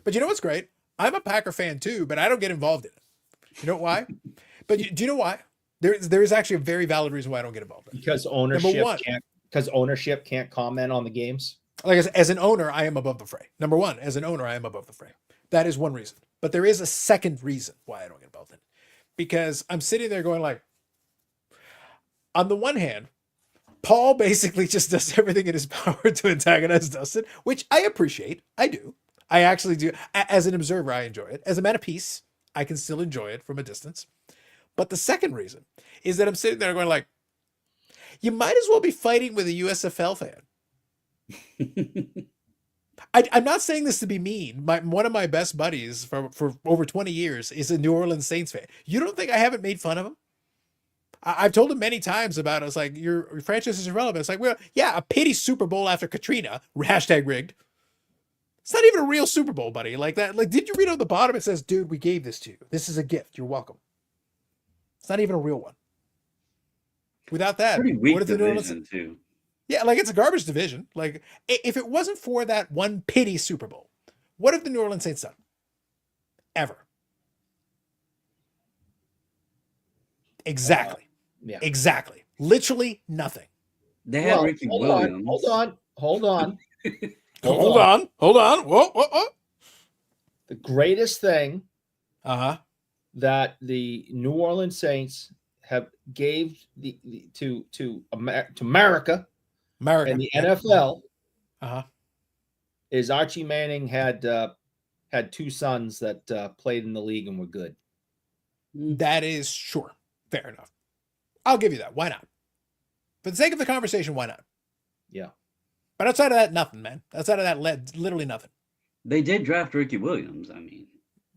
But you know what's great? I'm a Packer fan too, but I don't get involved in it. You know why? But do you know why? There is actually a very valid reason why I don't get involved in it. because ownership can't comment on the games. Like as an owner, I am above the fray. Number one, as an owner, I am above the fray. That is one reason. But there is a second reason why I don't get involved in it. Because I'm sitting there going like, on the one hand, Paul basically just does everything in his power to antagonize Dustin, which I appreciate. I do. I actually do. As an observer, I enjoy it. As a man of peace, I can still enjoy it from a distance. But the second reason is that I'm sitting there going like, you might as well be fighting with a USFL fan. I'm not saying this to be mean. One of my best buddies for over 20 years is a New Orleans Saints fan. You don't think I haven't made fun of him? I've told him many times about it. It's like, your franchise is irrelevant. It's like, well, yeah, a pity Super Bowl after Katrina, #rigged. It's not even a real Super Bowl, buddy. Like that. Like, did you read on the bottom? It says, dude, we gave this to you. This is a gift. You're welcome. It's not even a real one. Without that, pretty weak what if the New Orleans division too? Yeah, like it's a garbage division. Like if it wasn't for that one pity Super Bowl, what have the New Orleans Saints done? Ever. Exactly. Yeah. Exactly. Literally nothing. They had Ricky Williams. Hold on. Hold on. Whoa. The greatest thing Uh-huh. that the New Orleans Saints have gave to America and the NFL Uh-huh. is Archie Manning had two sons that played in the league and were good. That is sure. Fair enough. I'll give you that. Why not? For the sake of the conversation, why not? Yeah. But outside of that, nothing, man. Outside of that, literally nothing. They did draft Ricky Williams. I mean,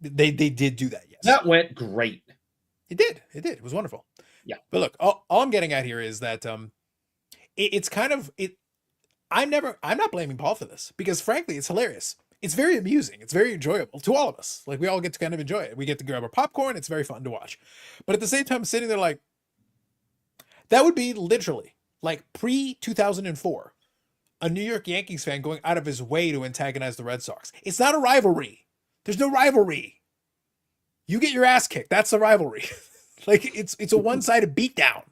they did do that, yes. That went great. It did. It was wonderful. Yeah. But look, all I'm getting at here is that it's kind of it. I'm not blaming Paul for this because frankly, it's hilarious. It's very amusing. It's very enjoyable to all of us. Like we all get to kind of enjoy it. We get to grab our popcorn. It's very fun to watch. But at the same time, sitting there like, that would be literally like pre-2004, a New York Yankees fan going out of his way to antagonize the Red Sox. It's not a rivalry. There's no rivalry. You get your ass kicked. That's the rivalry. Like it's a one-sided beatdown.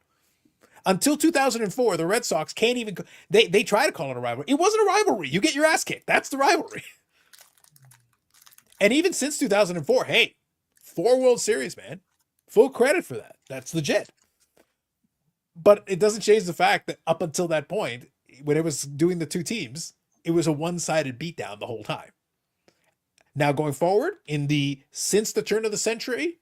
Until 2004, the Red Sox can't even. They try to call it a rivalry. It wasn't a rivalry. You get your ass kicked. That's the rivalry. And even since 2004, hey, 4 World Series, man. Full credit for that. That's legit. But it doesn't change the fact that up until that point, when it was doing the two teams, it was a one-sided beatdown the whole time. Now going forward, since the turn of the century,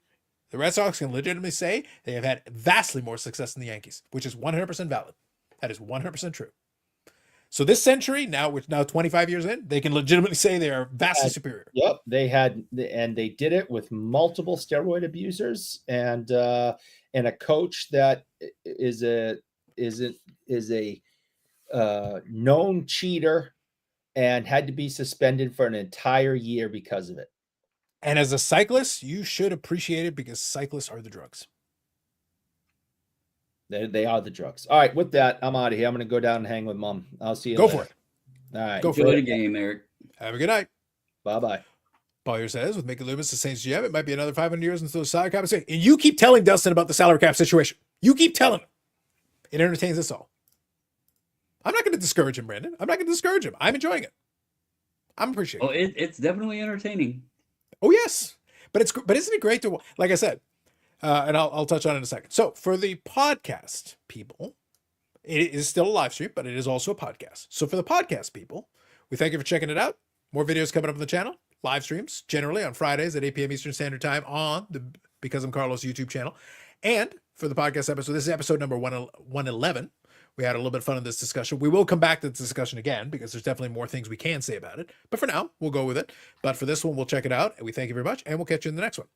the Red Sox can legitimately say they have had vastly more success than the Yankees, which is 100% valid. That is 100% true. So this century, now 25 years in, they can legitimately say they are vastly superior. Yep, they did it with multiple steroid abusers and a coach that is a known cheater and had to be suspended for an entire year because of it. And as a cyclist, you should appreciate it because cyclists are the drugs. They are the drugs. All right, with that, I'm out of here. I'm going to go down and hang with Mom. I'll see you Go later. for it. All right. Go for Enjoy it. the game, Eric. Have a good night. Bye-bye. Bowyer says, with Mickey Loomis to Saints GM, it might be another 500 years until the salary cap is safe. And you keep telling Dustin about the salary cap situation. You keep telling him. It entertains us all. I'm not going to discourage him, Brandon. I'm not going to discourage him. I'm enjoying it. I'm appreciating it. It's definitely entertaining. Oh, yes. But isn't it great to, like I said, and I'll touch on it in a second. So for the podcast people, it is still a live stream, but it is also a podcast. So for the podcast people, we thank you for checking it out. More videos coming up on the channel. Live streams generally on Fridays at 8 p.m. Eastern Standard Time on the Because I'm Carlos YouTube channel. And for the podcast episode, this is episode number 111. We had a little bit of fun in this discussion. We will come back to this discussion again because there's definitely more things we can say about it. But for now, we'll go with it. But for this one, we'll check it out. And we thank you very much. And we'll catch you in the next one.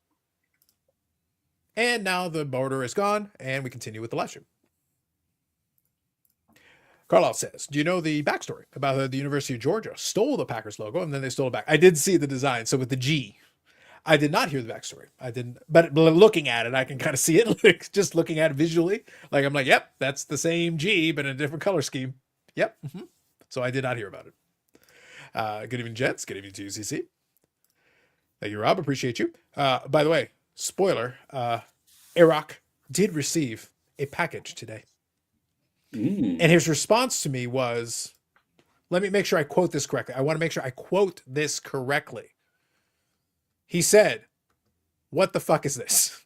And now the border is gone. And we continue with the live stream. Carlisle says, do you know the backstory about the University of Georgia stole the Packers logo and then they stole it back? I did see the design. So with the G, I did not hear the backstory. I didn't, but looking at it, I can kind of see it. Like, just looking at it visually. Like, I'm like, yep, that's the same G, but in a different color scheme. Yep. Mm-hmm. So I did not hear about it. Good evening, gents. Good evening to you, CC. Thank you, Rob. Appreciate you. By the way, spoiler, Iraq did receive a package today. And his response to me was, let me make sure I quote this correctly. I want to make sure I quote this correctly. He said, what the fuck is this?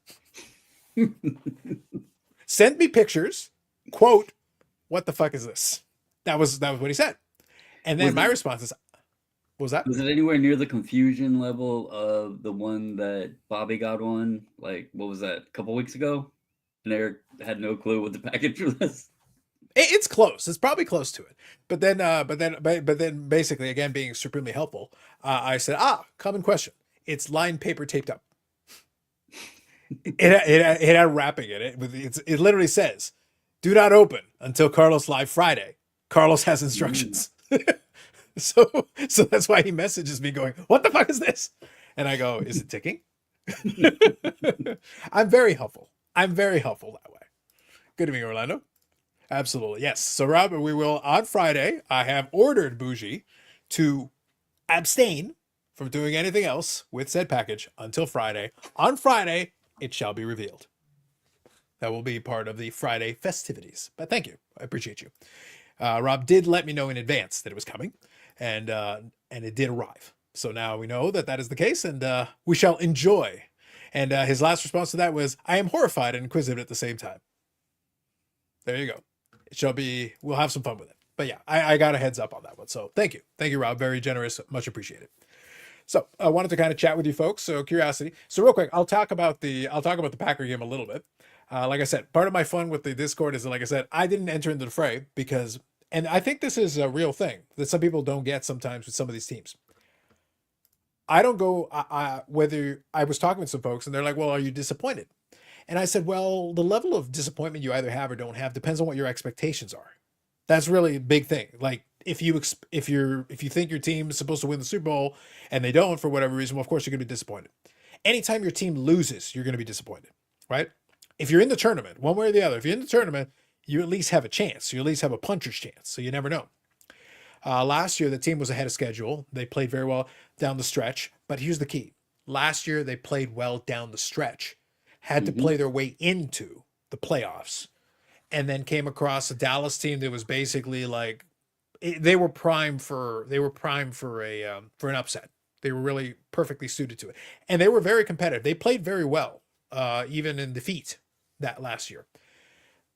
Send me pictures, quote, what the fuck is this? That was what he said. And then my response is, what was that? Was it anywhere near the confusion level of the one that Bobby got on? Like, what was that, a couple weeks ago? And Eric had no clue what the package was. It's close. It's probably close to it. But then basically, again, being supremely helpful, I said, common question. It's lined paper taped up. It had wrapping in it. It literally says, do not open until Carlos Live Friday. Carlos has instructions. So that's why he messages me going, what the fuck is this? And I go, is it ticking? I'm very helpful. I'm very helpful that way. Good evening, Orlando. Absolutely. Yes. So, Rob, we will, on Friday, I have ordered Bougie to abstain from doing anything else with said package until Friday. On Friday, it shall be revealed. That will be part of the Friday festivities. But thank you. I appreciate you. Rob did let me know in advance that it was coming, and it did arrive. So now we know that is the case, and we shall enjoy. And his last response to that was, I am horrified and inquisitive at the same time. There you go. It shall be, we'll have some fun with it. But yeah, I got a heads up on that one. So thank you. Thank you, Rob. Very generous. Much appreciated. So I wanted to kind of chat with you folks. So curiosity. So real quick, I'll talk about the Packer game a little bit. Like I said, part of my fun with the Discord is that, like I said, I didn't enter into the fray because, and I think this is a real thing that some people don't get sometimes with some of these teams. I don't go, whether I was talking with some folks and they're like, well, are you disappointed? And I said, well, the level of disappointment you either have or don't have depends on what your expectations are. That's really a big thing. Like if you think your team is supposed to win the Super Bowl and they don't for whatever reason, well, of course you're going to be disappointed. Anytime your team loses, you're going to be disappointed, right? If you're in the tournament, one way or the other, if you're in the tournament, you at least have a chance. You at least have a puncher's chance. So you never know. Last year, the team was ahead of schedule. They played very well down the stretch. But here's the key. Last year, they played well down the stretch. Had to play their way into the playoffs, and then came across a Dallas team that was basically like they were primed for an upset. They were really perfectly suited to it, and they were very competitive. They played very well, even in defeat that last year.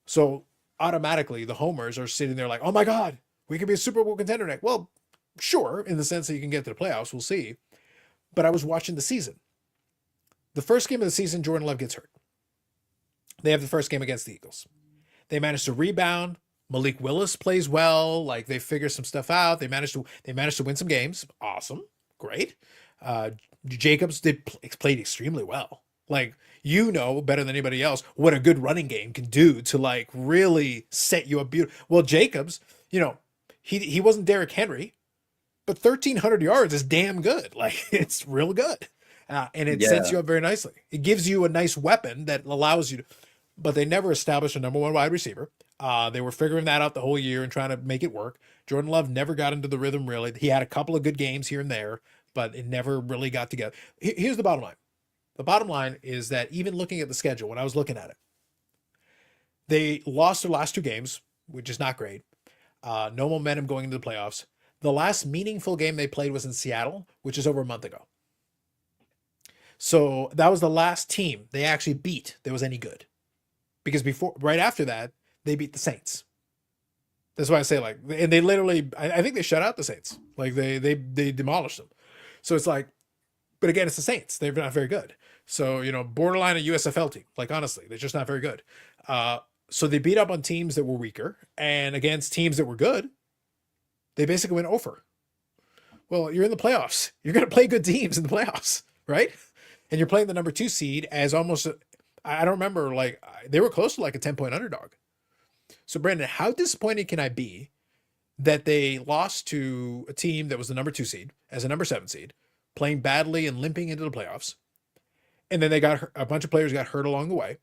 So automatically, the homers are sitting there like, "Oh my God, we could be a Super Bowl contender next." Well, sure, in the sense that you can get to the playoffs, we'll see. But I was watching the season. The first game of the season, Jordan Love gets hurt. They have the first game against the Eagles. They managed to rebound. Malik Willis plays well. Like they figure some stuff out. They managed to win some games. Awesome. Great. Jacobs played extremely well. Like, you know better than anybody else what a good running game can do to like really set you up beautiful. Well, Jacobs, he wasn't Derrick Henry, but 1,300 yards is damn good. Like it's real good. And it sets you up very nicely. It gives you a nice weapon that allows you to, but they never established a number one wide receiver. They were figuring that out the whole year and trying to make it work. Jordan Love never got into the rhythm really. He had a couple of good games here and there, but it never really got together. Here's the bottom line. The bottom line is that even looking at the schedule, when I was looking at it, they lost their last 2 games, which is not great. No momentum going into the playoffs. The last meaningful game they played was in Seattle, which is over a month ago. So that was the last team they actually beat that was any good. Because right after that, they beat the Saints. That's why I say like, and they literally, I think they shut out the Saints. Like they demolished them. So it's like, but again, it's the Saints. They're not very good. So, borderline a USFL team. Like, honestly, they're just not very good. So they beat up on teams that were weaker, and against teams that were good, they basically went over. Well, you're in the playoffs. You're going to play good teams in the playoffs, right? And you're playing the number 2 seed as almost, I don't remember, like, they were close to like a 10-point underdog. So, Brandon, how disappointed can I be that they lost to a team that was the number 2 seed as a number 7 seed, playing badly and limping into the playoffs? And then they got a bunch of players got hurt along the way.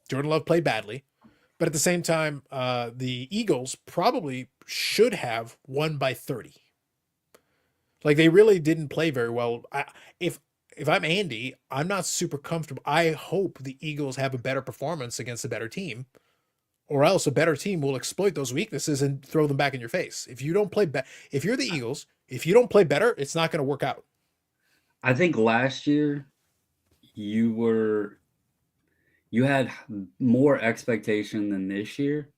Jordan Love played badly. But at the same time, the Eagles probably should have won by 30. Like, they really didn't play very well. If I'm Andy, I'm not super comfortable. I hope the Eagles have a better performance against a better team, or else a better team will exploit those weaknesses and throw them back in your face. If you don't play if you're the Eagles, if you don't play better, it's not going to work out. I think last year you had more expectation than this year.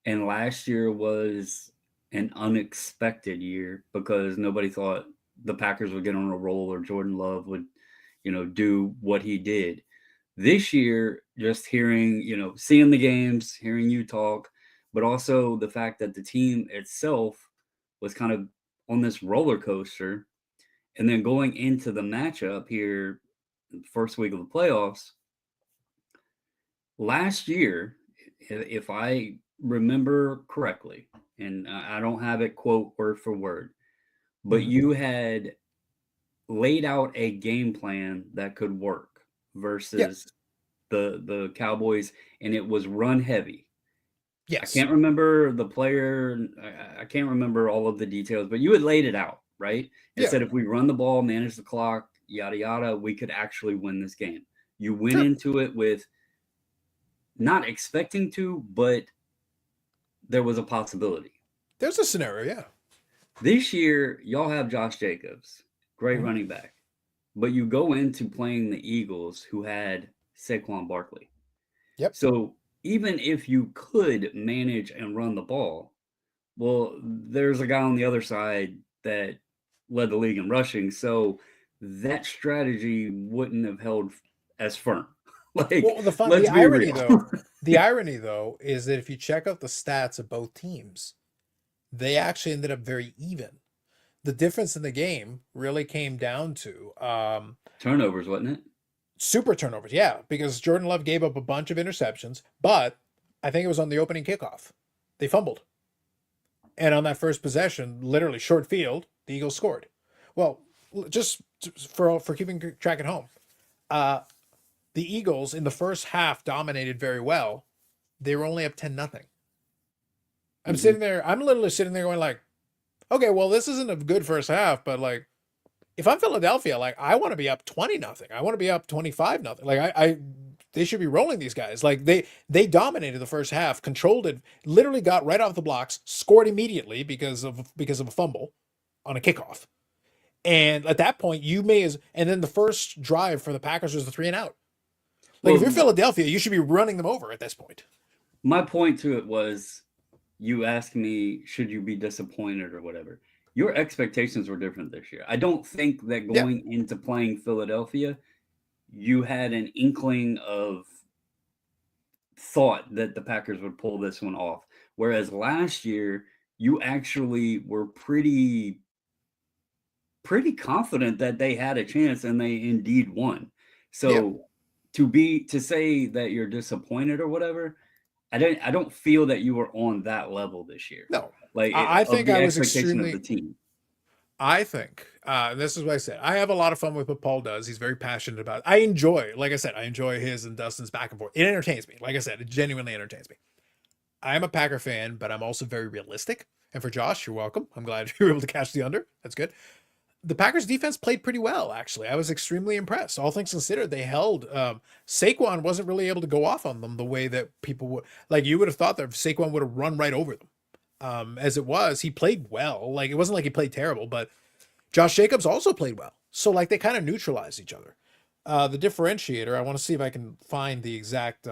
And last year was an unexpected year because nobody thought the Packers would get on a roll or Jordan Love would, do what he did. This year, just hearing, seeing the games, hearing you talk, but also the fact that the team itself was kind of on this roller coaster. And then going into the matchup here, first week of the playoffs, last year, if I remember correctly, and I don't have it quote word for word, but you had laid out a game plan that could work versus the Cowboys, and it was run heavy. Yes. I can't remember the player. I can't remember all of the details, but you had laid it out, right? And said if we run the ball, manage the clock, yada, yada, we could actually win this game. You went into it with not expecting to, but there was a possibility. There's a scenario, yeah. This year, y'all have Josh Jacobs, great running back. But you go into playing the Eagles, who had Saquon Barkley. Yep. So even if you could manage and run the ball, well, there's a guy on the other side that led the league in rushing. So that strategy wouldn't have held as firm. The irony though is that if you check out the stats of both teams, they actually ended up very even. The difference in the game really came down to turnovers, wasn't it? Super turnovers, yeah, because Jordan Love gave up a bunch of interceptions, but I think it was on the opening kickoff. They fumbled. And on that first possession, literally short field, the Eagles scored. Well, just for keeping track at home, the Eagles in the first half dominated very well. They were only up 10-0. I'm sitting there, I'm literally sitting there going like, okay, well, this isn't a good first half, but like, if I'm Philadelphia, like I want to be up 20-0. I want to be up 25-0. Like they should be rolling these guys. Like they dominated the first half, controlled it, literally got right off the blocks, scored immediately because of a fumble on a kickoff. And at that point, and then the first drive for the Packers was the 3-and-out. Like if you're Philadelphia, you should be running them over at this point. My point to it was, you asked me, should you be disappointed or whatever? Your expectations were different this year. I don't think that going into playing Philadelphia, you had an inkling of thought that the Packers would pull this one off. Whereas last year, you actually were pretty confident that they had a chance, and they indeed won. So to say that you're disappointed or whatever, I don't feel that you were on that level this year. No, like I think I was extremely. Of the team. I think this is what I said. I have a lot of fun with what Paul does. He's very passionate about it. I enjoy, like I said, his and Dustin's back and forth. It entertains me. Like I said, it genuinely entertains me. I'm a Packer fan, but I'm also very realistic. And for Josh, you're welcome. I'm glad you were able to catch the under. That's good. The Packers defense played pretty well, actually. I was extremely impressed. All things considered, they held. Saquon wasn't really able to go off on them the way that people would. Like, you would have thought that Saquon would have run right over them. As it was, he played well. Like, it wasn't like he played terrible, but Josh Jacobs also played well. So, like, they kind of neutralized each other. The differentiator, I want to see if I can find the exact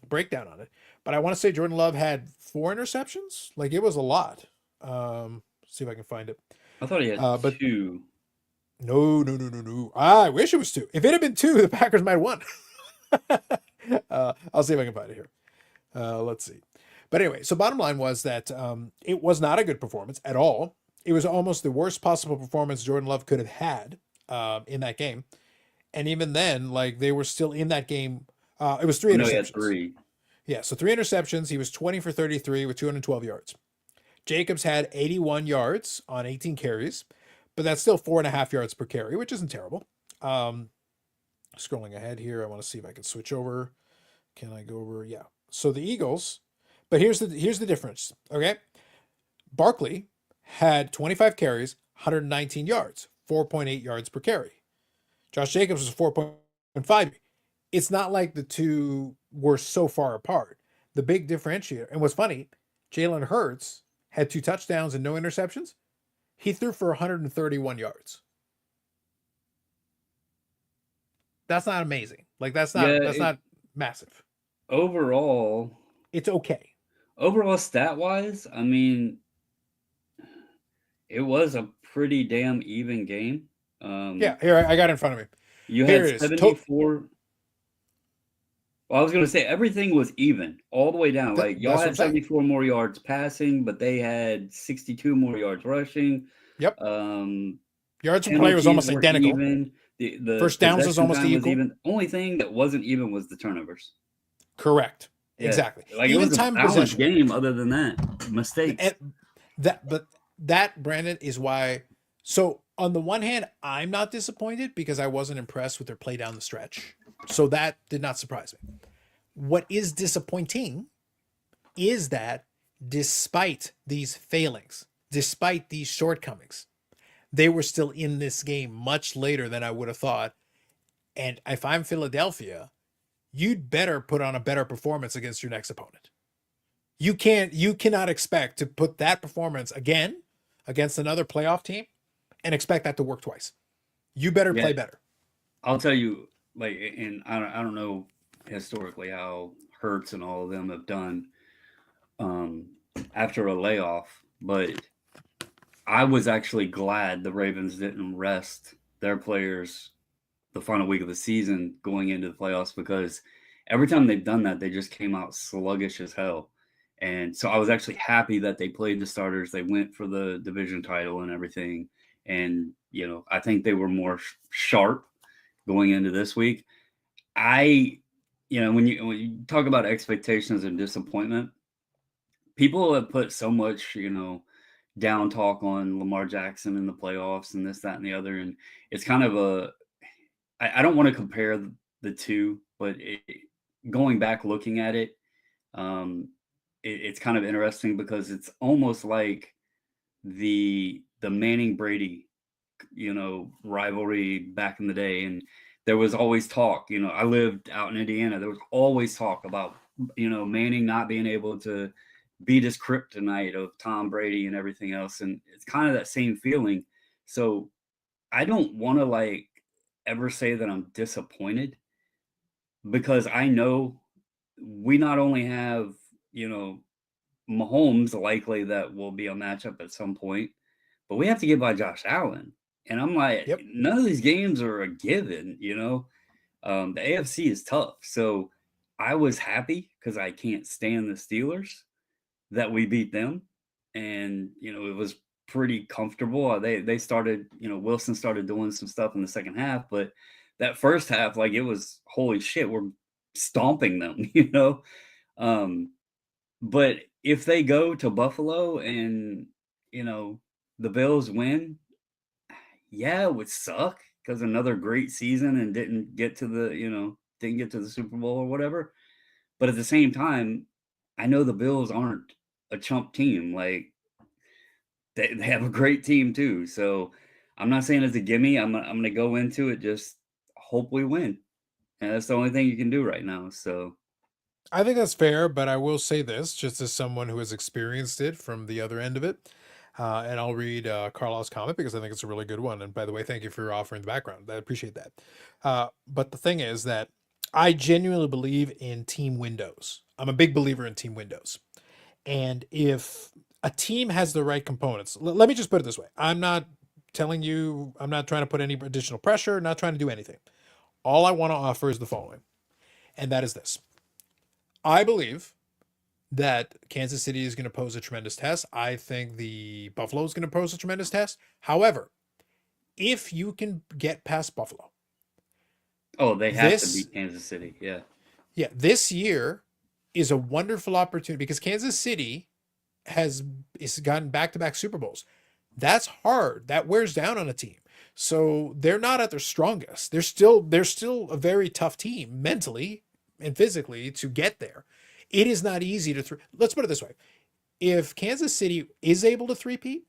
breakdown on it. But I want to say Jordan Love had 4 interceptions. Like, it was a lot. See if I can find it. I thought he had but 2. No. I wish it was 2. If it had been 2, the Packers might have won. I'll see if I can find it here. Let's see. But anyway, so bottom line was that it was not a good performance at all. It was almost the worst possible performance Jordan Love could have had in that game. And even then, like, they were still in that game. It was 3 No, he had interceptions. 3. Yeah, so 3 interceptions. He was 20 for 33 with 212 yards. Jacobs had 81 yards on 18 carries, but that's still 4.5 yards per carry, which isn't terrible. Scrolling ahead here, I want to see if I can switch over. Can I go over? Yeah. So the Eagles, but here's the difference. Okay, Barkley had 25 carries, 119 yards, 4.8 yards per carry. Josh Jacobs was 4.5. It's not like the two were so far apart. The big differentiator, and what's funny, Jalen Hurts had 2 touchdowns and no interceptions. He threw for 131 yards. That's not amazing. Like, that's not massive. Overall, It's okay. Overall, stat wise, I mean, it was a pretty damn even game. Yeah, here I got it in front of me. You Here had it is. 74. Well, I was going to say everything was even all the way down. Like, y'all That's what I'm had saying. 74 more yards passing, but they had 62 more yards rushing. Yep. Yards per play was Penalties almost were identical. Even. The First downs was possession almost time equal. even. Only thing that wasn't even was the turnovers. Correct. Yeah. Exactly. Like, Even it was time a of balanced possession. game other than that. Mistakes. And that, Brandon, is why. So on the one hand, I'm not disappointed because I wasn't impressed with their play down the stretch. So that did not surprise me. What is disappointing is that despite these failings, despite these shortcomings, they were still in this game much later than I would have thought. And if I'm Philadelphia, you'd better put on a better performance against your next opponent. You cannot expect to put that performance again against another playoff team and expect that to work twice. You better play better. I'll tell you, like, and I don't know historically how Hurts and all of them have done after a layoff, but I was actually glad the Ravens didn't rest their players the final week of the season going into the playoffs, because every time they've done that, they just came out sluggish as hell. And so I was actually happy that they played the starters. They went for the division title and everything. And, you know, I think they were more sharp going into this week. When you talk about expectations and disappointment, people have put so much, down talk on Lamar Jackson in the playoffs and this, that, and the other. And it's kind of I don't want to compare the two, but going back, looking at it, it's kind of interesting because it's almost like the Manning Brady, rivalry back in the day. And there was always talk, I lived out in Indiana. There was always talk about, Manning not being able to beat his kryptonite of Tom Brady and everything else. And it's kind of that same feeling. So I don't want to ever say that I'm disappointed, because I know we not only have, Mahomes likely that will be a matchup at some point, but we have to get by Josh Allen. And I'm like, Yep. None of these games are a given, the AFC is tough. So I was happy, because I can't stand the Steelers, that we beat them. And, it was pretty comfortable. They started, Wilson started doing some stuff in the second half, but that first half, it was holy shit, we're stomping them, but if they go to Buffalo and, the Bills win, yeah, it would suck, because another great season and didn't get to the Super Bowl or whatever. But at the same time, I know the Bills aren't a chump team. Like they have a great team too. So I'm not saying it's a gimme. I'm gonna go into it just hope we win. And that's the only thing you can do right now. So I think that's fair, but I will say this, just as someone who has experienced it from the other end of it. And I'll read Carlos' comment because I think it's a really good one. And by the way, thank you for offering the background. I appreciate that. But the thing is that I genuinely believe in team windows. I'm a big believer in team windows. And if a team has the right components, let me just put it this way. I'm not telling you, I'm not trying to put any additional pressure, not trying to do anything. All I want to offer is the following, and that is this. I believe that Kansas City is going to pose a tremendous test. I think the Buffalo is going to pose a tremendous test. However, if you can get past Buffalo, they have to beat Kansas City. Yeah. This year is a wonderful opportunity because Kansas City has gotten back-to-back Super Bowls. That's hard. That wears down on a team. So they're not at their strongest. They're still a very tough team mentally and physically to get there. It is not easy to let's put it this way. If Kansas City is able to three-peat,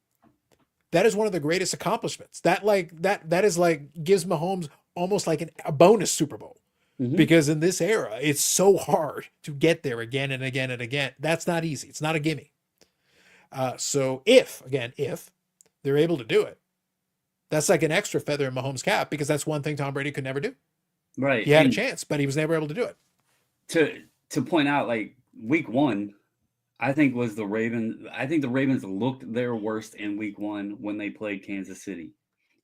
that is one of the greatest accomplishments. That is like gives Mahomes almost like a bonus Super Bowl. Mhm. Because in this era, it's so hard to get there again and again and again. That's not easy. It's not a gimme. So if they're able to do it, that's like an extra feather in Mahomes' cap because that's one thing Tom Brady could never do. Right. He had a chance, but he was never able to do it. To point out, like week 1, I think was the Ravens. I think the Ravens looked their worst in week 1 when they played Kansas City.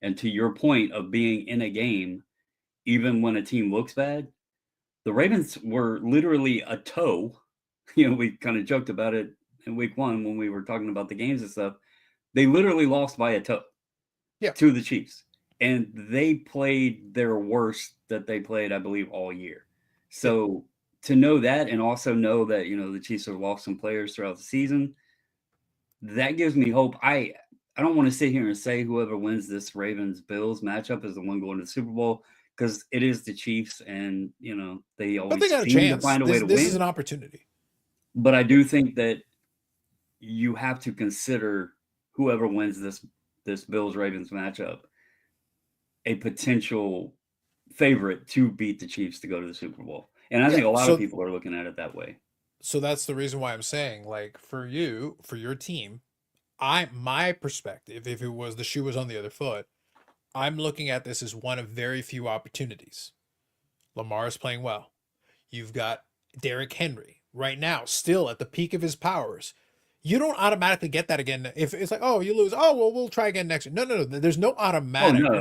And to your point of being in a game, even when a team looks bad, the Ravens were literally a toe. We kind of joked about it in week 1 when we were talking about the games and stuff. They literally lost by a toe to the Chiefs. And they played their worst that they played, I believe, all year. So to know that and also know that, the Chiefs have lost some players throughout the season, that gives me hope. I don't want to sit here and say whoever wins this Ravens-Bills matchup is the one going to the Super Bowl because it is the Chiefs and, they always But they got a seem chance. to find a way to win. This is an opportunity. But I do think that you have to consider whoever wins this Bills-Ravens matchup a potential favorite to beat the Chiefs to go to the Super Bowl. And I think a lot of people are looking at it that way. So that's the reason why I'm saying, like, for your team, my perspective, if it was the shoe was on the other foot, I'm looking at this as one of very few opportunities. Lamar is playing well. You've got Derrick Henry right now, still at the peak of his powers. You don't automatically get that again. If it's like, oh, you lose, oh well, we'll try again next year. No. There's no automatic. Oh, no,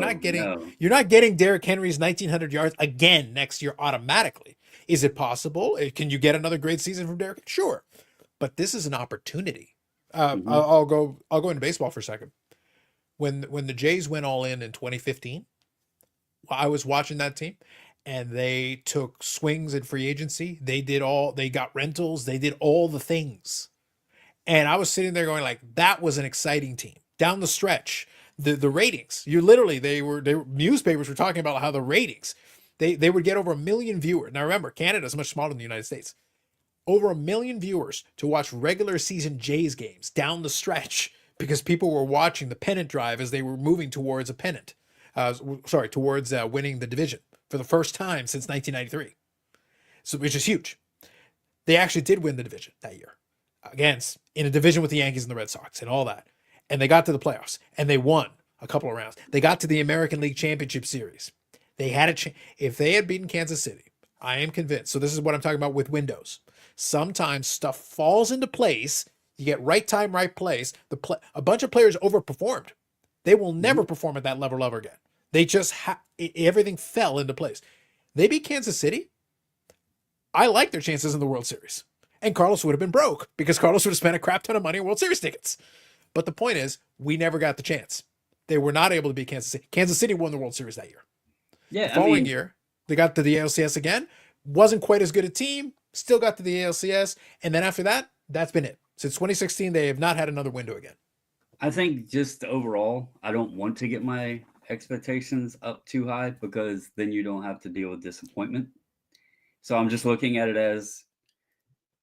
you're not getting Derrick Henry's 1,900 yards again next year automatically. Is it possible? Can you get another great season from Derrick? Sure, but this is an opportunity. I'll go into baseball for a second. When the Jays went all in 2015, I was watching that team. And they took swings in free agency. They got rentals. They did all the things. And I was sitting there going like, that was an exciting team down the stretch. The ratings, they were newspapers were talking about how the ratings, they would get over 1 million viewers. Now remember, Canada is much smaller than the United States. Over 1 million viewers to watch regular season Jays games down the stretch because people were watching the pennant drive as they were moving towards a pennant. Towards winning the division for the first time since 1993. So, which is huge. They actually did win the division that year. Against in a division with the Yankees and the Red Sox and all that. And they got to the playoffs and they won a couple of rounds. They got to the American League Championship Series. They had a chance. If they had beaten Kansas City, I am convinced. So this is what I'm talking about with windows. Sometimes stuff falls into place. You get right time, right place. A bunch of players overperformed. They will never perform at that level ever again. They just everything fell into place. They beat Kansas City. I like their chances in the World Series. And Carlos would have been broke because Carlos would have spent a crap ton of money on World Series tickets. But the point is, we never got the chance. They were not able to beat Kansas City. Kansas City won the World Series that year. Yeah. The following year, they got to the ALCS again. Wasn't quite as good a team. Still got to the ALCS. And then after that, that's been it. Since 2016, they have not had another window again. I think just overall, I don't want to get my expectations up too high because then you don't have to deal with disappointment. So I'm just looking at it as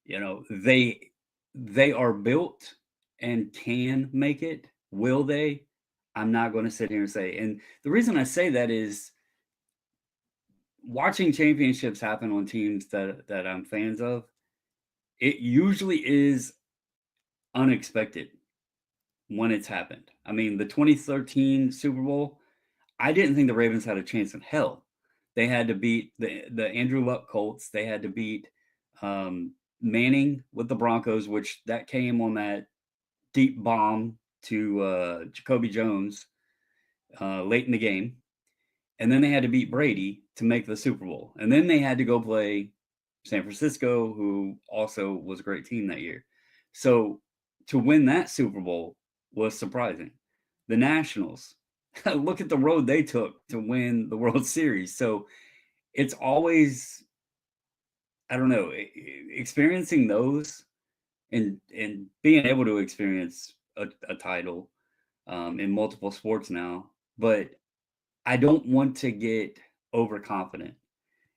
You know, they are built and can make it. Will they? I'm not going to sit here and say. And the reason I say that is watching championships happen on teams that I'm fans of, it usually is unexpected when it's happened. I mean, the 2013 Super Bowl, I didn't think the Ravens had a chance in hell. They had to beat the Andrew Luck Colts. They had to beat Manning with the Broncos, which that came on that deep bomb to Jacoby Jones late in the game. And then they had to beat Brady to make the Super Bowl. And then they had to go play San Francisco, who also was a great team that year. So to win that Super Bowl was surprising. The Nationals, look at the road they took to win the World Series. So it's always, I don't know, experiencing those and being able to experience a title in multiple sports now. But I don't want to get overconfident.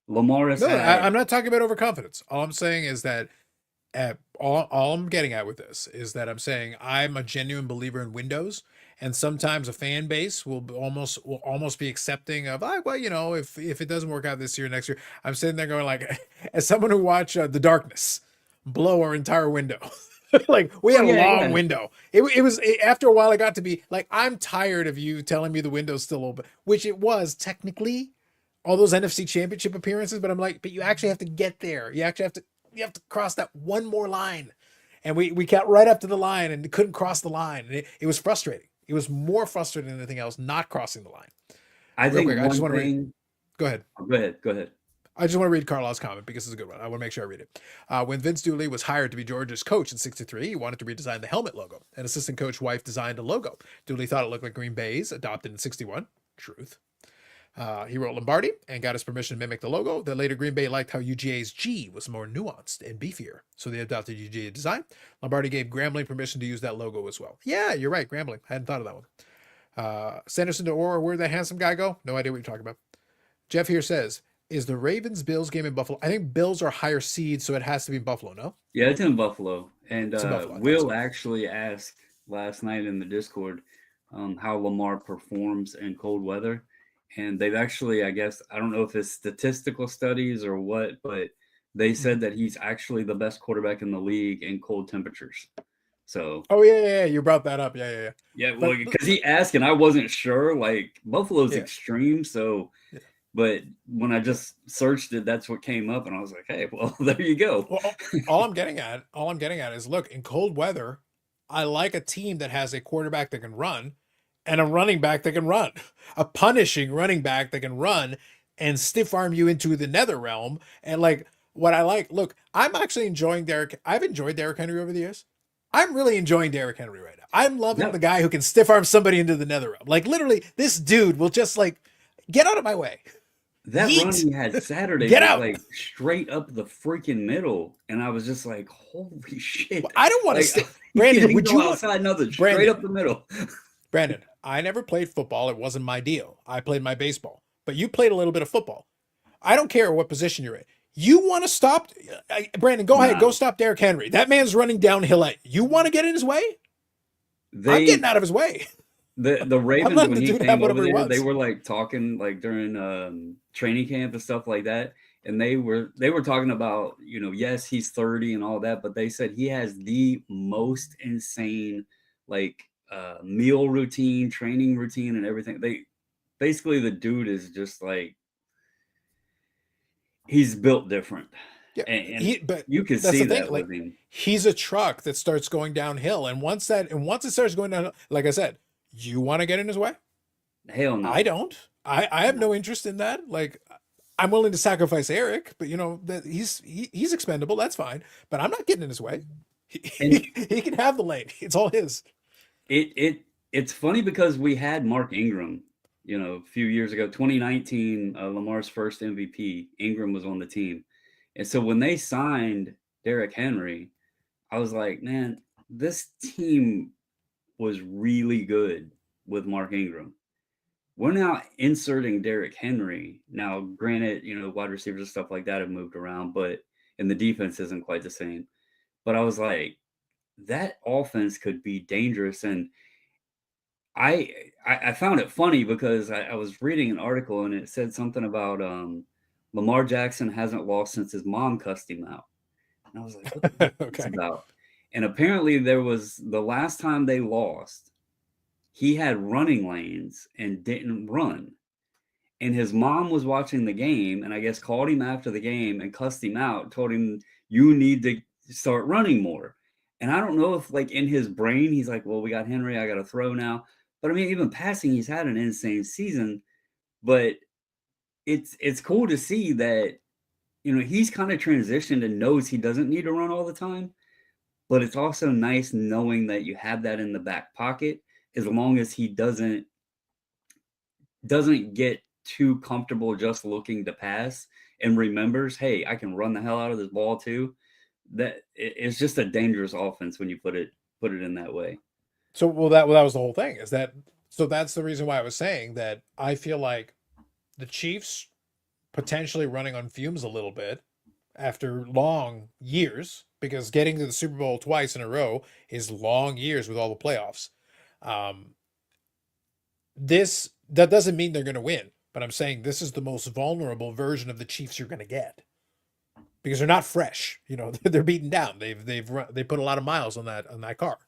Lamar has No, had I'm not talking about overconfidence. All I'm saying is that all I'm getting at with this is that I'm saying I'm a genuine believer in windows, and sometimes a fan base will almost be accepting of, well, if it doesn't work out this year, next year. I'm sitting there going like, as someone who watched The Darkness blow our entire window. Like we had a long window. After a while, it got to be like, I'm tired of you telling me the window's still open, which it was technically all those NFC Championship appearances. But I'm like, but you actually have to get there. You have to cross that one more line. And we got right up to the line and couldn't cross the line. And it was frustrating. It was more frustrating than anything else not crossing the line. I think I just want to read. Go ahead. Go ahead. I just want to read Carlisle's comment because it's a good one. I want to make sure I read it. When Vince Dooley was hired to be Georgia's coach in '63, he wanted to redesign the helmet logo. An assistant coach wife designed a logo. Dooley thought it looked like Green Bay's, adopted in '61. Truth. He wrote Lombardi and got his permission to mimic the logo. Then later Green Bay liked how UGA's G was more nuanced and beefier, so they adopted UGA design. Lombardi gave Grambling permission to use that logo as well. Yeah, you're right, Grambling. I hadn't thought of that one. Sanderson to Orr, where'd that handsome guy go? No idea what you're talking about. Jeff here says, is the Ravens-Bills game in Buffalo? I think Bills are higher seeds, so it has to be in Buffalo, no? Yeah, it's in Buffalo. And Buffalo, Will actually asked last night in the Discord how Lamar performs in cold weather. And they've actually, I guess, I don't know if it's statistical studies or what, but they said that he's actually the best quarterback in the league in cold temperatures. So. Oh, yeah. You brought that up. Yeah. Yeah, well, because he asked and I wasn't sure. Like, Buffalo's extreme, so. Yeah. But when I just searched it, that's what came up, and I was like, "Hey, well, there you go." Well, all I'm getting at is, look, in cold weather, I like a team that has a quarterback that can run, and a running back that can run, a punishing running back that can run and stiff arm you into the nether realm. And like what I like, look, I'm actually enjoying Derrick. I've enjoyed Derrick Henry over the years. I'm really enjoying Derrick Henry right now. I'm loving the guy who can stiff arm somebody into the nether realm. Like literally, this dude will just like get out of my way. That run he had Saturday was like straight up the freaking middle, and I was just like, "Holy shit!" Well, I don't want to Brandon, would you outside another straight up the middle? Brandon, I never played football. It wasn't my deal. I played my baseball, but you played a little bit of football. I don't care what position you're in. You want to stop, Brandon? Go ahead, go stop Derrick Henry. That man's running downhill at you. You want to get in his way? I'm getting out of his way. The Ravens, when he came over there, they were like talking like during training camp and stuff like that. And they were talking about, yes, he's 30 and all that, but they said he has the most insane like meal routine, training routine, and everything. Basically the dude is just like he's built different. Yeah, but you can see that like, with him. He's a truck that starts going downhill, and once it starts going down, like I said. You want to get in his way? Hell no. I don't. I have no interest in that. Like, I'm willing to sacrifice Eric, but that he's expendable. That's fine. But I'm not getting in his way. He can have the lane. It's all his. It's funny because we had Mark Ingram, a few years ago, 2019, Lamar's first MVP. Ingram was on the team, and so when they signed Derrick Henry, I was like, man, this team was really good with Mark Ingram. We're now inserting Derrick Henry. Now, granted, wide receivers and stuff like that have moved around, and the defense isn't quite the same. but I was like, that offense could be dangerous. And I found it funny because I was reading an article and it said something about Lamar Jackson hasn't lost since his mom cussed him out. And I was like, what's this Okay. about? And apparently there was the last time they lost, he had running lanes and didn't run. And his mom was watching the game and I guess called him after the game and cussed him out, told him, you need to start running more. And I don't know if, like, in his brain, he's like, well, we got Henry, I got to throw now. But I mean, even passing, he's had an insane season. But it's cool to see that, he's kind of transitioned and knows he doesn't need to run all the time. But it's also nice knowing that you have that in the back pocket as long as he doesn't get too comfortable just looking to pass and remembers, hey, I can run the hell out of this ball too. That it's just a dangerous offense when you put it in that way. So, that was the whole thing. Is that so? That's the reason why I was saying that I feel like the Chiefs potentially running on fumes a little bit after long years, because getting to the Super Bowl twice in a row is long years with all the playoffs. Um, that doesn't mean they're going to win, but I'm saying this is the most vulnerable version of the Chiefs you're going to get because they're not fresh. They're beaten down. They put a lot of miles on that car.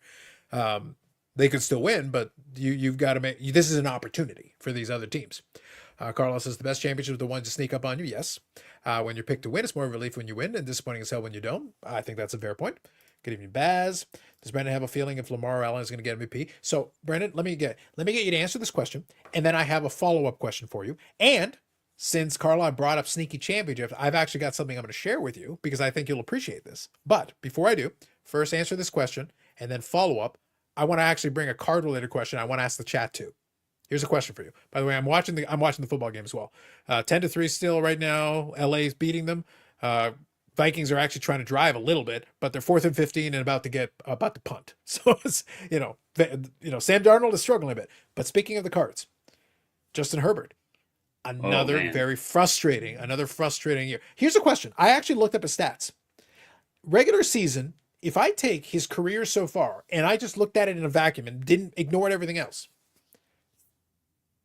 They could still win, but you've got to make this is an opportunity for these other teams. Carlos says the best championship is the ones to sneak up on you. Yes. When you're picked to win, it's more relief when you win and disappointing as hell when you don't. I think that's a fair point. Good evening, Baz. Does Brandon have a feeling if Lamar Allen is going to get MVP? So, Brandon, let me get you to answer this question, and then I have a follow-up question for you. And since Carla brought up sneaky championships, I've actually got something I'm going to share with you because I think you'll appreciate this. But before I do, first answer this question and then follow up. I want to actually bring a card-related question I want to ask the chat too. Here's a question for you. By the way, I'm watching the football game as well. 10-3 still right now. LA is beating them. Vikings are actually trying to drive a little bit, but they're 4th and 15 and about to punt. So it's Sam Darnold is struggling a bit. But speaking of the cards, Justin Herbert, another frustrating year. Here's a question. I actually looked up his stats. Regular season, if I take his career so far and I just looked at it in a vacuum and didn't ignore everything else,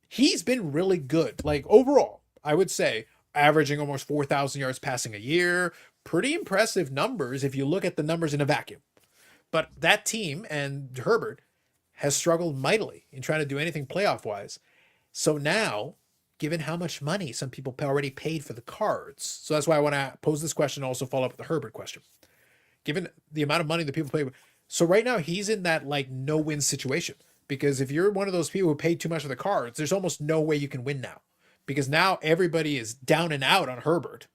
he's been really good. Like overall, I would say averaging almost 4,000 yards passing a year. Pretty impressive numbers if you look at the numbers in a vacuum. But that team and Herbert has struggled mightily in trying to do anything playoff-wise. So now, given how much money some people already paid for the cards, so that's why I want to pose this question and also follow up with the Herbert question. Given the amount of money that people pay, so right now he's in that like no-win situation. Because if you're one of those people who paid too much for the cards, there's almost no way you can win now. Because now everybody is down and out on Herbert.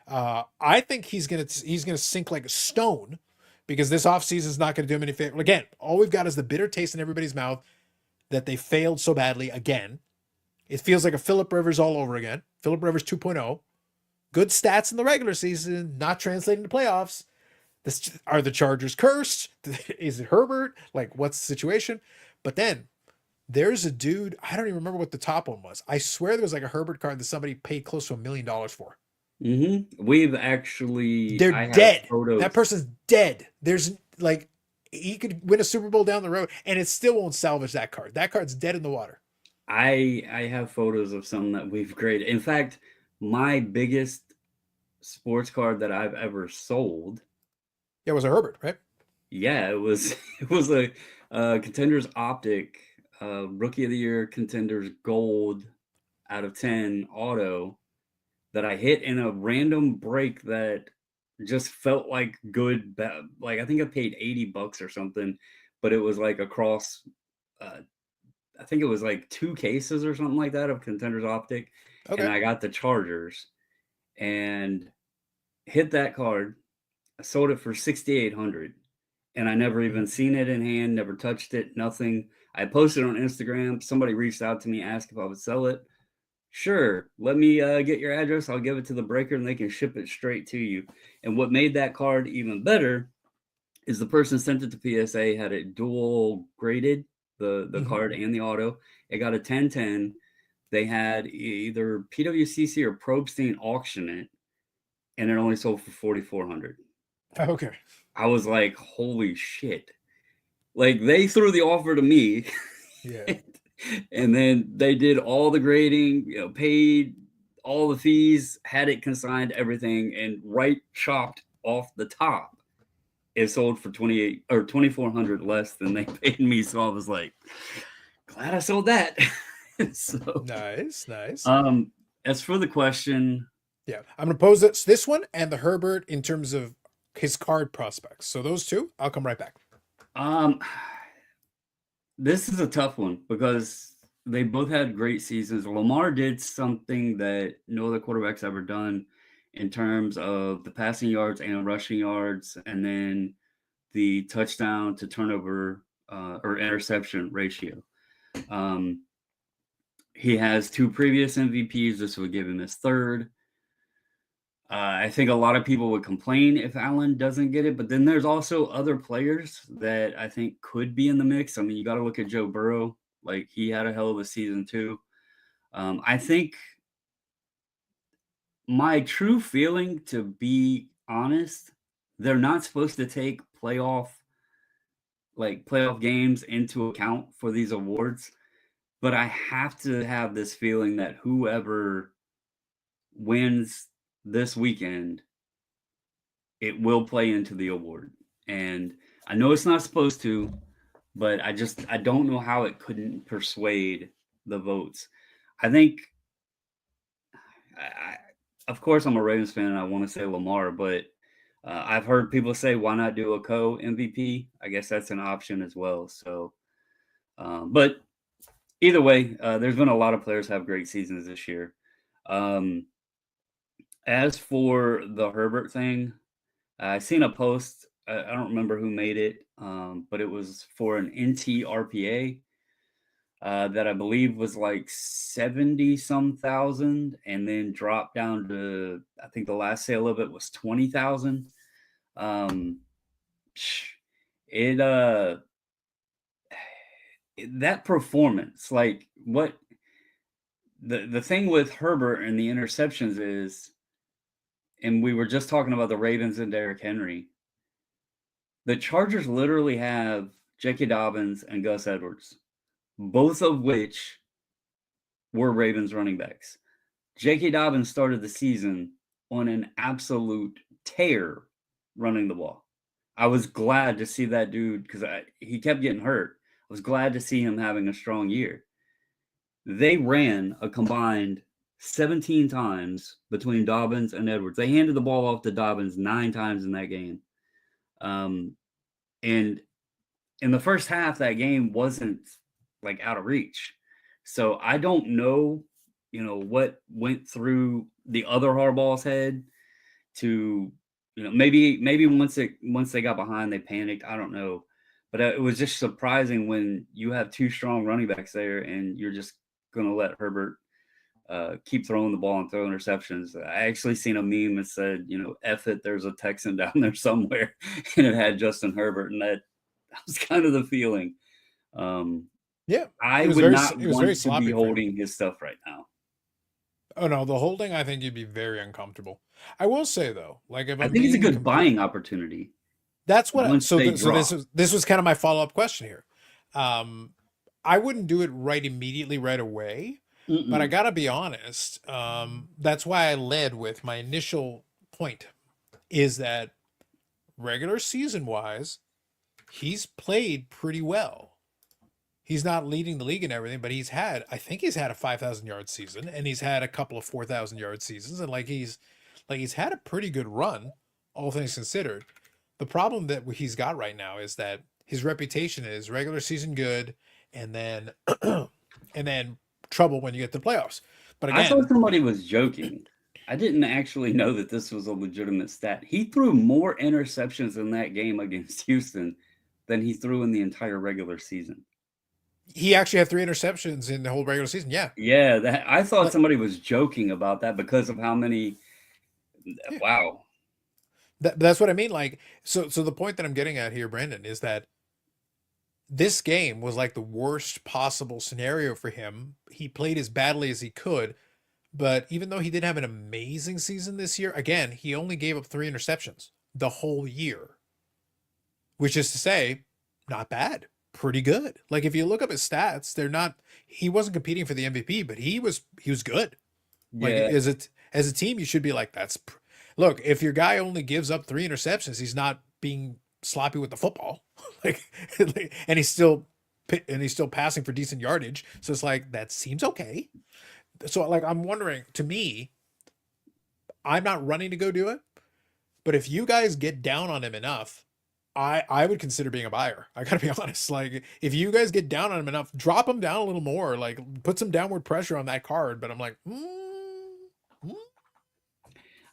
I think he's gonna sink like a stone because this offseason is not gonna do him any favor. Again, all we've got is the bitter taste in everybody's mouth that they failed so badly again. It feels like a Phillip Rivers all over again. Phillip Rivers 2.0. Good stats in the regular season, not translating to playoffs. Are the Chargers cursed? Is it Herbert? Like, what's the situation? But then there's a dude, I don't even remember what the top one was. I swear there was like a Herbert card that somebody paid close to $1 million for. Mm-hmm. We've actually... They're dead. That person's dead. There's like, he could win a Super Bowl down the road and it still won't salvage that card. That card's dead in the water. I have photos of some that we've graded. In fact, my biggest sports card that I've ever sold... Yeah, it was a Herbert, right? Yeah, it was a Contenders Optic Rookie of the Year Contenders Gold out of 10 auto that I hit in a random break that just felt like good. Like I think I paid $80 or something, but it was like across. I think it was like 2 cases or something like that of Contenders Optic, Okay. and I got the Chargers and hit that card. I sold it for $6,800. And I never even seen it in hand, never touched it, nothing. I posted on Instagram. Somebody reached out to me, asked if I would sell it. Sure, let me get your address. I'll give it to the breaker and they can ship it straight to you. And what made that card even better is the person sent it to PSA, had it dual graded, the card and the auto. It got a 10-10. They had either PWCC or Probstein auction it, and it only sold for $4,400. Okay. I was like, holy shit. Like, they threw the offer to me. Yeah. And then they did all the grading, paid all the fees, had it consigned, everything, and right chopped off the top, it sold for 28 or 2,400 less than they paid me. So I was like, glad I sold that. So Nice. as for the question, Yeah. I'm going to pose this one and the Herbert in terms of his card prospects. So those two, I'll come right back. this is a tough one because they both had great seasons. Lamar did something that no other quarterback's ever done in terms of the passing yards and rushing yards, and then the touchdown to turnover or interception ratio. He has 2 previous MVPs. This would give him his third. I think a lot of people would complain if Allen doesn't get it, but then there's also other players that I think could be in the mix. I mean, you got to look at Joe Burrow. Like, he had a hell of a season too. I think my true feeling, to be honest, they're not supposed to take playoff games into account for these awards, but I have to have this feeling that whoever wins this weekend, it will play into the award. And I know it's not supposed to, but I don't know how it couldn't persuade the votes. I think, of course, I'm a Ravens fan and I want to say Lamar, but I've heard people say, why not do a co-MVP? I guess that's an option as well. So, but either way, there's been a lot of players have great seasons this year. As for the Herbert thing, I seen a post. I don't remember who made it, but it was for an NTRPA that I believe was like 70 some thousand, and then dropped down to, I think the last sale of it was 20,000. It that performance, like, what the thing with Herbert and the interceptions is, and we were just talking about the Ravens and Derrick Henry. The Chargers literally have J.K. Dobbins and Gus Edwards, both of which were Ravens running backs. J.K. Dobbins started the season on an absolute tear running the ball. I was glad to see that dude because he kept getting hurt. I was glad to see him having a strong year. They ran a combined 17 times between Dobbins and Edwards. They handed the ball off to Dobbins 9 times in that game. And in the first half, that game wasn't like out of reach. So I don't know, what went through the other Harbaugh's head to, maybe once they got behind, they panicked. I don't know. But it was just surprising when you have 2 strong running backs there and you're just going to let Herbert keep throwing the ball and throw interceptions. I actually seen a meme that said, F it, there's a Texan down there somewhere, and it had Justin Herbert, and that was kind of the feeling. Yeah, I would not want to sloppy be for him. holding his stuff right now. Oh no, the holding, I think you'd be very uncomfortable. I will say though, like, if I I'm think it's a being good buying opportunity. that's what. once So they this was kind of my follow up question here. I wouldn't do it right immediately, right away, but I gotta be honest. That's why I led with my initial point is that regular season wise, he's played pretty well. He's not leading the league and everything, but I think he's had a 5,000 yard season, and he's had a couple of 4,000 yard seasons, and he's had a pretty good run, all things considered. The problem that he's got right now is that his reputation is regular season good, and then and then trouble when you get to the playoffs. But I thought again, somebody was joking. I didn't actually know that this was a legitimate stat. He threw more interceptions in that game against Houston than he threw in the entire regular season. he actually had 3 interceptions in the whole regular season. Yeah. Yeah, I thought Like- somebody was joking about that because of how many. Yeah. Wow. That's what I mean. Like, so the point that I'm getting at here, Brandon, is that this game was like the worst possible scenario for him. He played as badly as he could, but even though he did have an amazing season this year, again, he only gave up 3 interceptions. the whole year, which is to say, not bad, pretty good. Like if you look up his stats, they're not. He wasn't competing for the MVP, but he was good. Like Yeah, as a team, you should be like, look. If your guy only gives up 3 interceptions, he's not being sloppy with the football, like, and he's still passing for decent yardage. So it's like that seems okay. So like I'm wondering, to me, I'm not running to go do it, but if you guys get down on him enough, I would consider being a buyer. I gotta be honest. Like if you guys get down on him enough, drop him down a little more, like put some downward pressure on that card. But I'm like,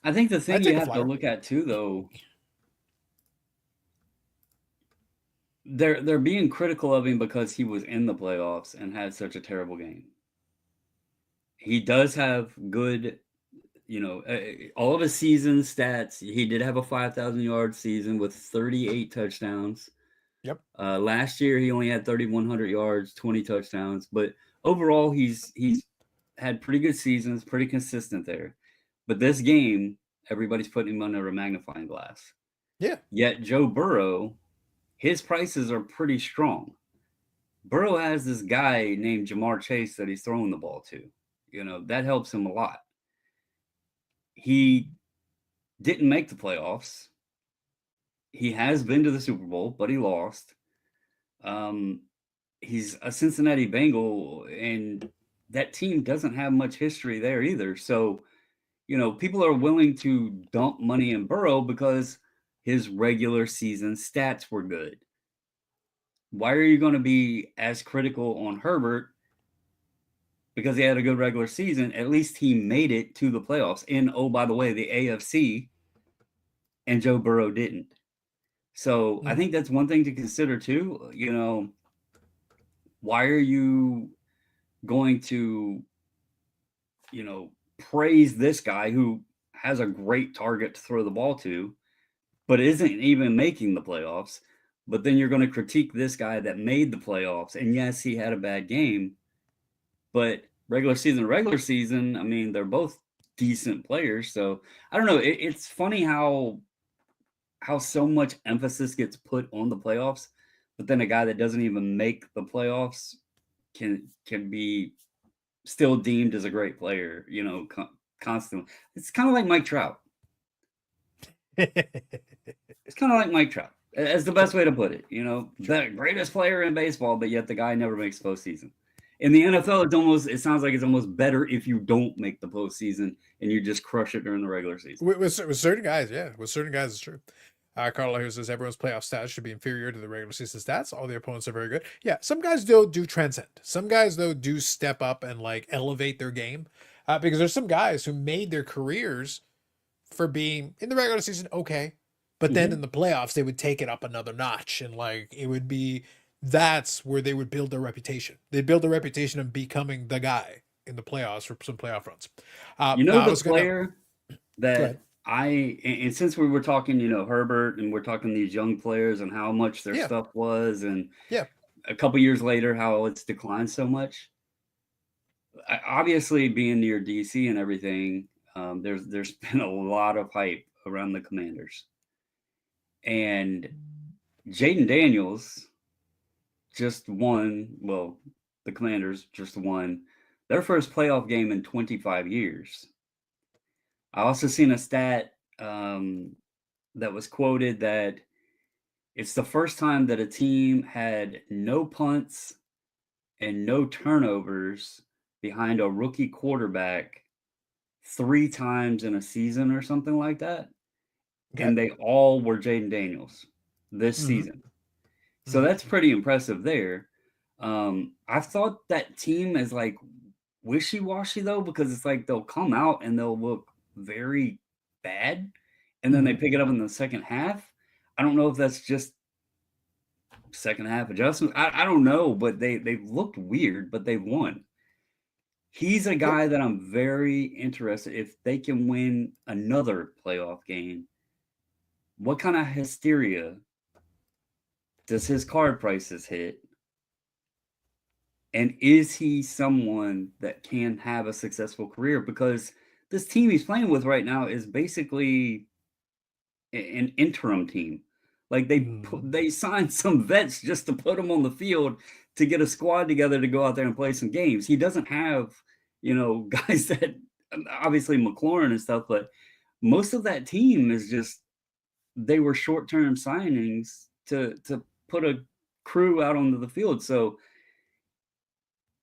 I think the thing I'd you take a have to flyer. look at too, though, they're being critical of him because he was in the playoffs and had such a terrible game. He does have good, all of his season stats. He did have a 5,000-yard season with 38 touchdowns. Yep. Last year he only had 3,100 yards, 20 touchdowns, but overall he's had pretty good seasons, pretty consistent there. But this game, everybody's putting him under a magnifying glass. Yeah. Yet Joe Burrow, his prices are pretty strong. Burrow has this guy named Jamar Chase that he's throwing the ball to. That helps him a lot. He didn't make the playoffs. He has been to the Super Bowl, but he lost. He's a Cincinnati Bengal, and that team doesn't have much history there either. So, people are willing to dump money in Burrow because his regular season stats were good. Why are you going to be as critical on Herbert? Because he had a good regular season. At least he made it to the playoffs. And, oh, by the way, the AFC, and Joe Burrow didn't. So I think that's one thing to consider too. Why are you going to, praise this guy who has a great target to throw the ball to, but isn't even making the playoffs? But then you're going to critique this guy that made the playoffs. And yes, he had a bad game, but regular season, I mean, they're both decent players. So I don't know. It's funny how so much emphasis gets put on the playoffs, but then a guy that doesn't even make the playoffs can be still deemed as a great player, constantly. It's kind of like Mike Trout. It's kind of like Mike Trout. That's the best way to put it. The greatest player in baseball, but yet the guy never makes postseason. In the NFL, it sounds like it's almost better if you don't make the postseason and you just crush it during the regular season. With certain guys, yeah. With certain guys, it's true. Carlo here says everyone's playoff stats should be inferior to the regular season stats. All the opponents are very good. Yeah, some guys do transcend. Some guys, though, do step up and like elevate their game. Because there's some guys who made their careers for being in the regular season okay, but then in the playoffs they would take it up another notch, and like it would be that's where they would build their reputation. They'd build their reputation of becoming the guy in the playoffs for some playoff runs. The player that and since we were talking, Herbert, and we're talking these young players and how much their stuff was, and a couple years later, how it's declined so much. Obviously, being near DC and everything, there's been a lot of hype around the Commanders. And Jaden Daniels just won, the Commanders just won their first playoff game in 25 years. I also seen a stat that was quoted that it's the first time that a team had no punts and no turnovers behind a rookie quarterback 3 times in a season or something like that. Okay. And they all were Jaden Daniels this season. So that's pretty impressive there. I thought that team is like wishy-washy though, because it's like they'll come out and they'll look very bad and then they pick it up in the second half. I don't know if that's just second half adjustments. I don't know, but they've looked weird, but they've won. He's a guy that I'm very interested if they can win another playoff game. What kind of hysteria does his card prices hit? And is he someone that can have a successful career? Because this team he's playing with right now is basically an interim team. Like they signed some vets just to put them on the field to get a squad together to go out there and play some games. He doesn't have, guys that obviously McLaurin and stuff, but most of that team is just they were short-term signings to put a crew out onto the field. So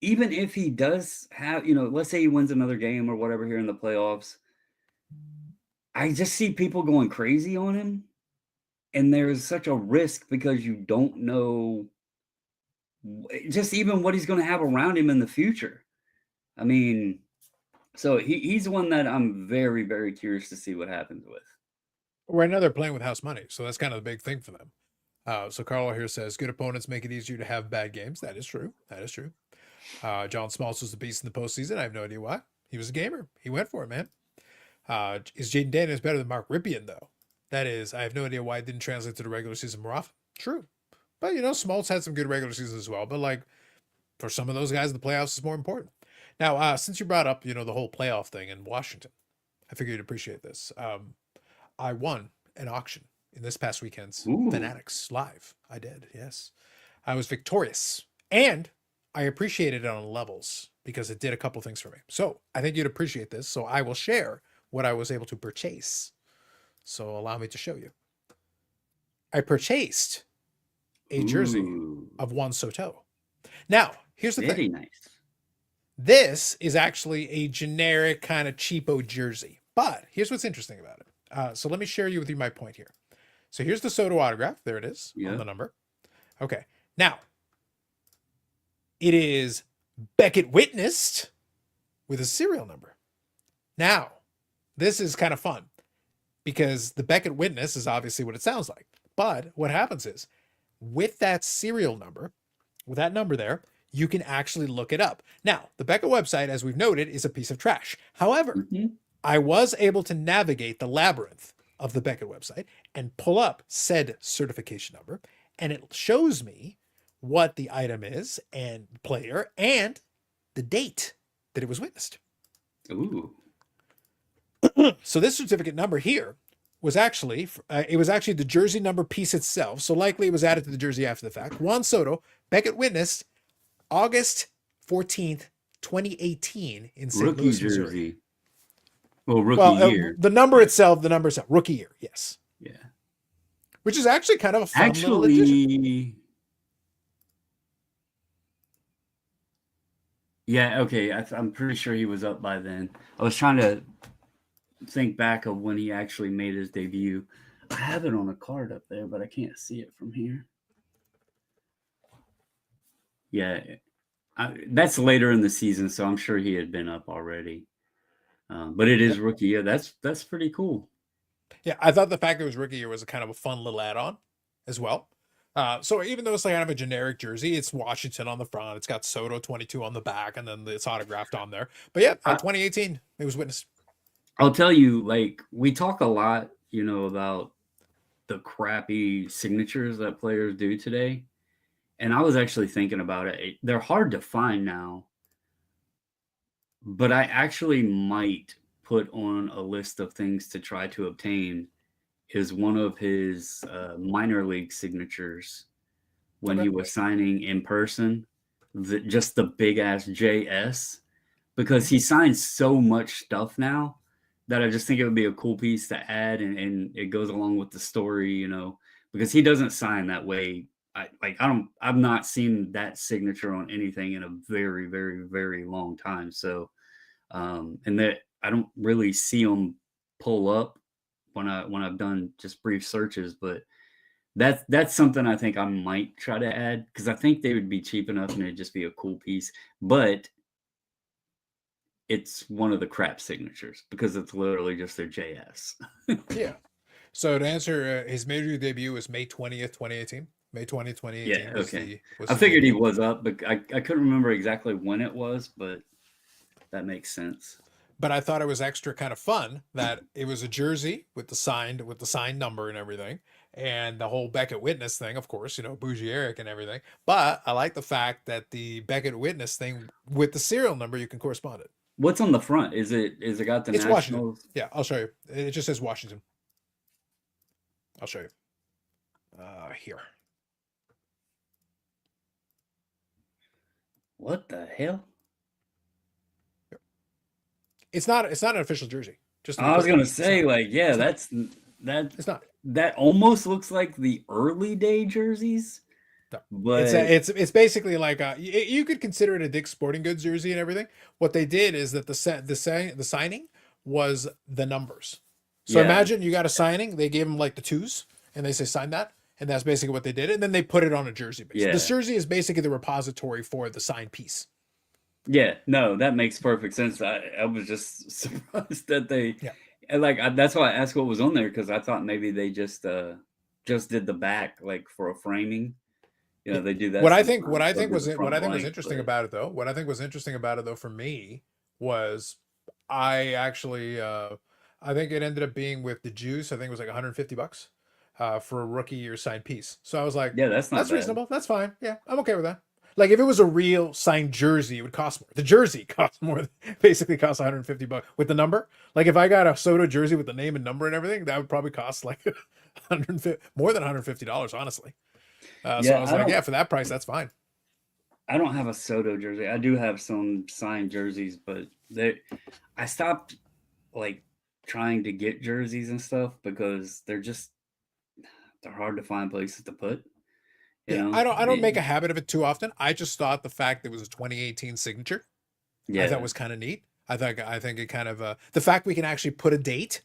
even if he does have, let's say he wins another game or whatever here in the playoffs, I just see people going crazy on him. And there's such a risk because you don't know just even what he's going to have around him in the future. I mean, so he's one that I'm very, very curious to see what happens with. Right now they're playing with house money, so that's kind of the big thing for them. So Carlo here says, good opponents make it easier to have bad games. That is true. That is true. John Smalls was the beast in the postseason. I have no idea why. He was a gamer. He went for it, man. Is Jaden Daniels better than Mark Ripien, though? That is, I have no idea why it didn't translate to the regular season more often. True. But, Smalls had some good regular seasons as well. But, like, for some of those guys, the playoffs is more important. Now, since you brought up, the whole playoff thing in Washington, I figured you'd appreciate this. I won an auction in this past weekend's Fanatics Live. I did, yes. I was victorious. And I appreciated it on levels because it did a couple things for me. So I think you'd appreciate this. So I will share what I was able to purchase. So allow me to show you. I purchased a jersey of Juan Soto. Now, here's the thing. Very nice. This is actually a generic kind of cheapo jersey. But here's what's interesting about it. So let me share with you my point here. So here's the Soto autograph. There it is on the number. Okay. Now, it is Beckett witnessed with a serial number. Now, this is kind of fun because the Beckett witness is obviously what it sounds like. But what happens is with that serial number, with that number there, you can actually look it up. Now, the Beckett website, as we've noted, is a piece of trash. However, I was able to navigate the labyrinth of the Beckett website and pull up said certification number, and it shows me what the item is and player and the date that it was witnessed. Ooh. So this certificate number here was actually, it was actually the jersey number piece itself. So likely it was added to the jersey after the fact. Juan Soto, Beckett witnessed August 14th, 2018 in St. Rookie Louis, Missouri. jersey. Well, rookie year. The number itself, rookie year, yes. Yeah. Which is actually kind of a fun little addition. Yeah, okay. I'm pretty sure he was up by then. I was trying to think back of when he actually made his debut. I have it on a card up there, but I can't see it from here. Yeah, that's later in the season, so I'm sure he had been up already. But it is rookie year. That's pretty cool. Yeah, I thought the fact that it was rookie year was a kind of a fun little add-on as well. So even though it's like kind of a generic jersey, it's Washington on the front. It's got Soto 22 on the back, and then it's autographed on there. But yeah, 2018, it was witnessed. I'll tell you, like, we talk a lot, about the crappy signatures that players do today. And I was actually thinking about it. They're hard to find now. But I actually might put on a list of things to try to obtain is one of his minor league signatures when he was signing in person, just the big ass JS, because he signs so much stuff now that I just think it would be a cool piece to add, and it goes along with the story, because he doesn't sign that way. I've not seen that signature on anything in a very, very, very long time. So, and that I don't really see them pull up when I've done just brief searches, but that's something I think I might try to add because I think they would be cheap enough and it'd just be a cool piece, but it's one of the crap signatures because it's literally just their JS. Yeah. So to answer, his major league debut was May 20th, 2018. May 20th, 2018. Yeah, okay. I figured he was up, but I couldn't remember exactly when it was, but that makes sense. But I thought it was extra kind of fun that it was a jersey with the signed number and everything, and the whole Beckett witness thing, of course, Bougie Eric and everything. But I like the fact that the Beckett witness thing with the serial number, you can correspond it. What's on the front? Is it got the It's Nationals? Washington. Yeah, I'll show you. It just says Washington. I'll show you. Here. What the hell? It's not an official jersey. Just to be I was clear. gonna It's say, not. like, yeah, It's that's not. that almost looks like the early day jerseys, No. but It's basically like you could consider it a Dick's Sporting Goods jersey and everything. What they did is that the signing was the numbers. So yeah, imagine you got a signing, they gave them like the twos, and they say sign that, and that's basically what they did, and then they put it on a jersey base. Yeah. This jersey is basically the repository for the signed piece. yeah, no, that makes perfect sense. I was just surprised that they, Yeah. and like that's why I asked what was on there because I thought maybe they just did the back like for a framing. You know, they do that. What I think sometimes. They'll do the what front I think was blank, interesting but- about it though, what I think was interesting about it though for me was I actually I think it ended up being with the juice. I think it was like $150 for a rookie year signed piece. So I was like, yeah, that's not that's bad. reasonable. That's fine. Yeah, I'm okay with that. Like if it was a real signed jersey, it would cost more. The jersey costs more. Basically, costs $150 with the number. Like if I got a Soto jersey with the name and number and everything, that would probably cost like 150, more than $150, honestly. So Yeah, I was I like, don't- yeah, for that price, that's fine. I don't have a Soto jersey. I do have some signed jerseys, but I stopped like trying to get jerseys and stuff because they're hard to find places to put. You Yeah, know? I don't make a habit of it too often. I just thought the fact that it was a 2018 signature, Yeah, I thought was kind of neat. I think it kind of the fact we can actually put a date,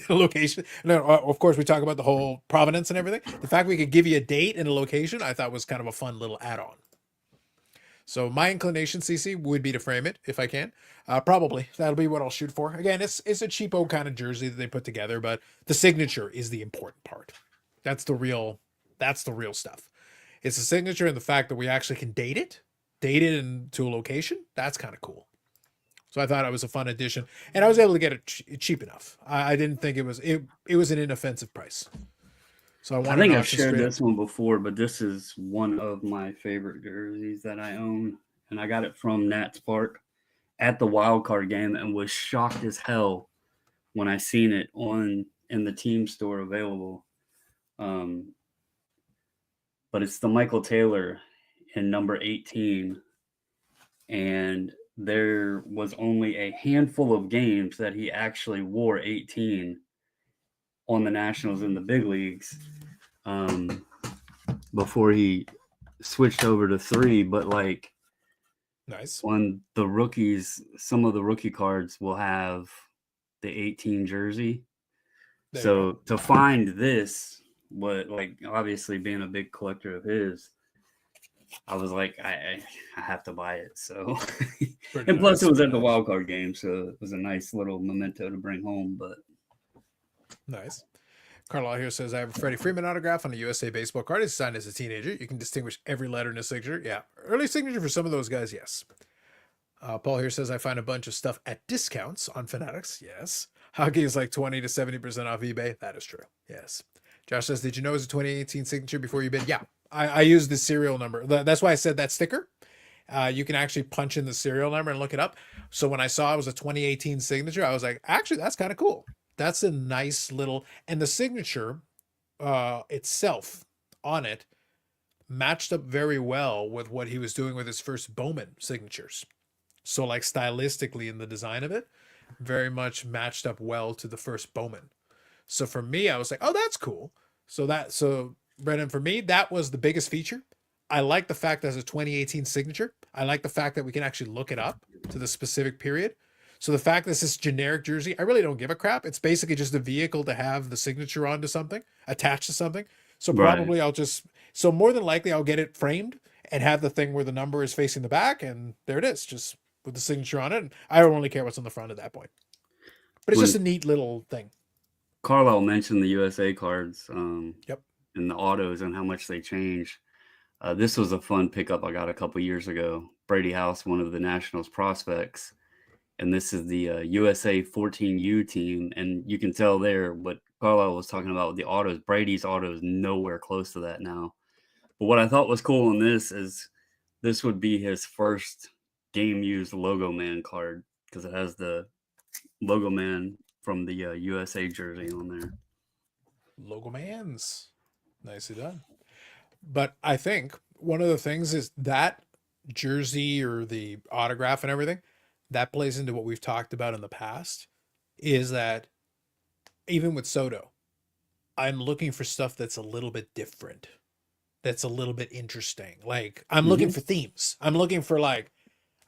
a location. No, of course we talk about the whole provenance and everything. The fact we could give you a date and a location, I thought was kind of a fun little add-on. So my inclination, CC, would be to frame it if I can. Probably that'll be what I'll shoot for. Again, it's a cheapo kind of jersey that they put together, but the signature is the important part. That's the real stuff. It's the signature and the fact that we actually can date it into a location. That's kind of cool. So I thought it was a fun addition, and I was able to get it cheap enough. I didn't think it was an inoffensive price. So I I wanted think to I've shared straight up- this one before, but this is one of my favorite jerseys that I own, and I got it from Nats Park at the wild card game, and was shocked as hell when I seen it in the team store available. But it's the Michael Taylor in number 18, and there was only a handful of games that he actually wore 18 on the Nationals in the big leagues before he switched over to 3. But like Nice. on the rookies, some of the rookie cards will have the 18 jersey. There you So to find this, what like obviously being a big collector of his, I was like, I have to buy it. So Pretty and plus nice, it was at pretty the nice. wild card game, so it was a nice little memento to bring home. But Nice. Carlisle here says, I have a Freddie Freeman autograph on a USA baseball card. He's signed as a teenager. You can distinguish every letter in his signature. Yeah. Early signature for some of those guys, yes. Paul here says, I find a bunch of stuff at discounts on Fanatics. Yes. Hockey is like 20 to 70% off eBay. That is true. Yes. Josh says, did you know it was a 2018 signature before you bid? Yeah. I used the serial number. That's why I said that sticker. You can actually punch in the serial number and look it up. So when I saw it was a 2018 signature, I was like, actually, that's kind of cool. That's a nice little, and the signature itself on it matched up very well with what he was doing with his first Bowman signatures. So like stylistically in the design of it, very much matched up well to the first Bowman. So for me, I was like, oh, that's cool. So Brendan, for me, that was the biggest feature. I like the fact that it's a 2018 signature. I like the fact that we can actually look it up to the specific period. So the fact that this is generic jersey, I really don't give a crap. It's basically just a vehicle to have the signature onto something, attached to something. So probably so more than likely I'll get it framed and have the thing where the number is facing the back, and there it is, just with the signature on it. And I don't really care what's on the front at that point. But it's just a neat little thing. Carlisle mentioned the USA cards Yep. and the autos and how much they change. This was a fun pickup I got a couple years ago. Brady House, one of the Nationals prospects. And this is the USA 14U team. And you can tell there what Carlisle was talking about with the autos. Brady's auto is nowhere close to that now. But what I thought was cool in this is this would be his first game-used Logo Man card because it has the Logo Man from the USA jersey on there. Logo man's. Nicely done. But I think one of the things is that jersey or the autograph and everything that plays into what we've talked about in the past is that even with Soto, I'm looking for stuff that's a little bit different, that's a little bit interesting. Like I'm looking for themes. I'm looking for like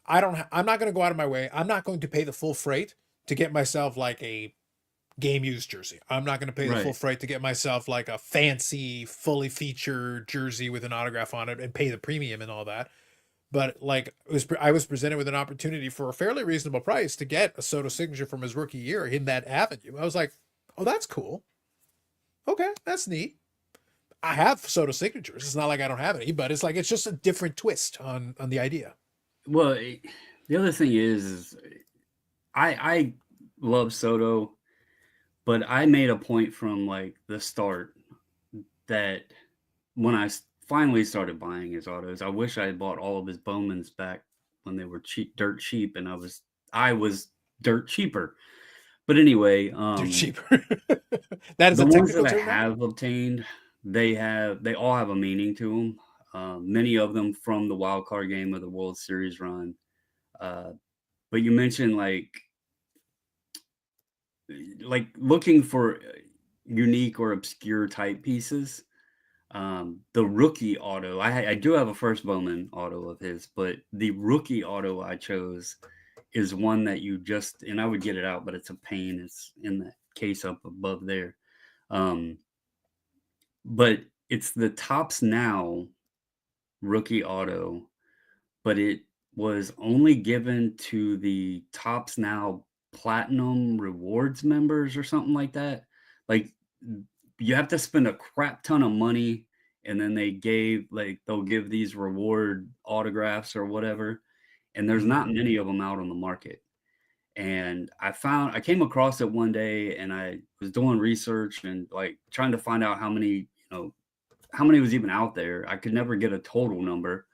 I'm not going to go out of my way. I'm not going to pay the full freight to get myself like a game used jersey. I'm not going to pay the full Right. freight to get myself like a fancy, fully featured jersey with an autograph on it and pay the premium and all that. But like I was presented with an opportunity for a fairly reasonable price to get a Soto signature from his rookie year in that avenue. I was like, oh, that's cool. Okay, that's neat. I have Soto signatures. It's not like I don't have any, but it's like it's just a different twist on the idea. Well, the other thing is I love Soto, but I made a point from like the start that when I finally started buying his autos, I wish I had bought all of his Bowmans back when they were cheap, dirt cheap, and I was dirt cheaper. But anyway, They're cheaper. That is the a ones that technical I term. Now? have obtained, they all have a meaning to them. Many of them from the wild card game of the World Series run. But you mentioned like looking for unique or obscure type pieces. The rookie auto, I do have a first Bowman auto of his, but the rookie auto I chose is one that you just, and I would get it out, but it's a pain. It's in that case up above there. But it's the Tops Now rookie auto, but it was only given to the Tops Now Platinum Rewards members or something like that. Like you have to spend a crap ton of money, and then they'll give these reward autographs or whatever, and there's not many of them out on the market. And I came across it one day, and I was doing research and like trying to find out how many was even out there. I could never get a total number,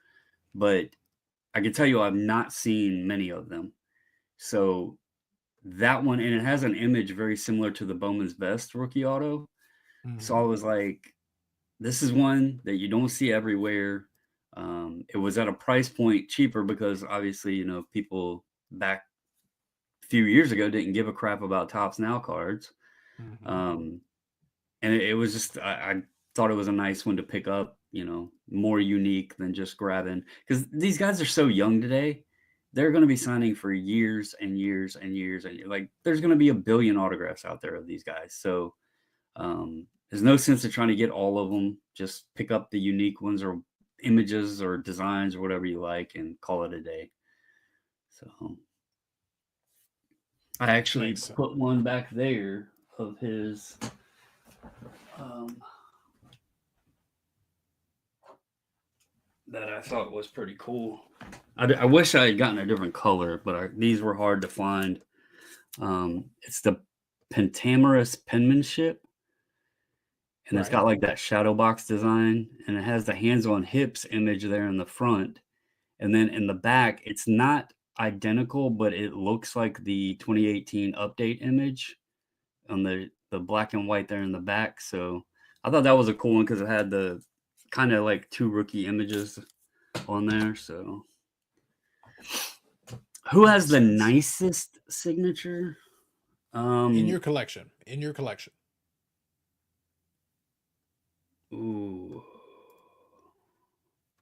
but I can tell you I've not seen many of them. So that one, and it has an image very similar to the Bowman's Best rookie auto. So I was like, this is one that you don't see everywhere. It was at a price point cheaper because obviously, people back a few years ago didn't give a crap about Tops Now cards. And it was just, I thought it was a nice one to pick up, more unique than just grabbing, because these guys are so young today. They're going to be signing for years and years and years. And like, there's going to be a billion autographs out there of these guys. So there's no sense of trying to get all of them. Just pick up the unique ones or images or designs or whatever you like and call it a day. So I actually put one back there of his that I thought was pretty cool. I wish I had gotten a different color, but these were hard to find. It's the Pentamerous penmanship, and it's got like that shadow box design, and it has the hands on hips image there in the front, and then in the back it's not identical, but it looks like the 2018 update image on the black and white there in the back. So I thought that was a cool one because it had the kind of like two rookie images on there. So who has the nicest signature in your collection? Ooh,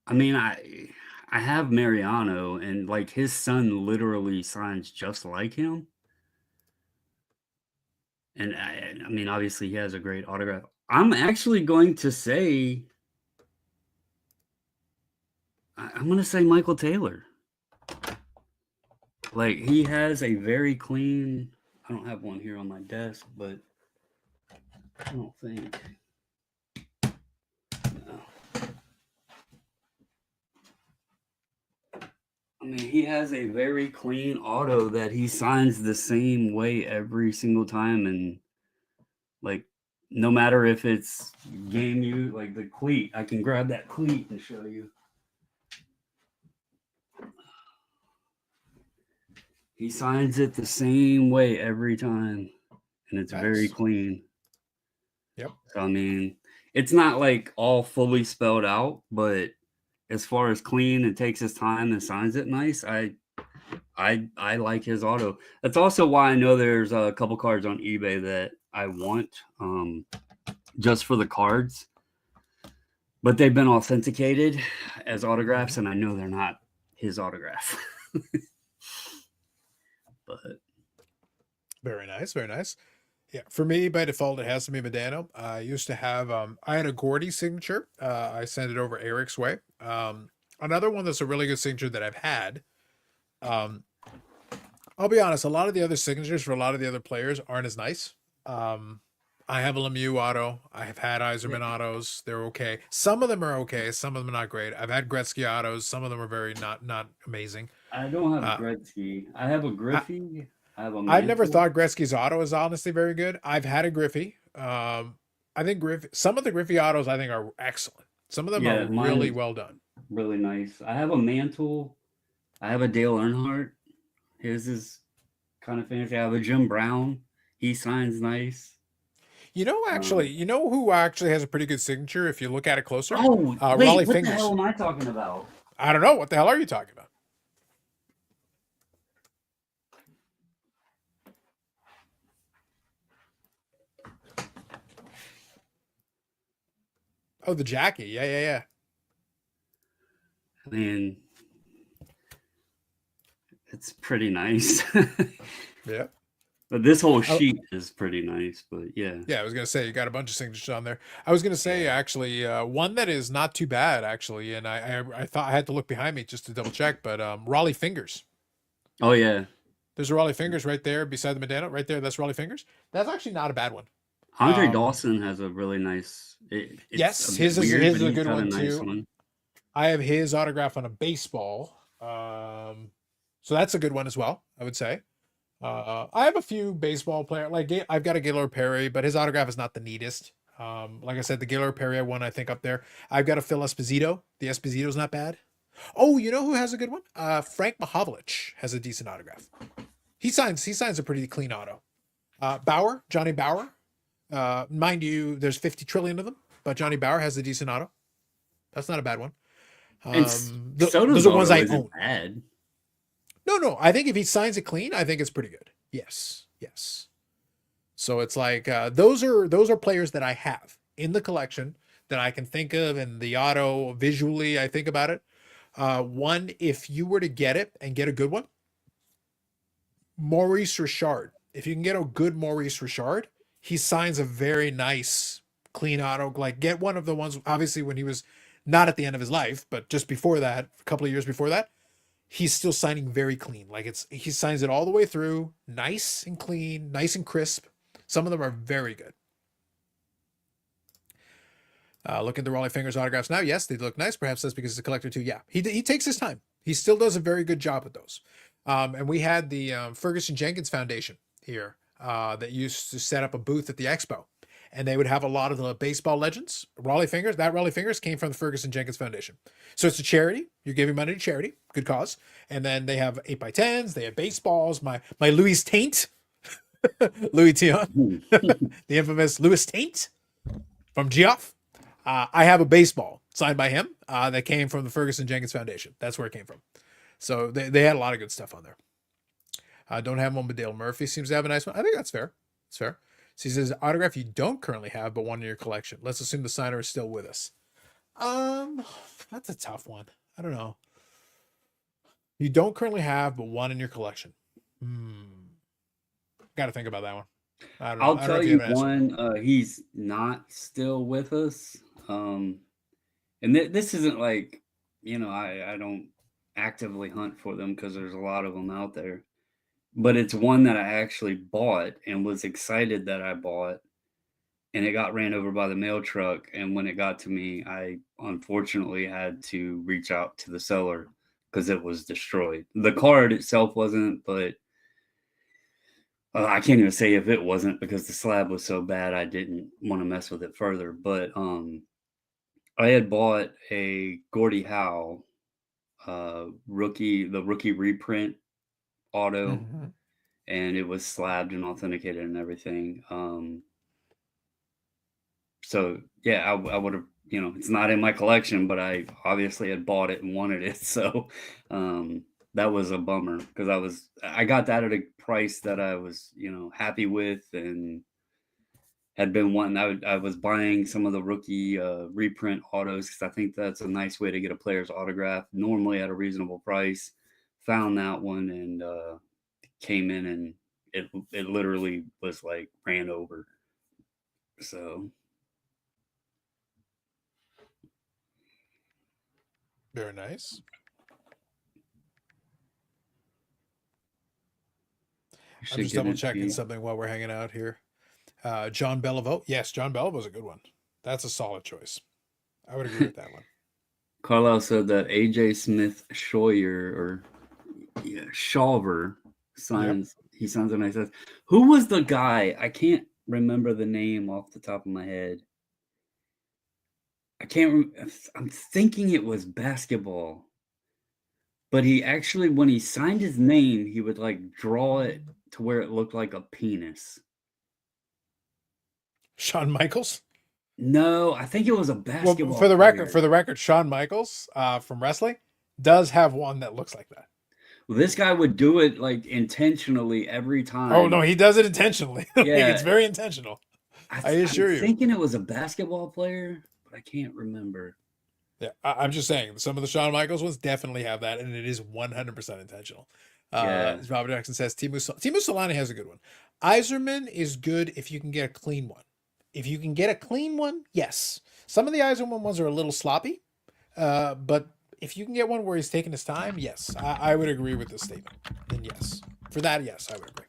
I mean, I have Mariano, and like his son literally signs just like him. And I mean, obviously he has a great autograph. I'm actually going to say, I'm going to say Michael Taylor. Like he has a very clean, I don't have one here on my desk, but I don't think. No. I mean, he has a very clean auto that he signs the same way every single time. And like, no matter if it's game you, like the cleat, I can grab that cleat and show you. He signs it the same way every time, and it's very clean. Yep. So I mean, it's not like all fully spelled out, but as far as clean and takes his time and signs it nice, I like his auto. That's also why I know there's a couple cards on eBay that I want just for the cards, but they've been authenticated as autographs, and I know they're not his autograph. But Very nice, very nice. Yeah, for me by default it has to be Medano. I used to have I had a Gordy signature. I sent it over Eric's way. Another one that's a really good signature that I've had. Um, I'll be honest, a lot of the other signatures for a lot of the other players aren't as nice. I have a Lemieux auto. I have had Iserman autos. They're okay. Some of them are okay. Some of them are not great. I've had Gretzky autos. Some of them are very not amazing. I don't have Uh, Gretzky. I have a Griffey. I have a I've never Mantle. thought Gretzky's auto is honestly very good. I've had a Griffey. I think some of the Griffey autos I think are excellent. Some of them are Yeah, mine really is well done. really nice. I have a Mantle. I have a Dale Earnhardt. His is kind of fancy. I have a Jim Brown. He signs nice. You know who actually has a pretty good signature if you look at it closer? Oh, Raleigh wait, what the Fingers. hell am I talking about? I don't know. What the hell are you talking about? Oh, the Jackie. Yeah. I mean, it's pretty nice. Yeah. But this whole Oh, sheet is pretty nice, but yeah. yeah, I was gonna say you got a bunch of signatures on there. I was gonna say actually one that is not too bad actually, and I thought I had to look behind me just to double check, but Raleigh Fingers. Oh yeah. There's a Raleigh Fingers right there beside the Medano, right there. That's Raleigh Fingers. That's actually not a bad one. Andre Um, Dawson has a really nice it's yes, a bit his is weird, his but is a he's good got a one nice too. one. I have his autograph on a baseball. So that's a good one as well, I would say. I have a few baseball player like I've got a Gaylord Perry, but his autograph is not the neatest. Like I said, the Gaylord Perry one I think up there. I've got a Phil Esposito. The Esposito's not bad. Oh, you know who has a good one? Frank Mahovlich has a decent autograph. He signs a pretty clean auto. Johnny Bauer. Mind you, there's 50 trillion of them, but Johnny Bauer has a decent auto. That's not a bad one. And Those Soto's are ones auto I isn't own. bad. No. I think if he signs it clean, I think it's pretty good. Yes. So it's like those are players that I have in the collection that I can think of, and the auto visually I think about it. One, if you were to get it and get a good one, Maurice Richard. If you can get a good Maurice Richard, he signs a very nice clean auto. Like get one of the ones obviously when he was not at the end of his life, but just before that, a couple of years before that, he's still signing very clean. Like he signs it all the way through, nice and clean, nice and crisp. Some of them are very good. Look at the Raleigh Fingers autographs now. Yes, they look nice. Perhaps that's because he's a collector too. Yeah, he takes his time. He still does a very good job with those. And we had the Ferguson Jenkins Foundation here that used to set up a booth at the expo. And they would have a lot of the baseball legends. Raleigh Fingers, that Raleigh Fingers came from the Ferguson Jenkins Foundation. So it's a charity. You're giving money to charity. Good cause. And then they have 8x10s. They have baseballs. My Louis Taint. Louis Tion. The infamous Louis Taint from Geoff. I have a baseball signed by him that came from the Ferguson Jenkins Foundation. That's where it came from. So they had a lot of good stuff on there. Don't have one, but Dale Murphy seems to have a nice one. I think that's fair. It's fair. So he says, autograph you don't currently have, but one in your collection. Let's assume the signer is still with us. That's a tough one. I don't know. You don't currently have, but one in your collection. Got to think about that one. I don't know. I'll tell you have an answer. one. He's not still with us. And this isn't like, I don't actively hunt for them because there's a lot of them out there. But it's one that I actually bought and was excited that I bought. And it got ran over by the mail truck. And when it got to me, I unfortunately had to reach out to the seller because it was destroyed. The card itself wasn't, but I can't even say if it wasn't because the slab was so bad I didn't want to mess with it further. But I had bought a Gordie Howe the rookie reprint auto, and it was slabbed and authenticated and everything. So yeah, I would have, you know, it's not in my collection, but I obviously had bought it and wanted it. So that was a bummer because I got that at a price that I was, you know, happy with and had been wanting. I was buying some of the rookie reprint autos because I think that's a nice way to get a player's autograph, normally at a reasonable price. Found that one and came in and it literally was like ran over. So Very nice. I'm just double checking something while we're hanging out here. John Beliveau. Yes, John Beliveau's a good one. That's a solid choice. I would agree with that one. Carlisle said that AJ Smith Schauer or Shawver signs. Yep. He signs a nice. Who was the guy? I can't remember the name off the top of my head. I can't. I'm thinking it was basketball, but he actually, when he signed his name, he would like draw it to where it looked like a penis. Shawn Michaels? No, I think it was a basketball. Well, for the record, Shawn Michaels from wrestling does have one that looks like that. Well, this guy would do it like intentionally every time. Oh no, he does it intentionally. Yeah, like, it's very intentional. I assure you. I'm thinking it was a basketball player, but I can't remember. Yeah, I'm just saying some of the Shawn Michaels ones definitely have that, and it is 100% intentional. As Robert Jackson says, Timu Solani has a good one. Iserman is good if you can get a clean one. If you can get a clean one, yes. Some of the Iserman ones are a little sloppy, but if you can get one where he's taking his time, yes. I would agree with this statement. Then yes. For that, yes, I would agree.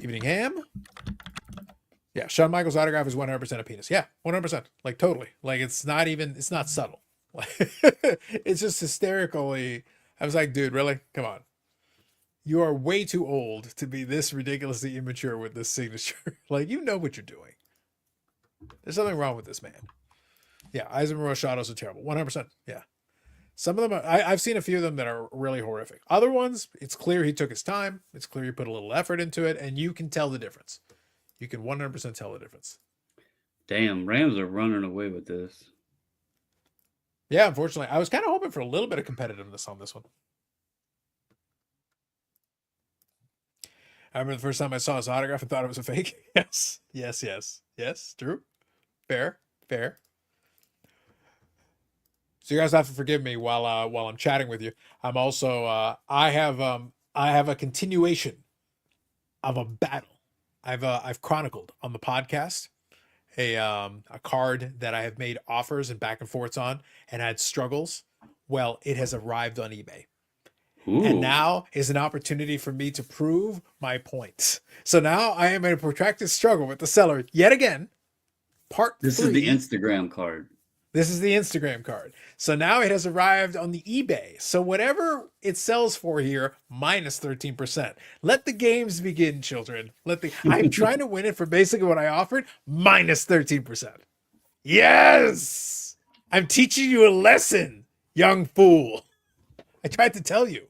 Evening Ham. Yeah, Shawn Michaels' autograph is 100% a penis. Yeah, 100%. Like, totally. Like, it's not subtle. It's just hysterically. I was like, dude, really? Come on. You are way too old to be this ridiculously immature with this signature. Like, you know what you're doing. There's something wrong with this man. Yeah, Eisenman Roshados are terrible. 100%. Yeah. Some of them, I've seen a few of them that are really horrific. Other ones, it's clear he took his time. It's clear he put a little effort into it, and you can tell the difference. You can 100% tell the difference. Damn, Rams are running away with this. Yeah, unfortunately. I was kind of hoping for a little bit of competitiveness on this one. I remember the first time I saw his autograph, I thought it was a fake. Yes. True. Fair. So you guys have to forgive me while I'm chatting with you. I'm also I have a continuation of a battle I've chronicled on the podcast, a card that I have made offers and back and forths on and had struggles. Well, it has arrived on eBay. Ooh. And now is an opportunity for me to prove my points. So now I am in a protracted struggle with the seller yet again. This is the Instagram card. This is the Instagram card. So now it has arrived on the eBay. So whatever it sells for here, minus 13%. Let the games begin, children. I'm trying to win it for basically what I offered, minus 13%. Yes! I'm teaching you a lesson, young fool. I tried to tell you.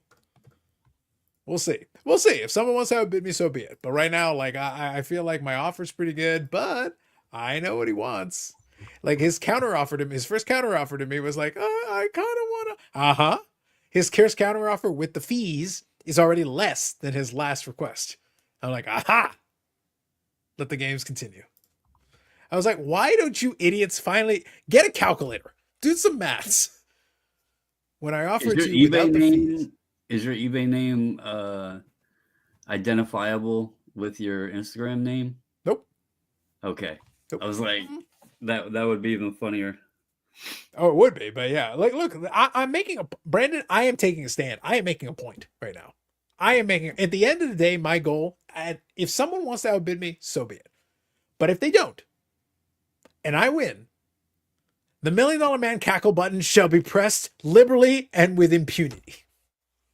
We'll see. If someone wants to outbid me, so be it. But right now, like I feel like my offer's pretty good, but I know what he wants. Like his first counter offer to me was like, I kind of want to. His counter offer with the fees is already less than his last request. I'm like, let the games continue. I was like, why don't you idiots finally get a calculator? Do some maths. When I offered to you without the fees. Is your eBay name identifiable with your Instagram name? Nope. Okay. Nope. I was like, that would be even funnier. Oh, it would be, but yeah. Like, look, I'm making Brandon, I am taking a stand. I am making a point right now. At the end of the day, my goal, if someone wants to outbid me, so be it. But if they don't, and I win, the $1 Million Man cackle button shall be pressed liberally and with impunity.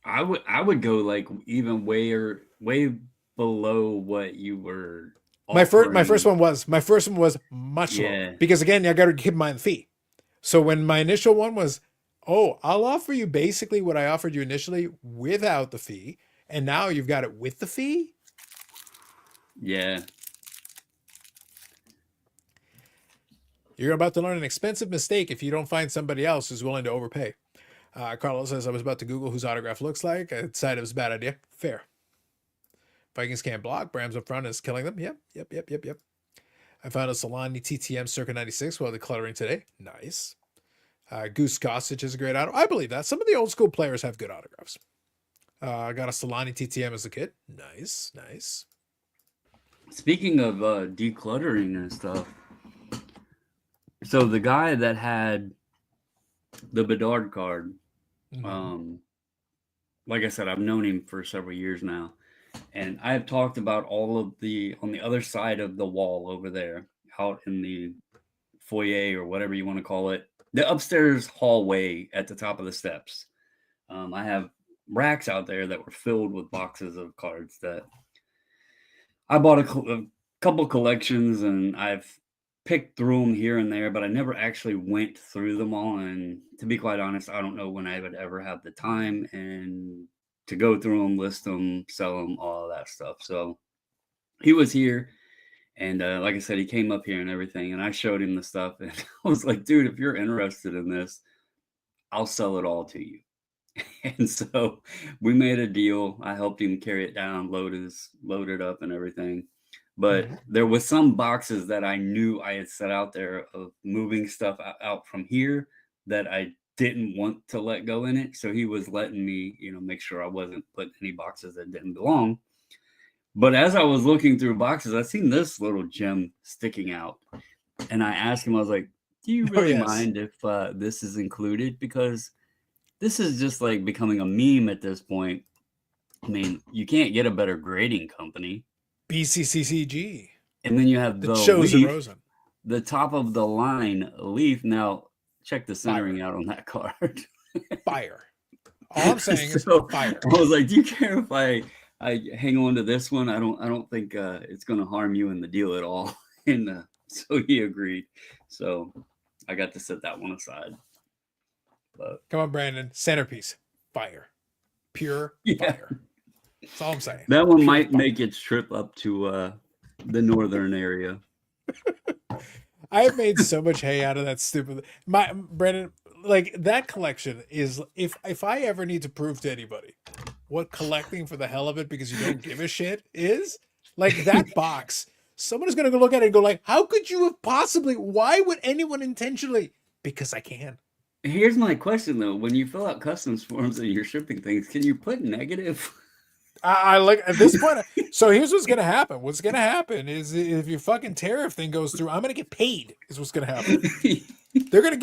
I would go like even way below what you were. My first one was much lower because again, I got to keep in mind the fee. So when my initial one was, I'll offer you basically what I offered you initially without the fee, and now you've got it with the fee. Yeah. You're about to learn an expensive mistake if you don't find somebody else who's willing to overpay. Carlos says, I was about to Google whose autograph looks like. I decided it was a bad idea. Fair. Vikings can't block. Brams up front is killing them. Yep. I found a Solani TTM circa 96 while decluttering today. Nice. Goose Gossage is a great auto. I believe that. Some of the old school players have good autographs. I got a Solani TTM as a kid. Nice. Speaking of decluttering and stuff, so the guy that had the Bedard card, like I said, I've known him for several years now, and I have talked about all of on the other side of the wall over there, out in the foyer or whatever you want to call it, the upstairs hallway at the top of the steps. I have racks out there that were filled with boxes of cards that I bought a couple collections, and I've picked through them here and there, but I never actually went through them all. And to be quite honest, I don't know when I would ever have the time and to go through them, list them, sell them, all of that stuff. So he was here, and like I said, he came up here and everything, and I showed him the stuff, and I was like, dude, if you're interested in this, I'll sell it all to you. And so we made a deal. I helped him carry it down, load it up and everything. But there was some boxes that I knew I had set out there of moving stuff out from here that I didn't want to let go in it. So he was letting me, make sure I wasn't putting any boxes that didn't belong. But as I was looking through boxes, I seen this little gem sticking out. And I asked him, I was like, do you really mind if this is included? Because this is just like becoming a meme at this point. I mean, you can't get a better grading company. BCCCG. And then you have the Chosen leaf, Rosen. the top of the line leaf. Now, check the centering out on that card. Fire. All I'm saying is fire. I was like, do you care if I hang on to this one? I don't think it's going to harm you in the deal at all. And so he agreed. So I got to set that one aside. But come on, Brandon. Centerpiece. Fire. Pure fire. That's all I'm saying. That one might make its trip up to the northern area. I have made so much hay out of that stupid. Brandon, like that collection is if I ever need to prove to anybody what collecting for the hell of it because you don't give a shit is, like that box, someone is going to go look at it and go like, how could you have possibly, why would anyone intentionally? Because I can. Here's my question though. When you fill out customs forms and you're shipping things, can you put negative? I like at this point. So here's what's gonna happen. What's gonna happen is if your fucking tariff thing goes through, I'm gonna get paid. Is what's gonna happen. They're gonna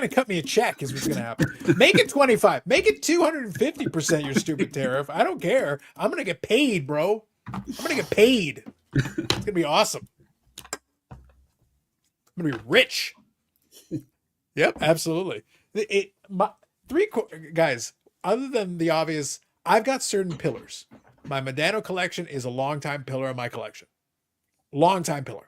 cut me a check. Is what's gonna happen. Make it 25. Make it 250%. Your stupid tariff. I don't care. I'm gonna get paid, bro. I'm gonna get paid. It's gonna be awesome. I'm gonna be rich. Yep, absolutely. Guys. Other than the obvious. I've got certain pillars. My Medano collection is a long-time pillar in my collection. Long-time pillar.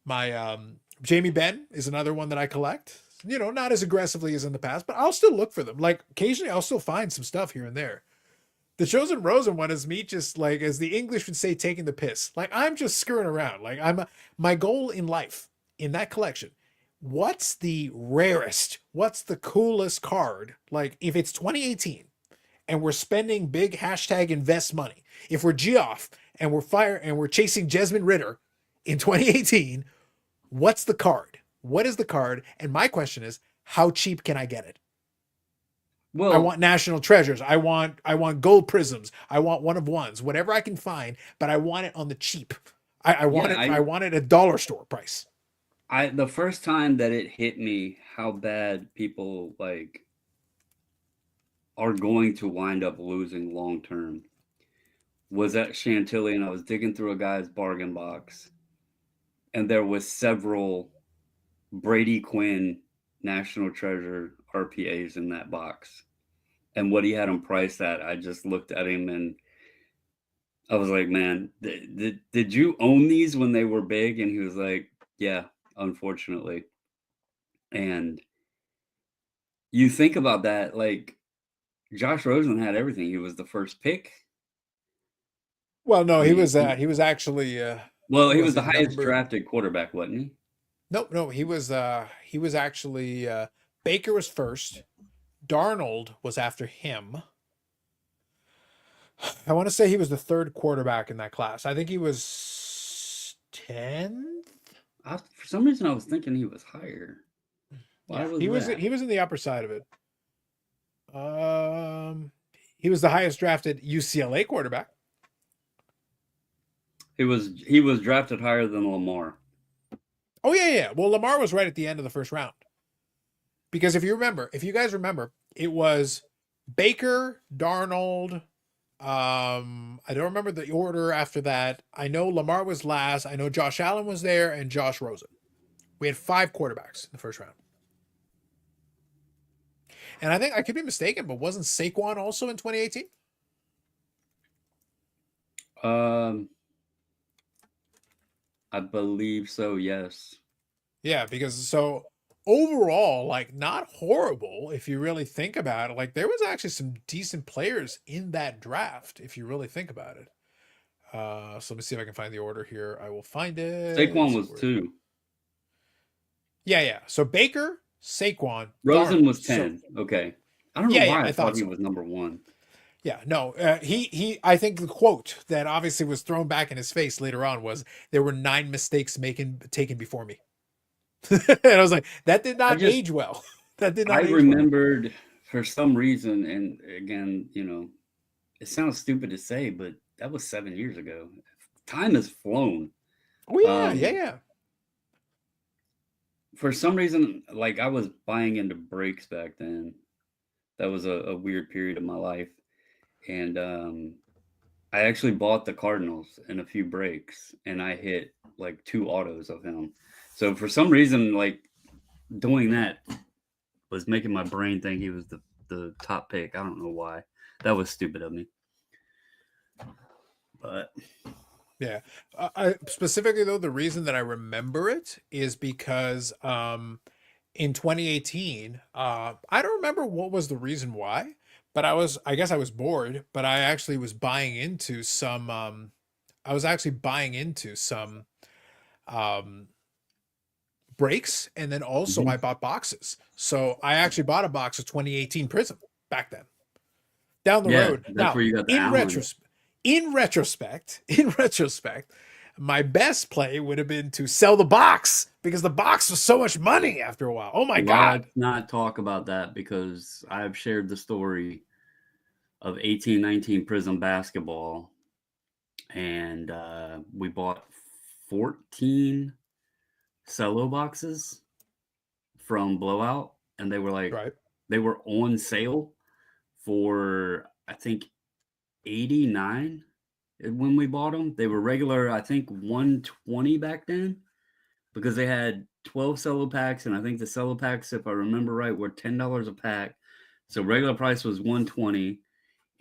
My Jamie Benn is another one that I collect. Not as aggressively as in the past, but I'll still look for them. Like, occasionally I'll still find some stuff here and there. The Chosen Rosen one is me just, like, as the English would say, taking the piss. Like, I'm just screwing around. Like, my goal in life, in that collection, what's the rarest, what's the coolest card? Like, if it's 2018, and we're spending big hashtag invest money. If we're Geoff and we're chasing Jasmine Ritter in 2018, what's the card? What is the card? And my question is, how cheap can I get it? Well, I want national treasures. I want gold prisms. I want one of ones, whatever I can find, but I want it on the cheap. I want it at dollar store price. The first time that it hit me how bad people are going to wind up losing long term was at Chantilly, and I was digging through a guy's bargain box, and there was several Brady Quinn National Treasure RPAs in that box. And what he had them priced at, I just looked at him and I was like, man, did you own these when they were big? And he was like, yeah, unfortunately. And you think about that, like, Josh Rosen had everything. He was the first pick. Well, no, he was actually. Well, he was the highest drafted quarterback, wasn't he? No, he was actually Baker was first. Darnold was after him. I want to say he was the third quarterback in that class. I think he was 10th. For some reason, I was thinking he was higher. Why Yeah, was he was that? he was in the upper side of it. He was the highest drafted UCLA quarterback. He was drafted higher than Lamar. Oh yeah. Well, Lamar was right at the end of the first round. Because if you guys remember, it was Baker, Darnold. I don't remember the order after that. I know Lamar was last. I know Josh Allen was there and Josh Rosen. We had 5 quarterbacks in the first round. And I think I could be mistaken, but wasn't Saquon also in 2018? I believe so, yes. Yeah, because so overall, like not horrible if you really think about it. Like there was actually some decent players in that draft if you really think about it. So let me see if I can find the order here. I will find it. Saquon was 2. Yeah. So Baker, Saquon, Rosen Darnold. was 10. So, okay. I don't know yeah, why I I thought he so. was number 1. Yeah, no, he. I think the quote that obviously was thrown back in his face later on was, "There were 9 mistakes taken before me," and I was like, "That did not age well. That did not I age remembered for some reason, and again, it sounds stupid to say, but that was 7 years ago. Time has flown. well." Oh yeah. For some reason, like I was buying into breaks back then. That was a weird period of my life. And I actually bought the Cardinals in a few breaks, and I hit like 2 autos of him. So for some reason, like doing that was making my brain think he was the top pick. I don't know why. That was stupid of me. But yeah, specifically though, the reason that I remember it is because in 2018, I don't remember what was the reason why, but I guess I was bored, but I actually was buying into some breaks, and then also I bought boxes. So I actually bought a box of 2018 Prism back then. Down the road. that's Now, where you got the in retrospect, my best play would have been to sell the box because the box was so much money after a while. Oh my God. Let's not talk about that because I've shared the story of 18-19 Prism basketball, and we bought 14 cello boxes from Blowout, and they were like they were on sale for I think $89 when we bought them. They were regular, I think $120 back then, because they had 12 cello packs, and I think the cello packs, if I remember right, were $10 a pack. So regular price was $120,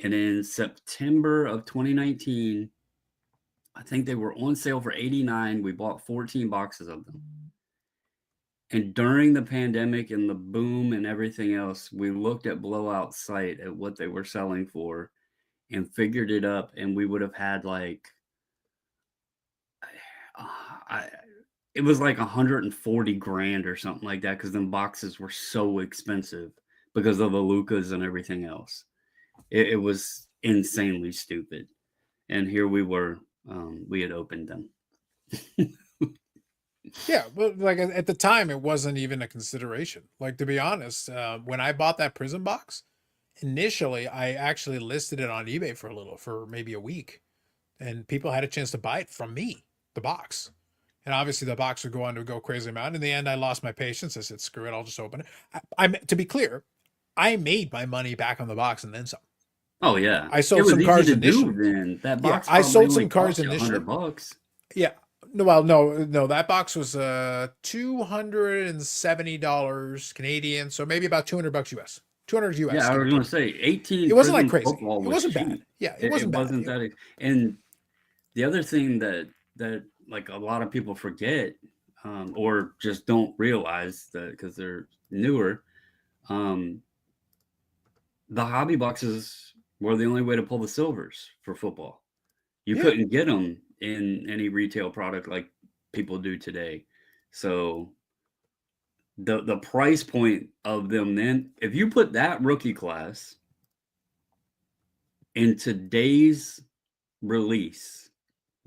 and in September of 2019, I think they were on sale for $89. We bought 14 boxes of them. And during the pandemic and the boom and everything else, we looked at Blowout's site at what they were selling for and figured it up, and we would have had like it was like 140 grand or something like that, because them boxes were so expensive because of the Lucas and everything else. It was insanely stupid. And here we were, we had opened them. Yeah, but like at the time, it wasn't even a consideration. Like, to be honest, when I bought that Prism box, initially I actually listed it on eBay for maybe a week, and people had a chance to buy it from me, the box. And obviously the box would go on to go crazy amount. In the end, I lost my patience. I said, screw it, I'll just open it. I'm to be clear, I made my money back on the box and then some. Oh yeah, I sold some cards initially. Then that box, I sold some cards initially. $100. Yeah. No, that box was $270 Canadian, so maybe about $200 US. 200 US. Yeah, I was going to say 18. It wasn't like crazy. It wasn't bad. Yeah, it wasn't bad. That. And the other thing that like a lot of people forget, or just don't realize that because they're newer, the hobby boxes were the only way to pull the silvers for football. You couldn't get them in any retail product like people do today. So the price point of them then, if you put that rookie class in today's release,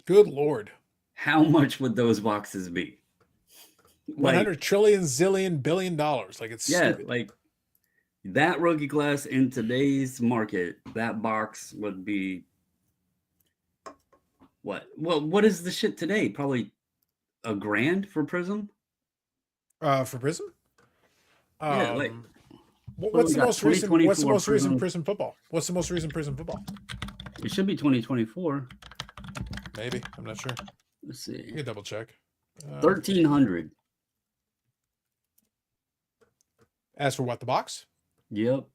Good Lord. how much would those boxes be? 100 trillion, zillion, billion dollars. Like, it's stupid. Like that rookie class in today's market, that box would be what? Well, what is the shit today? Probably $1,000 for Prism. For Prism? Yeah, like what's the most recent? What's the most Prism? recent Prism football? What's the most recent Prism football? It should be 2024. Maybe, I'm not sure. Let's see. You can double check. 1,300. As for what, the box? Yep.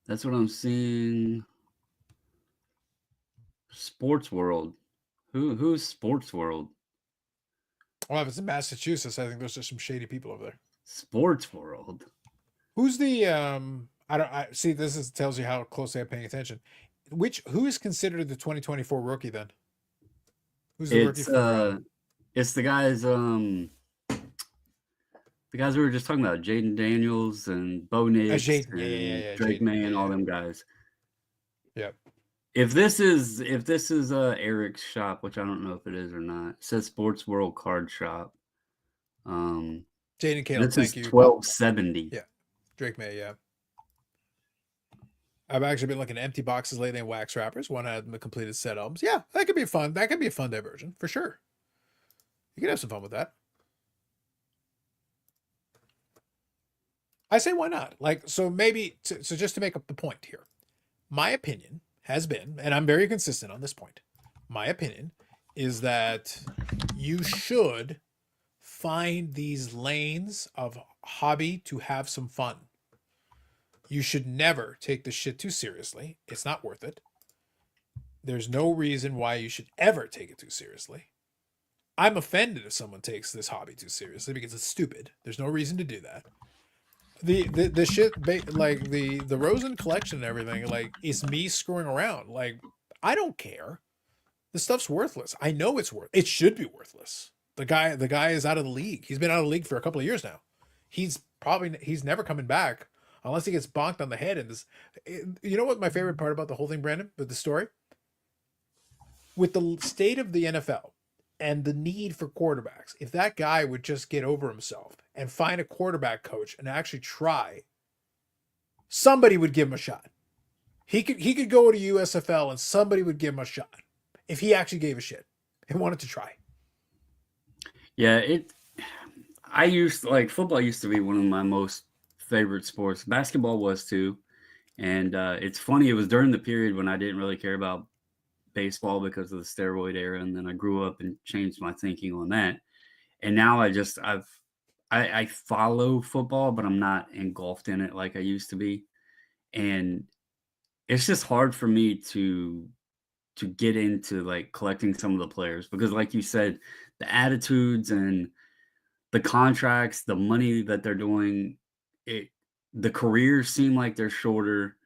That's what I'm seeing. Sports World. Who's Sports World? Well, if it's in Massachusetts, I think there's just some shady people over there. Sports World. Who's the I see, this tells you how closely I'm paying attention. Who is considered the 2024 rookie then? Who's the rookie for it's the guys we were just talking about, Jaden Daniels and Bo Nix and Drake May and all them guys. Yep. If this is Eric's shop, which I don't know if it is or not, it says Sports World Card Shop. Jaden Caleb, this thank is you. $1,270. Yeah. Drake May, yeah. I've actually been looking at empty boxes lately and wax wrappers. One had the completed set albums. Yeah, that could be fun. That could be a fun diversion for sure. You can have some fun with that. I say, why not? Like, so maybe, so just to make up the point here, my opinion has been, and I'm very consistent on this point, my opinion is that you should find these lanes of hobby to have some fun. You should never take this shit too seriously. It's not worth it. There's no reason why you should ever take it too seriously. I'm offended if someone takes this hobby too seriously because it's stupid. There's no reason to do that. The shit, like the Rosen collection and everything, like, is me screwing around. Like, I don't care. The stuff's worthless. I know it's it should be worthless. The guy is out of the league. He's been out of the league for a couple of years now. He's never coming back unless he gets bonked on the head. And this, you know what my favorite part about the whole thing, Brandon, with the story? With the state of the NFL and the need for quarterbacks, if that guy would just get over himself and find a quarterback coach and actually try, somebody would give him a shot. He could go to USFL and somebody would give him a shot if he actually gave a shit and wanted to try. Yeah, football used to be one of my most favorite sports. Basketball was too. And it's funny, it was during the period when I didn't really care about baseball because of the steroid era, and then I grew up and changed my thinking on that. And now I follow football, but I'm not engulfed in it like I used to be. And it's just hard for me to get into like collecting some of the players because, like you said, the attitudes and the contracts, the money that they're doing, the careers seem like they're shorter.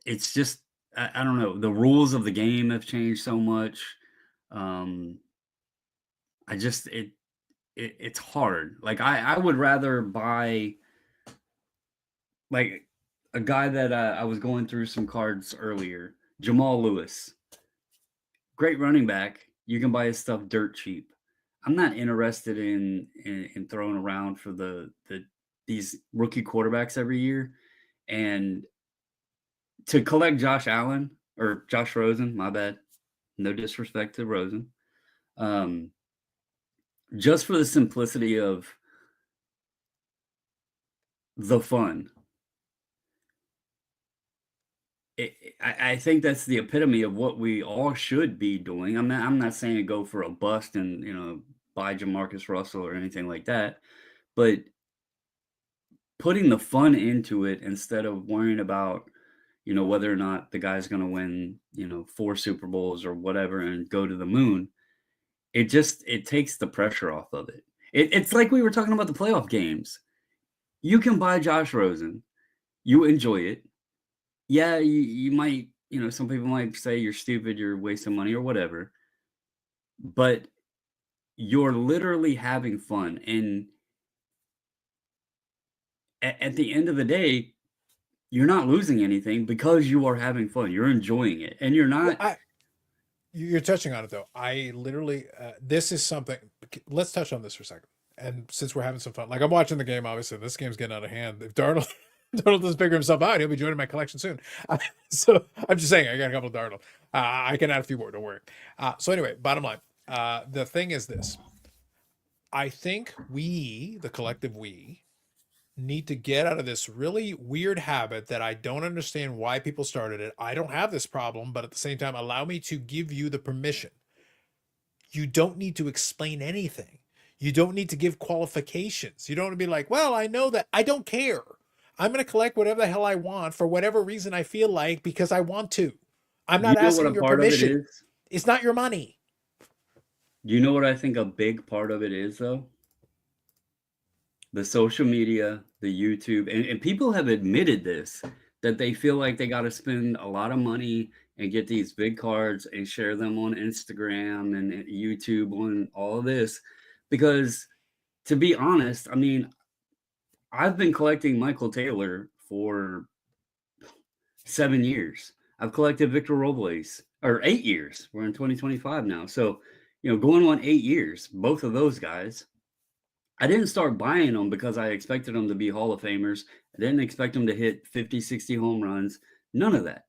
It's just, I don't know. The rules of the game have changed so much. It's hard. Like I would rather buy like a guy that I was going through some cards earlier, Jamal Lewis, great running back. You can buy his stuff dirt cheap. I'm not interested in throwing around for these rookie quarterbacks every year. And to collect Josh Rosen, my bad, no disrespect to Rosen, just for the simplicity of the fun. I think that's the epitome of what we all should be doing. I'm not saying go for a bust and buy Jamarcus Russell or anything like that, but putting the fun into it instead of worrying about whether or not the guy's going to win 4 Super Bowls or whatever and go to the moon. It takes the pressure off of it. It's like we were talking about the playoff games. You can buy Josh Rosen, you enjoy it. Yeah, you might, some people might say you're stupid, you're wasting money or whatever. but you're literally having fun. And at the end of the day, you're not losing anything because you are having fun. You're enjoying it, and you're Well, not. you're touching on it though. I literally, this is something. Let's touch on this for a second. And since we're having some fun, like I'm watching the game, obviously this game's getting out of hand. If Darnold, Darnold doesn't figure himself out, he'll be joining my collection soon. So I'm just saying, I got a couple of Darnold. I can add a few more. Don't worry. So anyway, bottom line, the thing is this. I think we, the collective we, need to get out of this really weird habit that I don't understand why people started it. I don't have this problem, but at the same time, allow me to give you the permission. You don't need to explain anything. You don't need to give qualifications. You don't want to be like, well, I know that. I don't care. I'm going to collect whatever the hell I want for whatever reason I feel like because I want to. I'm You not know what asking a your part of it permission. is? It's not your money. You know what I think a big part of it is, though? The social media, the YouTube, and people have admitted this, that they feel like they got to spend a lot of money and get these big cards and share them on Instagram and YouTube on all of this. Because to be honest, I mean, I've been collecting Michael Taylor for 7 years. I've collected Victor Robles, or 8 years. We're in 2025 now. So, going on 8 years, both of those guys. I didn't start buying them because I expected them to be Hall of Famers. I didn't expect them to hit 50, 60 home runs. None of that.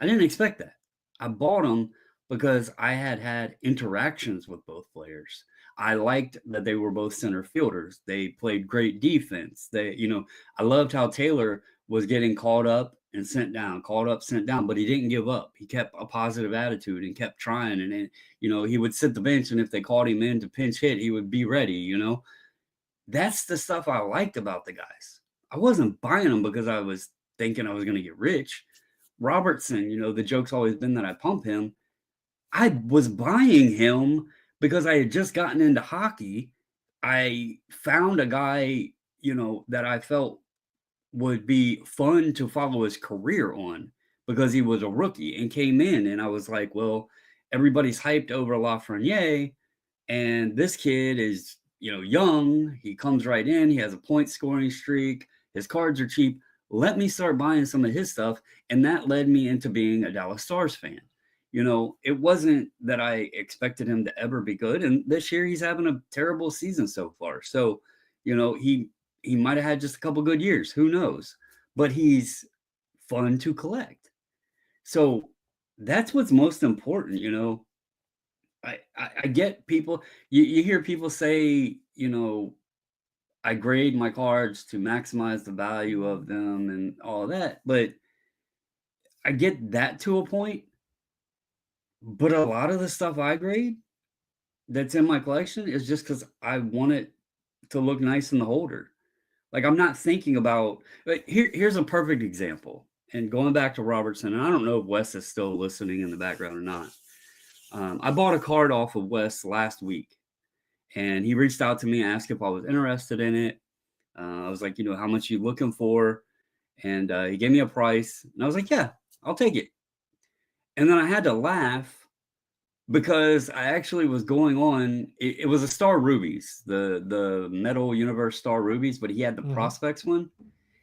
I didn't expect that. I bought them because I had interactions with both players. I liked that they were both center fielders. They played great defense. I loved how Taylor was getting called up and sent down, called up, sent down, but he didn't give up. He kept a positive attitude and kept trying. And then, he would sit the bench, and if they called him in to pinch hit, he would be ready. That's the stuff I liked about the guys. I wasn't buying them because I was thinking I was going to get rich. Robertson, the joke's always been that I pump him. I was buying him because I had just gotten into hockey. I found a guy, that I felt would be fun to follow his career on because he was a rookie and came in. And I was like, well, everybody's hyped over Lafreniere, and this kid is, young. He comes right in. He has a point scoring streak. His cards are cheap. Let me start buying some of his stuff. And that led me into being a Dallas Stars fan. It wasn't that I expected him to ever be good. And this year he's having a terrible season so far. So, he might have had just a couple good years. Who knows? But he's fun to collect. So that's what's most important, I get people, you hear people say, I grade my cards to maximize the value of them and all that, but I get that to a point. But a lot of the stuff I grade that's in my collection is just because I want it to look nice in the holder. Like, I'm not thinking about, here's a perfect example. And going back to Robertson, and I don't know if Wes is still listening in the background or not. I bought a card off of Wes last week, and he reached out to me, asked if I was interested in it. I was like, how much you looking for? And he gave me a price, and I was like, yeah, I'll take it. And then I had to laugh because I actually was going on. It was a Star Rubies, the Metal Universe Star Rubies, but he had the Prospects one.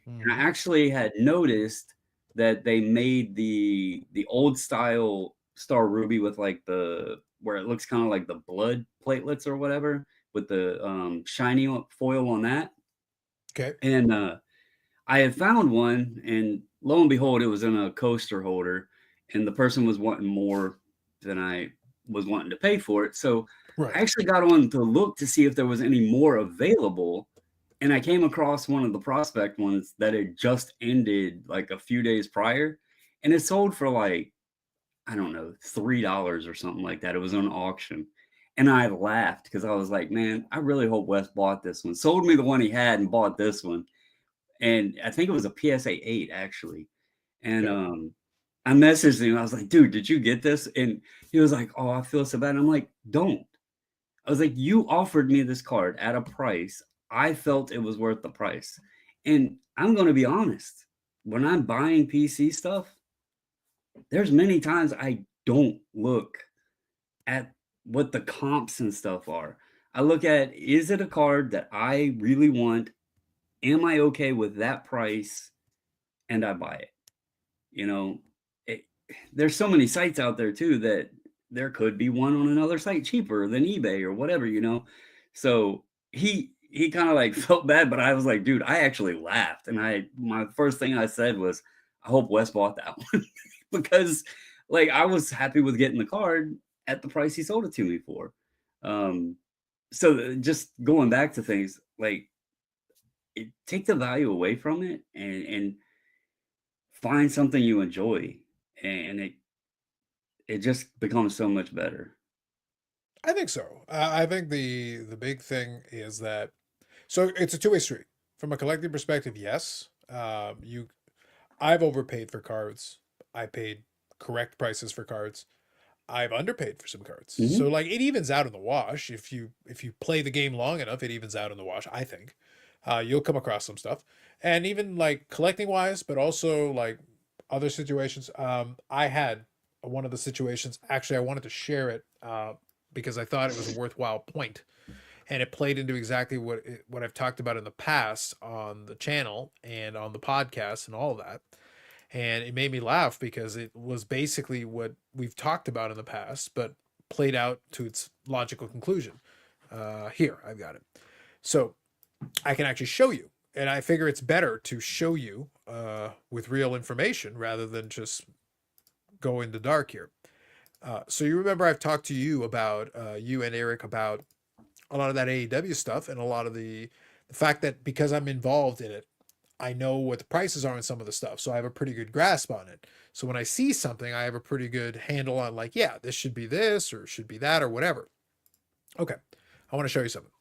And I actually had noticed that they made the old style Star Ruby with like where it looks kind of like the blood platelets or whatever, with the shiny foil on that. Okay. And I had found one, and lo and behold, it was in a coaster holder, and the person was wanting more than I was wanting to pay for it. So Right. I actually got on to look to see if there was any more available. And I came across one of the prospect ones that had just ended like a few days prior, and it sold for like, I don't know, $3 or something like that. It was on auction. And I laughed because I was like, man, I really hope Wes bought this one. Sold me the one he had and bought this one. And I think it was a PSA 8 actually. And I messaged him. I was like, dude, did you get this? And he was like, oh, I feel so bad. And I'm like, don't. I was like, you offered me this card at a price. I felt it was worth the price. And I'm going to be honest. When I'm buying PC stuff, there's many times I don't look at what the comps and stuff are. I look at, is it a card that I really want? Am I okay with that price? And I buy it. You know, it, there's so many sites out there too that there could be one on another site cheaper than eBay or whatever, you know. So he kind of like felt bad, but I was like, dude, I actually laughed. And my first thing I said was, I hope Wes bought that one because like I was happy with getting the card at the price he sold it to me for. So just going back to things like take the value away from it and find something you enjoy, and it just becomes so much better. I think so. I think the big thing is that so it's a two-way street. From a collecting perspective, yes. I've overpaid for cards. I paid correct prices for cards. I've underpaid for some cards. So Mhm. like it evens out in the wash. If you play the game long enough, it evens out in the wash, I think. You'll come across some stuff. And even like collecting wise, but also like other situations. I had one of the situations, actually I wanted to share it because I thought it was a worthwhile point. And it played into exactly what I've talked about in the past on the channel and on the podcast and all of that. And it made me laugh because it was basically what we've talked about in the past, but played out to its logical conclusion. Here, I've got it. So I can actually show you. And I figure it's better to show you with real information rather than just go in the dark here. So you remember I've talked to you about, you and Eric, about a lot of that AEW stuff and a lot of the fact that because I'm involved in it, I know what the prices are on some of the stuff. So I have a pretty good grasp on it. So when I see something, I have a pretty good handle on like, yeah, this should be this or should be that or whatever. Okay. I want to show you something.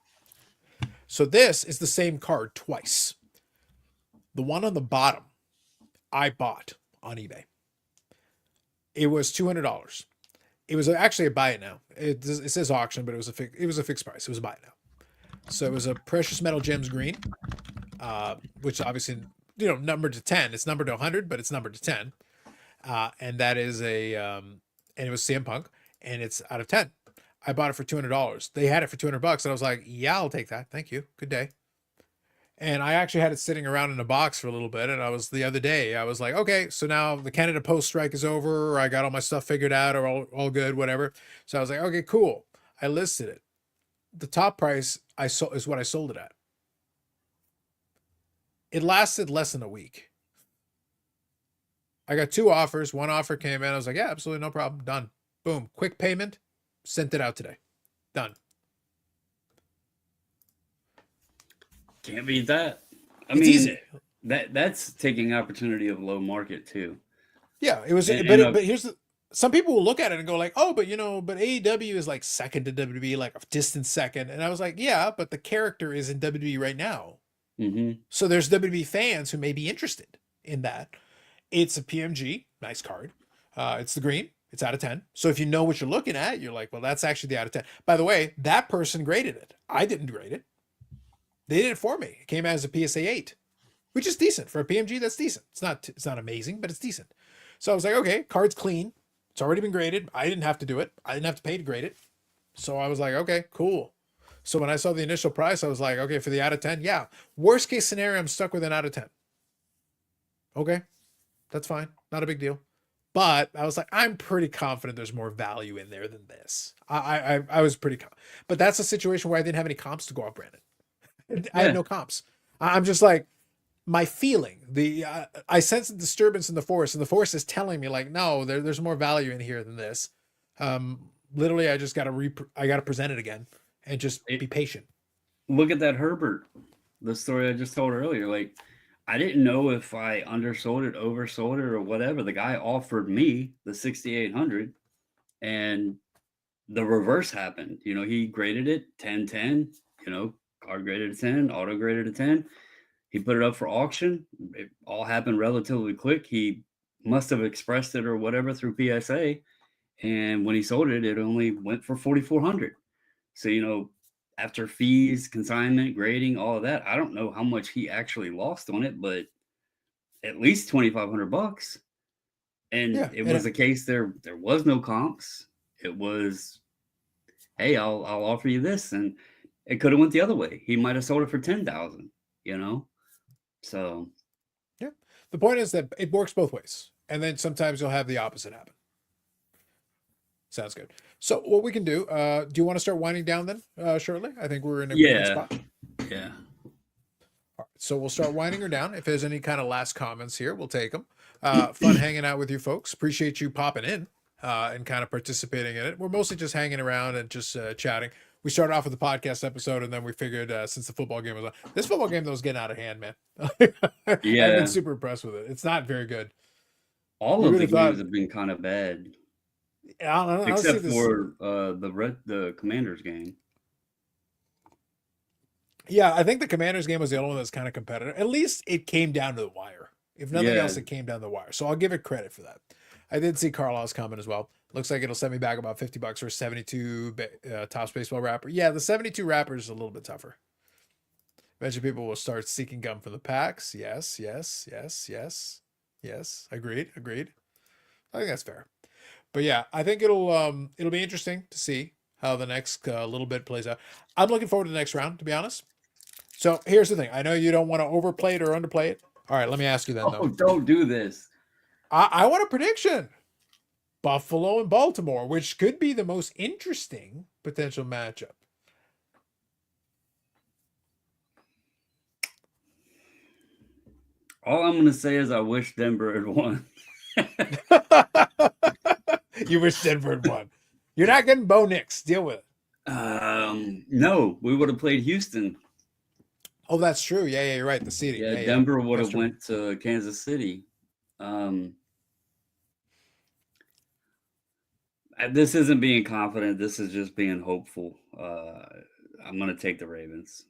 So this is the same card twice. The one on the bottom I bought on eBay. It was $200. It was actually a buy it now. It says auction, but it was a fixed price. It was a buy it now. So it was a Precious Metal Gems green, which obviously, numbered to 10. It's numbered to 100, but it's numbered to 10. And that is and it was CM Punk, and it's out of 10. I bought it for $200. They had it for $200, and I was like, yeah, I'll take that. Thank you. Good day. And I actually had it sitting around in a box for a little bit. And the other day, I was like, okay, so now the Canada Post strike is over, or I got all my stuff figured out, or all good, whatever. So I was like, okay, cool. I listed it. The top price I sold is what I sold it at. It lasted less than a week. I got two offers. One offer came in. I was like, yeah, absolutely no problem. Done. Boom. Quick payment. Sent it out today. Done. Can't beat that. I It's mean, easy. that's taking opportunity of low market too. Yeah, it was. But here's some people will look at it and go like, oh, but AEW is like second to WWE, like a distant second. And I was like, yeah, but the character is in WWE right now. Mm-hmm. So there's WWE fans who may be interested in that. It's a PMG, nice card. It's the green. It's out of 10. So if you know what you're looking at, you're like, well, that's actually the out of 10. By the way, that person graded it. I didn't grade it. They did it for me. It came out as a PSA 8, which is decent for a PMG. That's decent. It's not amazing, but it's decent. So I was like, okay, card's clean. It's already been graded. I didn't have to do it. I didn't have to pay to grade it. So I was like, okay, cool. So when I saw the initial price, I was like, okay, for the out of 10, yeah. Worst case scenario, I'm stuck with an out of 10. Okay, that's fine. Not a big deal. But I was like, I'm pretty confident there's more value in there than this. I was pretty but that's a situation where I didn't have any comps to go off, Brandon. I had no comps. I'm just like, my feeling, I sense a disturbance in the force, and the force is telling me like, no, there's more value in here than this. Literally, I just got to present it again and just be patient. Look at that Herbert, the story I just told earlier. Like, I didn't know if I undersold it, oversold it, or whatever. The guy offered me the 6,800, and the reverse happened. He graded it 10-10. Card graded a 10, auto graded a 10. He put it up for auction. It all happened relatively quick. He must have expressed it or whatever through PSA. And when he sold it, it only went for 4,400. So, after fees, consignment, grading, all of that, I don't know how much he actually lost on it, but at least $2,500. And Yeah, it was a case there was no comps. It was hey, I'll offer you this, and it could have went the other way. He might have sold it for 10,000. You know, so Yeah. The point is that it works both ways. And then sometimes you'll have the opposite happen. Sounds good. So what we can do you want to start winding down then shortly? I think we're in a good yeah, spot. yeah. All right, so we'll start winding her down. If there's any kind of last comments here, we'll take them. Fun hanging out with you folks. Appreciate you popping in and kind of participating in it. We're mostly just hanging around and just chatting. We started off with the podcast episode, and then we figured since the football game was on, this football game though was getting out of hand, man. I've Yeah. been super impressed with it. It's not very good. All We of really the thought- games have been kind of bad, I don't know, except for the Commanders game. Yeah, I think the Commanders game was the only one that's kind of competitive. At least it came down to the wire. If nothing Yeah. else, it came down to the wire. So I'll give it credit for that. I did see Carlisle's comment as well. Looks like it'll send me back about $50 for a 72 Topps baseball wrapper. Yeah, the 72 wrapper is a little bit tougher. Eventually people will start seeking gum from the packs. Yes. Agreed. I think that's fair. But yeah, I think it'll be interesting to see how the next little bit plays out. I'm looking forward to the next round, to be honest. So here's the thing. I know you don't want to overplay it or underplay it. All right, let me ask you then, Oh, though. don't do this. I want a prediction. Buffalo and Baltimore, which could be the most interesting potential matchup. All I'm gonna say is I wish Denver had won. You wish Denver had won. You're not getting Bo Nix. Deal with it. No, we would have played Houston. Oh, that's true. Yeah, you're right. The seeding. Yeah, Yeah, Denver would That's have true. went to Kansas City. This isn't being confident. This is just being hopeful. I'm gonna take the Ravens.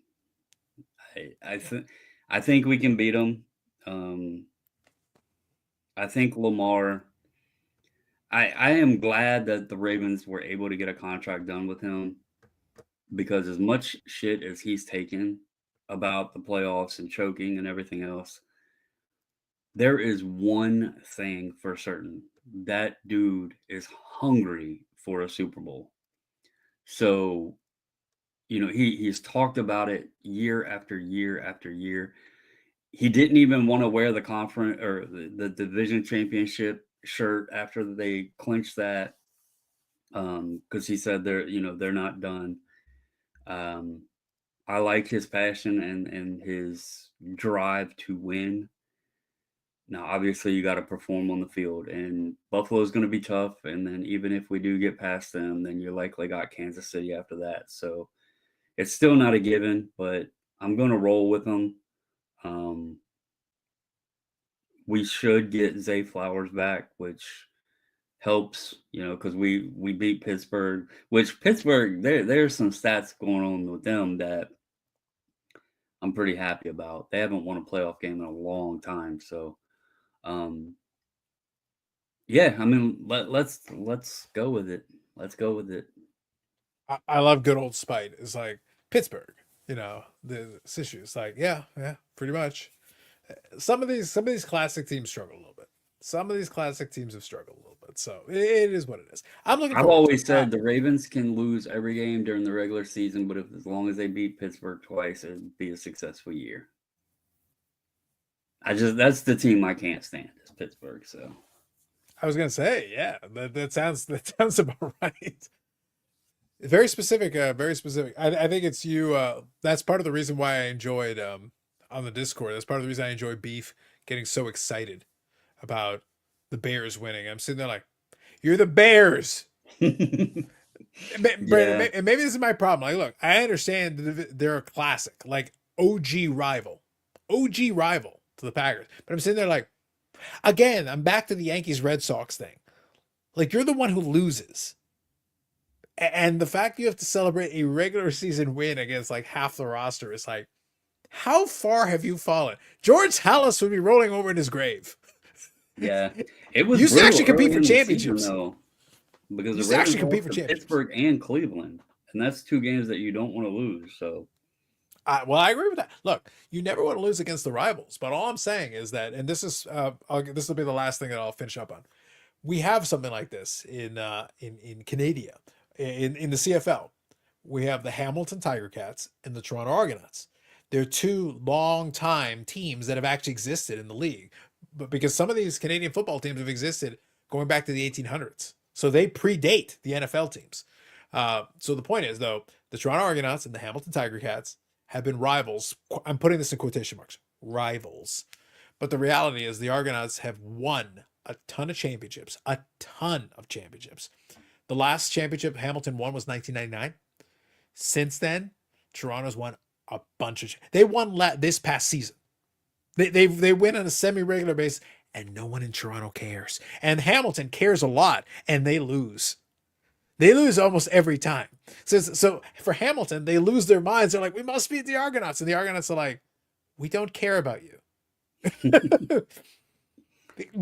I think we can beat them. I think Lamar. I am glad that the Ravens were able to get a contract done with him, because as much shit as he's taken about the playoffs and choking and everything else, there is one thing for certain. That dude is hungry for a Super Bowl. So, he's talked about it year after year after year. He didn't even want to wear the conference or the division championship shirt after they clinched that, because he said they're not done. I like his passion and his drive to win. Now, obviously, you got to perform on the field, and Buffalo's going to be tough. And then even if we do get past them, then you likely got Kansas City after that. So it's still not a given, but I'm going to roll with them. We should get Zay Flowers back, which helps, because we beat Pittsburgh, which Pittsburgh, there's some stats going on with them that I'm pretty happy about. They haven't won a playoff game in a long time. So, yeah, I mean, let's go with it. Let's go with it. I love good old spite. It's like Pittsburgh, the issues. Like, yeah, pretty much. Some of these classic teams struggle a little bit. Some of these classic teams have struggled a little bit. So it is what it is. I'm looking. I've forward to always it. said the Ravens can lose every game during the regular season, but as long as they beat Pittsburgh twice, it'd be a successful year. That's the team I can't stand, is Pittsburgh. So I was gonna say, yeah, that sounds about right. Very specific, very specific. I think it's you. That's part of the reason why I enjoyed on the Discord. That's part of the reason I enjoy Beef getting so excited about the Bears winning. I'm sitting there like, you're the Bears. Brandon, maybe this is my problem. Like, look, I understand they're a classic, like OG rival to the Packers. But I'm sitting there like, again, I'm back to the Yankees Red Sox thing. Like, you're the one who loses. And the fact you have to celebrate a regular season win against like half the roster is like, how far have you fallen? George Halas would be rolling over in his grave. Yeah, it was. You used to actually compete early for in the season, championships. though, because You the used to actually Ravens compete for lost to championships. Pittsburgh and Cleveland, and that's two games that you don't want to lose. So, Well, I agree with that. Look, you never want to lose against the rivals, but all I'm saying is that, and this is, this will be the last thing that I'll finish up on. We have something like this in Canada, in the CFL. we have the Hamilton Tiger Cats and the Toronto Argonauts. They're two long-time teams that have actually existed in the league, but because some of these Canadian football teams have existed going back to the 1800s, so they predate the NFL teams. So the point is, though, the Toronto Argonauts and the Hamilton Tiger Cats have been rivals. I'm putting this in quotation marks, rivals. But the reality is the Argonauts have won a ton of championships, a ton of championships. The last championship Hamilton won was 1999. Since then, Toronto's won a bunch of. They won this past season. They win on a semi-regular basis, and no one in Toronto cares. And Hamilton cares a lot, and they lose. They lose almost every time. So for Hamilton, they lose their minds. They're like, we must beat the Argonauts, and the Argonauts are like, we don't care about you.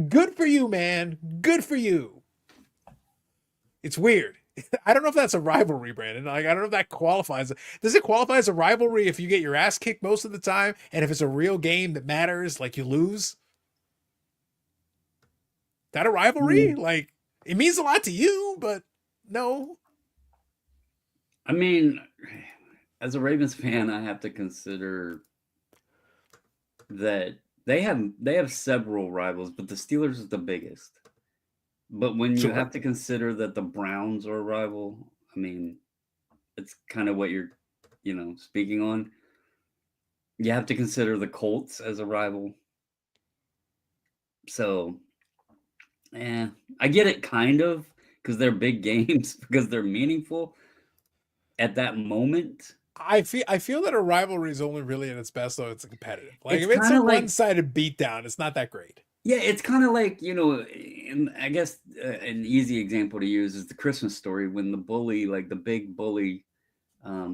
Good for you, man. Good for you. It's weird. I don't know if that's a rivalry, Brandon. Like, I don't know if that qualifies. Does it qualify as a rivalry if you get your ass kicked most of the time, and if it's a real game that matters, like you lose? Is that a rivalry? Like, it means a lot to you, but no. I mean, as a Ravens fan, I have to consider that they have several rivals, but the Steelers is the biggest. But when you have to consider that the Browns are a rival, I mean, it's kind of what you're, speaking on. You have to consider the Colts as a rival. So, I get it kind of because they're big games, because they're meaningful at that moment. I feel that a rivalry is only really at its best though it's competitive. Like if it's a one-sided beatdown, it's not that great. Yeah, it's kind of like, and I guess an easy example to use is the Christmas Story when the bully, like the big bully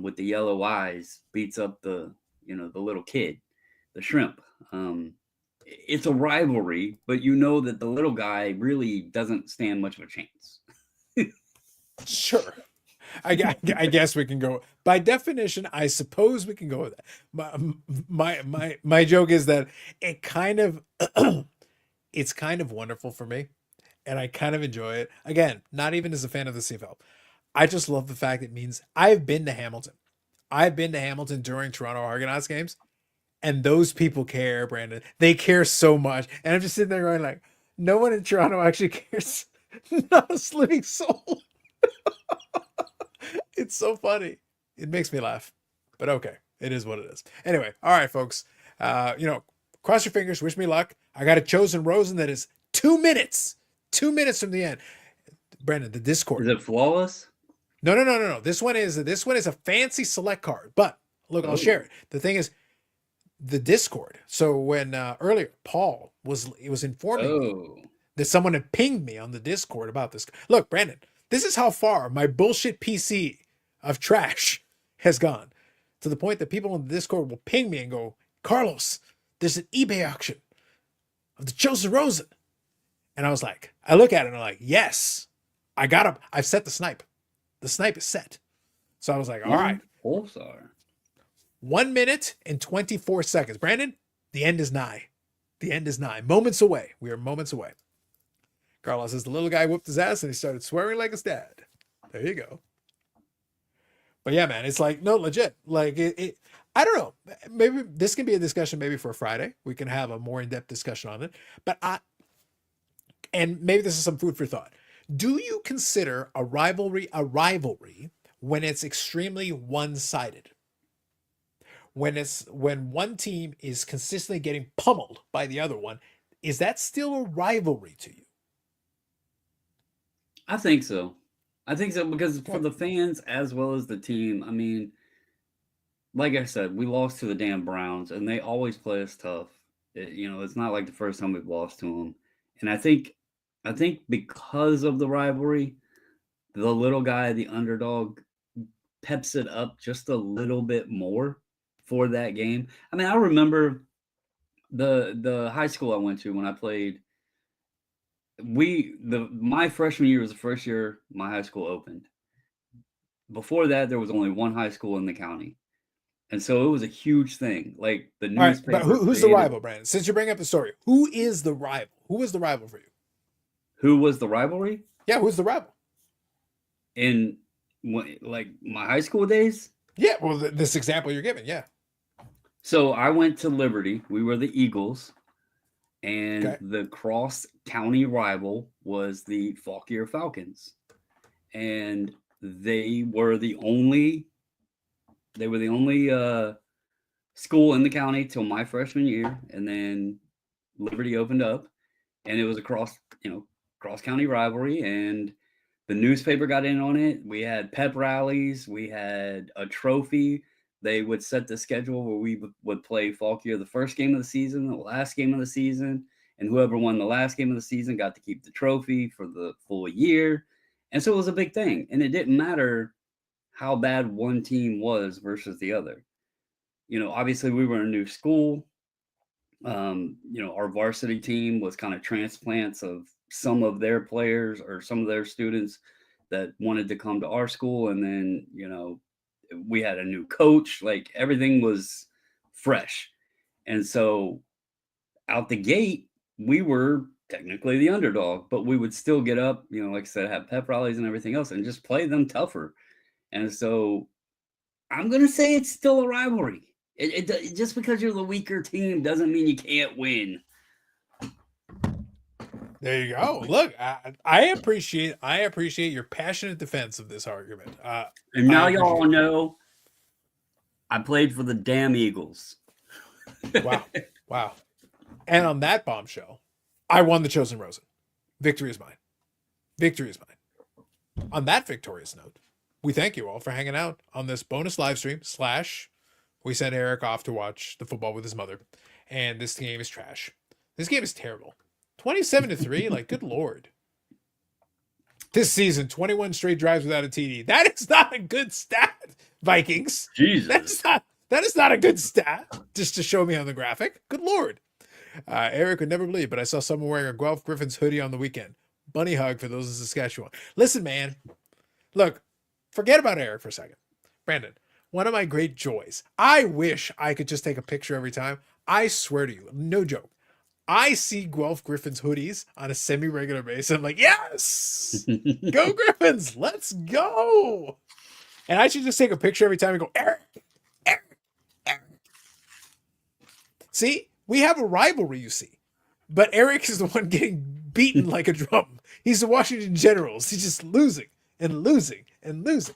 with the yellow eyes beats up the little kid, the shrimp. It's a rivalry, but you know that the little guy really doesn't stand much of a chance. Sure. I guess we can go by definition. I suppose we can go with that. My joke is that it kind of it's kind of wonderful for me, and I kind of enjoy it. Again, not even as a fan of the CFL. I just love the fact it means I've been to Hamilton. I've been to Hamilton during Toronto Argonauts games, and those people care, Brandon. They care so much, and I'm just sitting there going like, no one in Toronto actually cares. Not a living soul. It's so funny. It makes me laugh, but okay, it is what it is. Anyway, all right, folks. Cross your fingers. Wish me luck. I got a chosen Rosen that is 2 minutes. 2 minutes from the end. Brandon, the Discord. Is it flawless? No. This one is a fancy select card. But look, I'll share it. The thing is, the Discord. So when earlier Paul was informing me that someone had pinged me on the Discord about this. Look, Brandon, this is how far my bullshit PC of trash has gone, to the point that people on the Discord will ping me and go, Carlos, there's an eBay auction of the chosen Rosen. And I was like, I look at it and I'm like, yes, I got him. I've set the snipe. The snipe is set. So I was like, all right. 1 minute and 24 seconds. Brandon, the end is nigh. The end is nigh. Moments away. We are moments away. Carlos says the little guy whooped his ass and he started swearing like his dad. There you go. But yeah, man, it's like, no, legit. Like it I don't know. Maybe this can be a discussion maybe for Friday. We can have a more in-depth discussion on it. But and maybe this is some food for thought. Do you consider a rivalry when it's extremely one-sided? When one team is consistently getting pummeled by the other one, is that still a rivalry to you? I think so. Because for the fans as well as the team, I mean, like I said, we lost to the damn Browns, and they always play us tough. It's not like the first time we've lost to them. And I think because of the rivalry, the little guy, the underdog, peps it up just a little bit more for that game. I mean, I remember the high school I went to when I played. My freshman year was the first year my high school opened. Before that, there was only one high school in the county. And so it was a huge thing. Like the newspaper. Right, but who's the rival, Brandon? Since you bring up the story, who is the rival? Who was the rival for you? Who was the rivalry? Yeah, who's the rival? like my high school days. Yeah, well, this example you're giving, yeah. So I went to Liberty. We were the Eagles, and Okay. the cross county rival was the Fauquier Falcons, and they were the only school in the county till my freshman year, and then Liberty opened up, and it was a cross county rivalry, and the newspaper got in on it. We had pep rallies, we had a trophy. They would set the schedule where we would play Fauquier the first game of the season, the last game of the season, and whoever won the last game of the season got to keep the trophy for the full year. And so it was a big thing, and it didn't matter how bad one team was versus the other. Obviously we were a new school. Our varsity team was kind of transplants of some of their players or some of their students that wanted to come to our school. And then, we had a new coach, like everything was fresh. And so out the gate, we were technically the underdog, but we would still get up, like I said, have pep rallies and everything else and just play them tougher. And so I'm going to say it's still a rivalry. It just because you're the weaker team doesn't mean you can't win. There you go. Look, I appreciate your passionate defense of this argument. And now y'all know I played for the damn Eagles. Wow. And on that bombshell, I won the Chosen Rosen. Victory is mine. Victory is mine. On that victorious note, we thank you all for hanging out on this bonus live stream / we sent Eric off to watch the football with his mother. And this game is trash. This game is terrible. 27-3, like, good Lord. This season, 21 straight drives without a TD. That is not a good stat, Vikings. Jesus. That is not a good stat, just to show me on the graphic. Good Lord. Eric would never believe, but I saw someone wearing a Guelph Griffins hoodie on the weekend. Bunny hug for those in Saskatchewan. Listen, man. Look, forget about Eric for a second. Brandon, one of my great joys. I wish I could just take a picture every time. I swear to you, no joke. I see Guelph Griffins hoodies on a semi-regular basis. I'm like, yes! Go Griffins! Let's go! And I should just take a picture every time and go, Eric! Eric! Eric! See? We have a rivalry, you see. But Eric is the one getting beaten like a drum. He's the Washington Generals. He's just losing and losing and losing.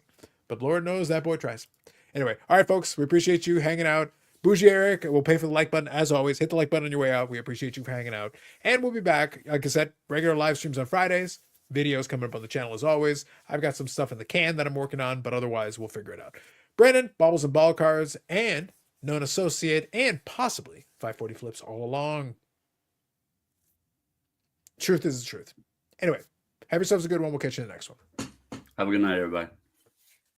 But Lord knows that boy tries. Anyway, all right, folks. We appreciate you hanging out. Bougie Eric will pay for the like button as always. Hit the like button on your way out. We appreciate you for hanging out. And we'll be back. Like I said, regular live streams on Fridays. Videos coming up on the channel as always. I've got some stuff in the can that I'm working on, but otherwise we'll figure it out. Brandon, Bobbles and Ball Cards, and known associate, and possibly 540 flips all along. Truth is the truth. Anyway, have yourselves a good one. We'll catch you in the next one. Have a good night, everybody.